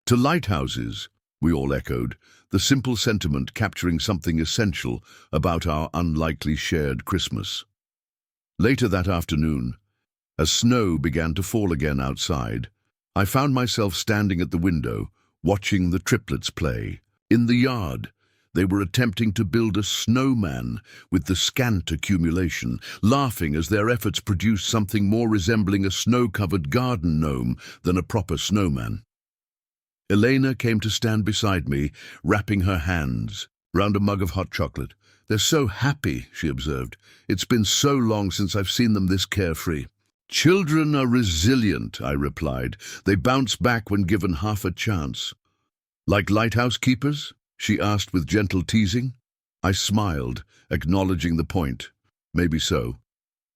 To lighthouses, we all echoed, the simple sentiment capturing something essential about our unlikely shared Christmas. Later that afternoon, as snow began to fall again outside, I found myself standing at the window, watching the triplets play. In the yard, they were attempting to build a snowman with the scant accumulation, laughing as their efforts produced something more resembling a snow-covered garden gnome than a proper snowman. Elena came to stand beside me, wrapping her hands round a mug of hot chocolate. They're so happy, she observed. It's been so long since I've seen them this carefree. Children are resilient, I replied. They bounce back when given half a chance. Like lighthouse keepers? She asked with gentle teasing. I smiled, acknowledging the point. Maybe so.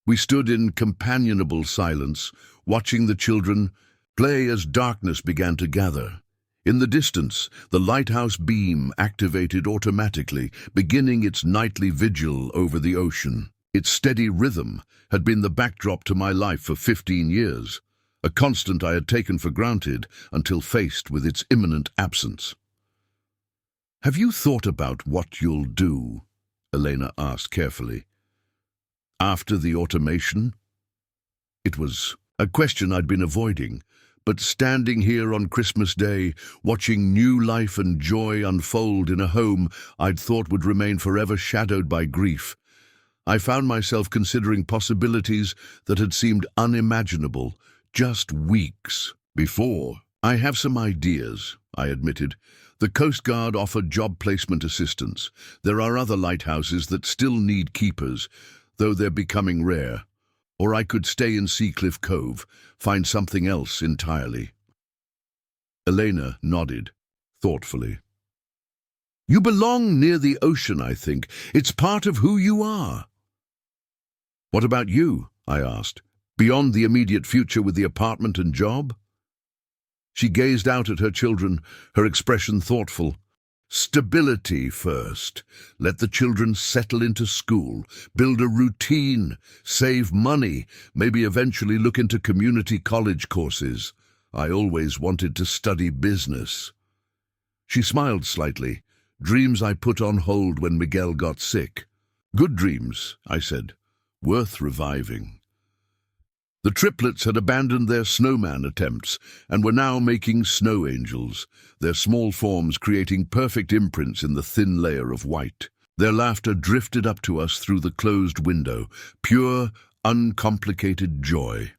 We stood in companionable silence, watching the children play as darkness began to gather. In the distance, the lighthouse beam activated automatically, beginning its nightly vigil over the ocean. Its steady rhythm had been the backdrop to my life for 15 years, a constant I had taken for granted until faced with its imminent absence. "Have you thought about what you'll do?" Elena asked carefully. "After the automation?" It was a question I'd been avoiding, but standing here on Christmas Day, watching new life and joy unfold in a home I'd thought would remain forever shadowed by grief, I found myself considering possibilities that had seemed unimaginable just weeks before. "I have some ideas," I admitted. "The Coast Guard offered job placement assistance. There are other lighthouses that still need keepers, though they're becoming rare. Or I could stay in Seacliff Cove, find something else entirely." Elena nodded, thoughtfully. "You belong near the ocean, I think. It's part of who you are." "What about you?" I asked. "Beyond the immediate future with the apartment and job?" She gazed out at her children, her expression thoughtful. "Stability first. Let the children settle into school, build a routine, save money, maybe eventually look into community college courses. I always wanted to study business." She smiled slightly. "Dreams I put on hold when Miguel got sick." "Good dreams," I said. "Worth reviving." The triplets had abandoned their snowman attempts and were now making snow angels, their small forms creating perfect imprints in the thin layer of white. Their laughter drifted up to us through the closed window, pure, uncomplicated joy.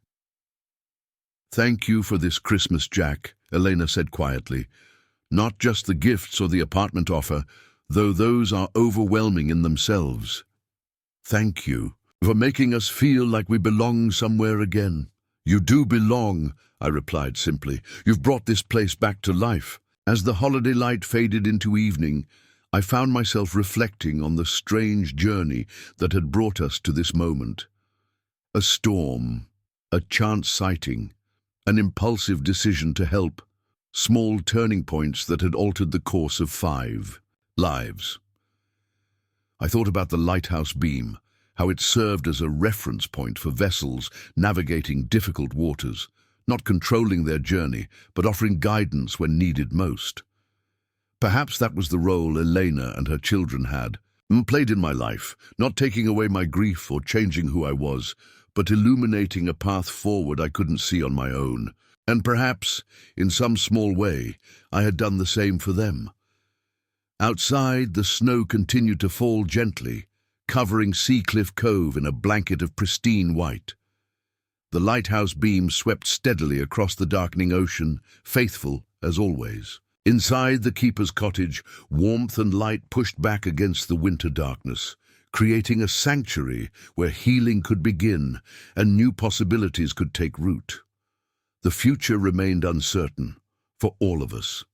"Thank you for this Christmas, Jack," Elena said quietly. "Not just the gifts or the apartment offer, though those are overwhelming in themselves. Thank you for making us feel like we belong somewhere again." "You do belong," I replied simply. "You've brought this place back to life." As the holiday light faded into evening, I found myself reflecting on the strange journey that had brought us to this moment. A storm, a chance sighting, an impulsive decision to help, small turning points that had altered the course of 5 lives. I thought about the lighthouse beam, how it served as a reference point for vessels navigating difficult waters, not controlling their journey, but offering guidance when needed most. Perhaps that was the role Elena and her children had, played in my life, not taking away my grief or changing who I was, but illuminating a path forward I couldn't see on my own. And perhaps, in some small way, I had done the same for them. Outside, the snow continued to fall gently, covering Seacliff Cove in a blanket of pristine white. The lighthouse beam swept steadily across the darkening ocean, faithful as always. Inside the keeper's cottage, warmth and light pushed back against the winter darkness, creating a sanctuary where healing could begin and new possibilities could take root. The future remained uncertain, for all of us.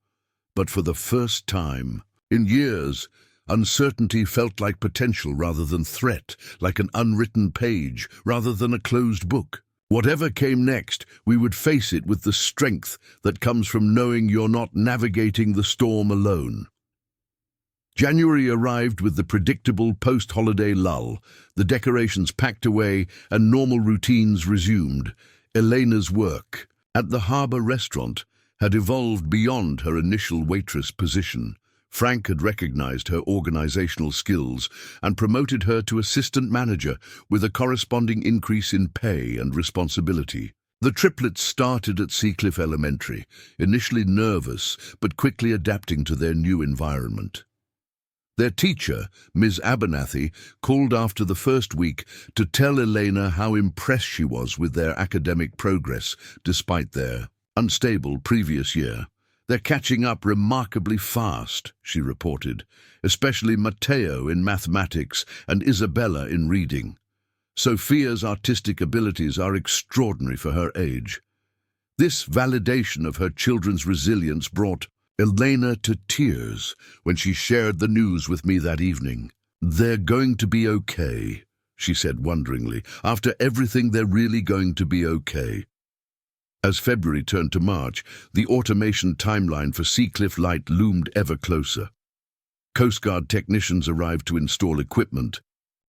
But for the first time in years, uncertainty felt like potential rather than threat, like an unwritten page rather than a closed book. Whatever came next, we would face it with the strength that comes from knowing you're not navigating the storm alone. January arrived with the predictable post-holiday lull, the decorations packed away and normal routines resumed. Elena's work at the harbour restaurant had evolved beyond her initial waitress position. Frank had recognized her organizational skills and promoted her to assistant manager with a corresponding increase in pay and responsibility. The triplets started at Seacliff Elementary, initially nervous but quickly adapting to their new environment. Their teacher, Ms. Abernathy, called after the first week to tell Elena how impressed she was with their academic progress despite their unstable previous year. "They're catching up remarkably fast," she reported, "especially Matteo in mathematics and Isabella in reading. Sophia's artistic abilities are extraordinary for her age." This validation of her children's resilience brought Elena to tears when she shared the news with me that evening. "They're going to be okay," she said wonderingly. "After everything, they're really going to be okay." As February turned to March, the automation timeline for Seacliff Light loomed ever closer. Coast Guard technicians arrived to install equipment,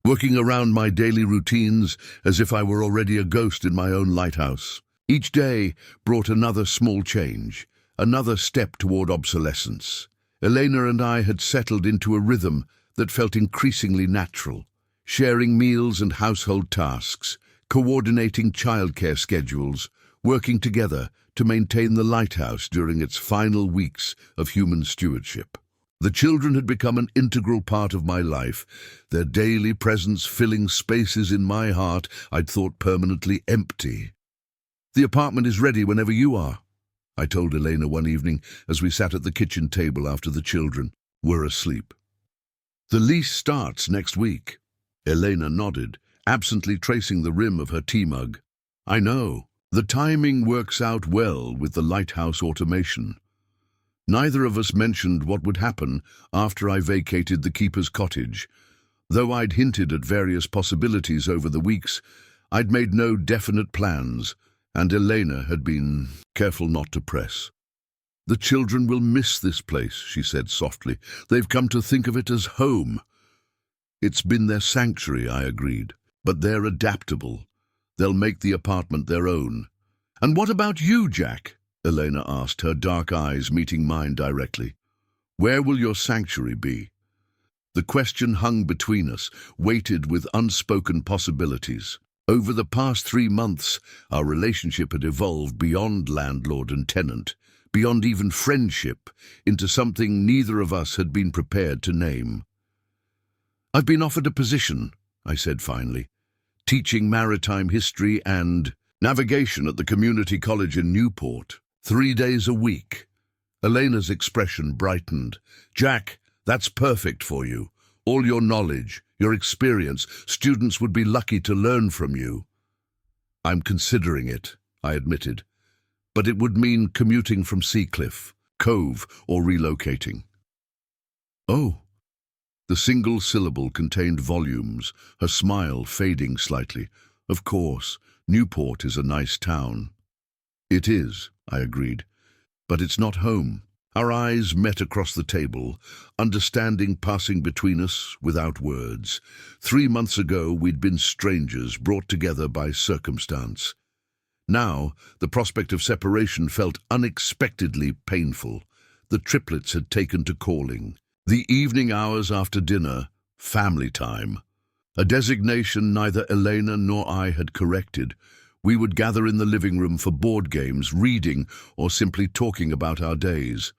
working around my daily routines as if I were already a ghost in my own lighthouse. Each day brought another small change, another step toward obsolescence. Elena and I had settled into a rhythm that felt increasingly natural, sharing meals and household tasks, coordinating childcare schedules, working together to maintain the lighthouse during its final weeks of human stewardship. The children had become an integral part of my life, their daily presence filling spaces in my heart I'd thought permanently empty. "The apartment is ready whenever you are," I told Elena one evening as we sat at the kitchen table after the children were asleep. "The lease starts next week." Elena nodded, absently tracing the rim of her tea mug. "I know. The timing works out well with the lighthouse automation." Neither of us mentioned what would happen after I vacated the keeper's cottage. Though I'd hinted at various possibilities over the weeks, I'd made no definite plans, and Elena had been careful not to press. "The children will miss this place," she said softly. "They've come to think of it as home." "It's been their sanctuary," I agreed, "but they're adaptable. They'll make the apartment their own." "And what about you, Jack?" Elena asked, her dark eyes meeting mine directly. "Where will your sanctuary be?" The question hung between us, weighted with unspoken possibilities. Over the past 3 months, our relationship had evolved beyond landlord and tenant, beyond even friendship, into something neither of us had been prepared to name. "I've been offered a position," I said finally, "teaching maritime history and navigation at the community college in Newport, 3 days a week." Elena's expression brightened. "Jack, that's perfect for you. All your knowledge, your experience, students would be lucky to learn from you." "I'm considering it," I admitted, "but it would mean commuting from Seacliff Cove or relocating." "Oh." The single syllable contained volumes, her smile fading slightly. "Of course, Newport is a nice town." "It is," I agreed, "but it's not home." Our eyes met across the table, understanding passing between us without words. 3 months ago, we'd been strangers brought together by circumstance. Now, the prospect of separation felt unexpectedly painful. The triplets had taken to calling. The evening hours after dinner, family time. A designation neither Elena nor I had corrected. We would gather in the living room for board games, reading, or simply talking about our days.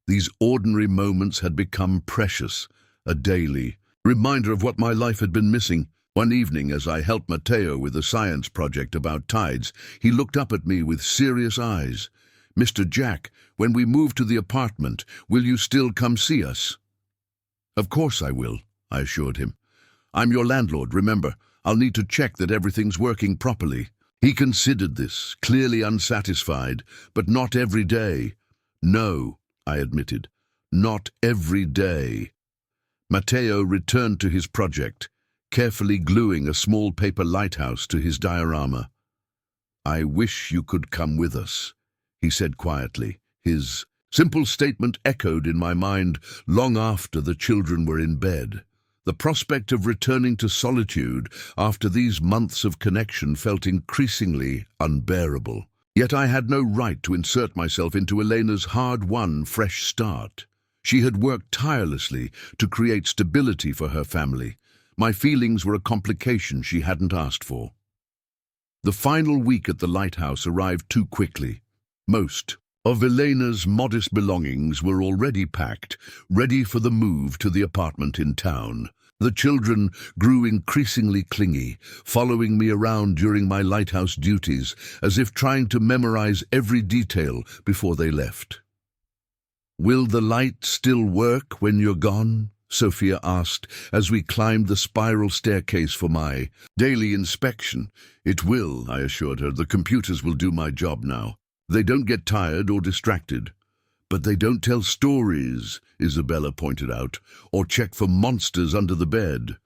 These ordinary moments had become precious, a daily reminder of what my life had been missing. One evening, as I helped Matteo with a science project about tides, he looked up at me with serious eyes. "Mr. Jack, when we move to the apartment, will you still come see us?" "Of course I will," I assured him. "I'm your landlord, remember. I'll need to check that everything's working properly." He considered this, clearly unsatisfied, but not every day. "No," I admitted, "not every day." Matteo returned to his project, carefully gluing a small paper lighthouse to his diorama. "I wish you could come with us," he said quietly. His simple statement echoed in my mind long after the children were in bed. The prospect of returning to solitude after these months of connection felt increasingly unbearable. Yet I had no right to insert myself into Elena's hard-won fresh start. She had worked tirelessly to create stability for her family. My feelings were a complication she hadn't asked for. The final week at the lighthouse arrived too quickly. Most of Elena's modest belongings were already packed, ready for the move to the apartment in town. The children grew increasingly clingy, following me around during my lighthouse duties, as if trying to memorize every detail before they left. "Will the light still work when you're gone?" Sophia asked as we climbed the spiral staircase for my daily inspection. "It will," I assured her. "The computers will do my job now. They don't get tired or distracted." "But they don't tell stories," Isabella pointed out, "or check for monsters under the bed."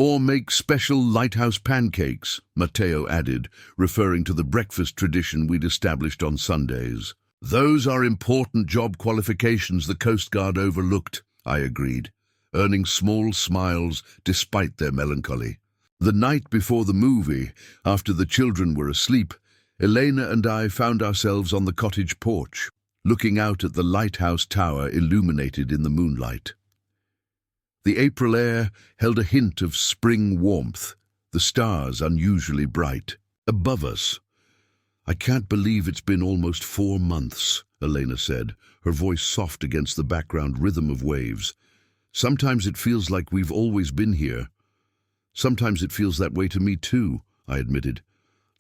Or make special lighthouse pancakes, Matteo added, referring to the breakfast tradition we'd established on Sundays. Those are important job qualifications the Coast Guard overlooked, I agreed, earning small smiles despite their melancholy. The night before the movie, after the children were asleep, Elena and I found ourselves on the cottage porch, looking out at the lighthouse tower illuminated in the moonlight. The April air held a hint of spring warmth, the stars unusually bright. Above us, "I can't believe it's been almost 4 months, Elena said, her voice soft against the background rhythm of waves. Sometimes it feels like we've always been here. Sometimes it feels that way to me too, I admitted.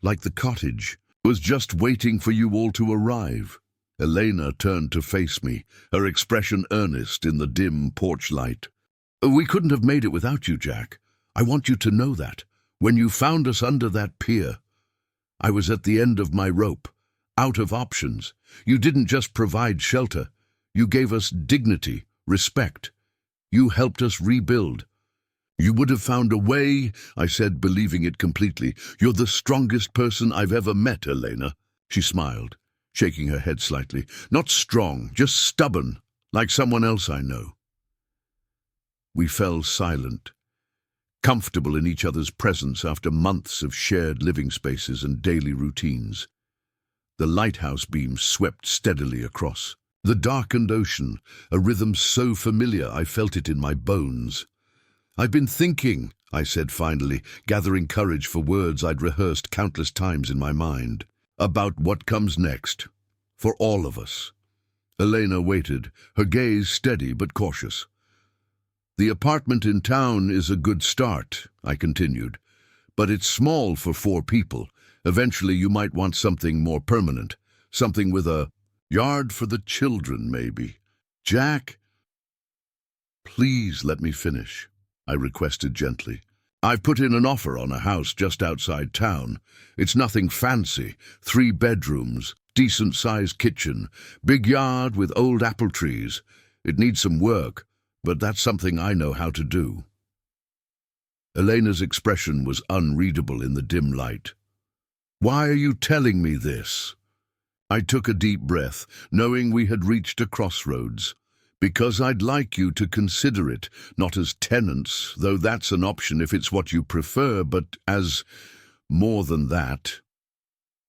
Like the cottage was just waiting for you all to arrive. Elena turned to face me, her expression earnest in the dim porch light. We couldn't have made it without you, Jack. I want you to know that. When you found us under that pier, I was at the end of my rope, out of options. You didn't just provide shelter. You gave us dignity, respect. You helped us rebuild. You would have found a way, I said, believing it completely. You're the strongest person I've ever met, Elena. She smiled, shaking her head slightly. Not strong, just stubborn, like someone else I know. We fell silent, comfortable in each other's presence after months of shared living spaces and daily routines. The lighthouse beams swept steadily across. The darkened ocean, a rhythm so familiar I felt it in my bones. I've been thinking, I said finally, gathering courage for words I'd rehearsed countless times in my mind, about what comes next, for all of us. Elena waited, her gaze steady but cautious. The apartment in town is a good start, I continued, but it's small for 4 people. Eventually you might want something more permanent, something with a yard for the children, maybe. Jack, please let me finish, I requested gently. I've put in an offer on a house just outside town. It's nothing fancy, 3 bedrooms, decent-sized kitchen, big yard with old apple trees. It needs some work, but that's something I know how to do. Elena's expression was unreadable in the dim light. Why are you telling me this? I took a deep breath, knowing we had reached a crossroads. Because I'd like you to consider it, not as tenants, though that's an option if it's what you prefer, but as more than that.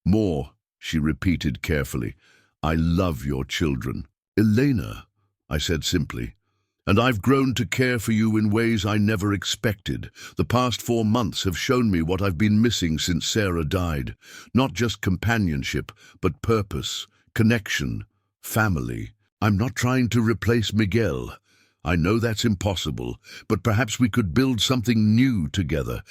More, she repeated carefully. I love your children. Elena, I said simply. And I've grown to care for you in ways I never expected. The past 4 months have shown me what I've been missing since Sarah died. Not just companionship, but purpose, connection, family. I'm not trying to replace Miguel. I know that's impossible, but perhaps we could build something new together.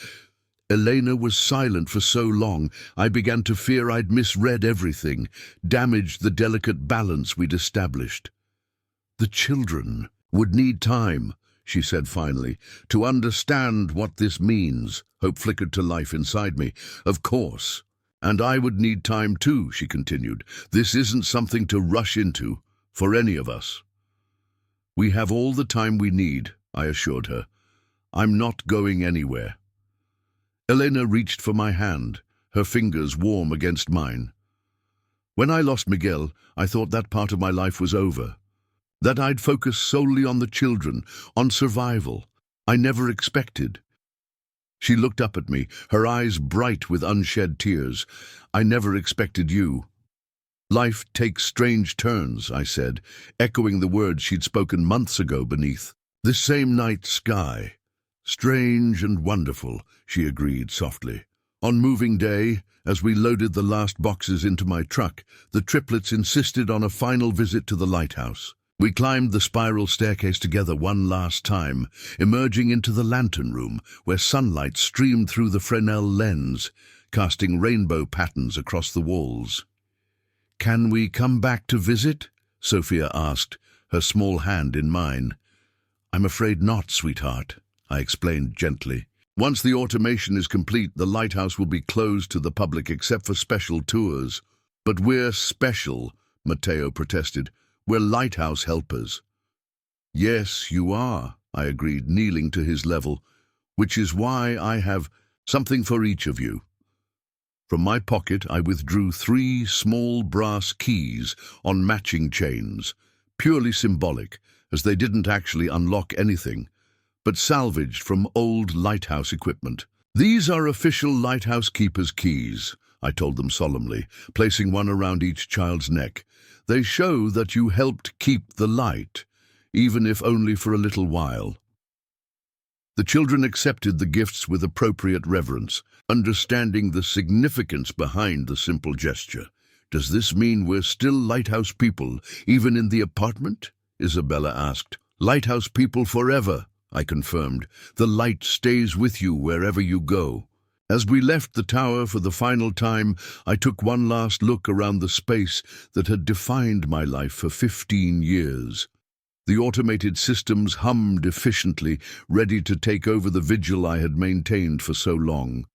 Elena was silent for so long, I began to fear I'd misread everything, damaged the delicate balance we'd established. The children would need time, she said finally, to understand what this means. Hope flickered to life inside me. Of course. And I would need time too, she continued. This isn't something to rush into, for any of us. We have all the time we need, I assured her. I'm not going anywhere. Elena reached for my hand, her fingers warm against mine. When I lost Miguel, I thought that part of my life was over. That I'd focus solely on the children, on survival. I never expected. She looked up at me, her eyes bright with unshed tears. I never expected you. Life takes strange turns, I said, echoing the words she'd spoken months ago beneath this same night sky. Strange and wonderful, she agreed softly. On moving day, as we loaded the last boxes into my truck, the triplets insisted on a final visit to the lighthouse. We climbed the spiral staircase together one last time, emerging into the lantern room, where sunlight streamed through the Fresnel lens, casting rainbow patterns across the walls. Can we come back to visit? Sophia asked, her small hand in mine. I'm afraid not, sweetheart, I explained gently. Once the automation is complete, the lighthouse will be closed to the public except for special tours. But we're special, Matteo protested. We're lighthouse helpers. Yes, you are, I agreed, kneeling to his level. which is why I have something for each of you. From my pocket, I withdrew 3 small brass keys on matching chains, purely symbolic, as they didn't actually unlock anything, but salvaged from old lighthouse equipment. These are official lighthouse keeper's keys, I told them solemnly, placing one around each child's neck. They show that you helped keep the light, even if only for a little while. The children accepted the gifts with appropriate reverence, understanding the significance behind the simple gesture. "Does this mean we're still lighthouse people, even in the apartment?" Isabella asked. "Lighthouse people forever," I confirmed. "The light stays with you wherever you go." As we left the tower for the final time, I took one last look around the space that had defined my life for 15 years. The automated systems hummed efficiently, ready to take over the vigil I had maintained for so long.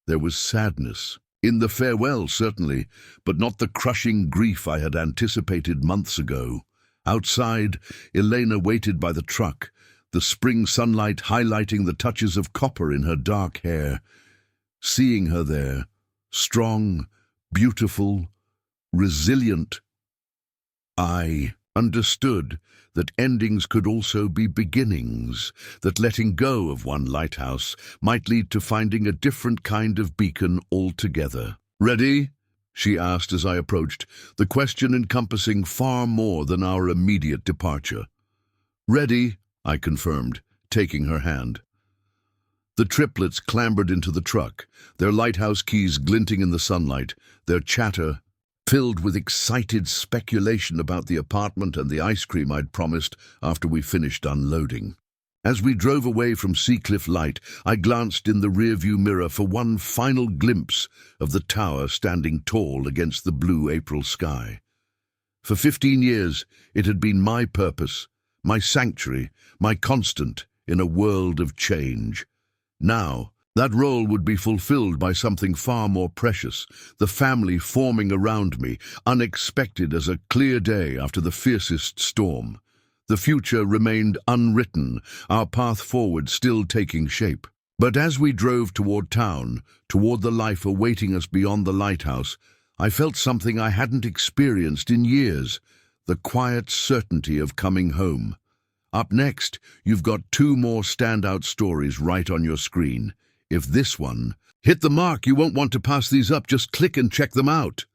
There was sadness. In the farewell, certainly, but not the crushing grief I had anticipated months ago. Outside, Elena waited by the truck, the spring sunlight highlighting the touches of copper in her dark hair. Seeing her there, strong, beautiful, resilient, I understood that endings could also be beginnings, that letting go of one lighthouse might lead to finding a different kind of beacon altogether. "Ready?" she asked as I approached, the question encompassing far more than our immediate departure. "Ready," I confirmed, taking her hand. The triplets clambered into the truck, their lighthouse keys glinting in the sunlight, their chatter filled with excited speculation about the apartment and the ice cream I'd promised after we finished unloading. As we drove away from Seacliff Light, I glanced in the rearview mirror for one final glimpse of the tower standing tall against the blue April sky. For 15 years, it had been my purpose, my sanctuary, my constant in a world of change. Now, that role would be fulfilled by something far more precious, the family forming around me, unexpected as a clear day after the fiercest storm. The future remained unwritten, our path forward still taking shape. But as we drove toward town, toward the life awaiting us beyond the lighthouse, I felt something I hadn't experienced in years, the quiet certainty of coming home. Up next, you've got 2 more standout stories right on your screen. If this one hit the mark, you won't want to pass these up. Just click and check them out.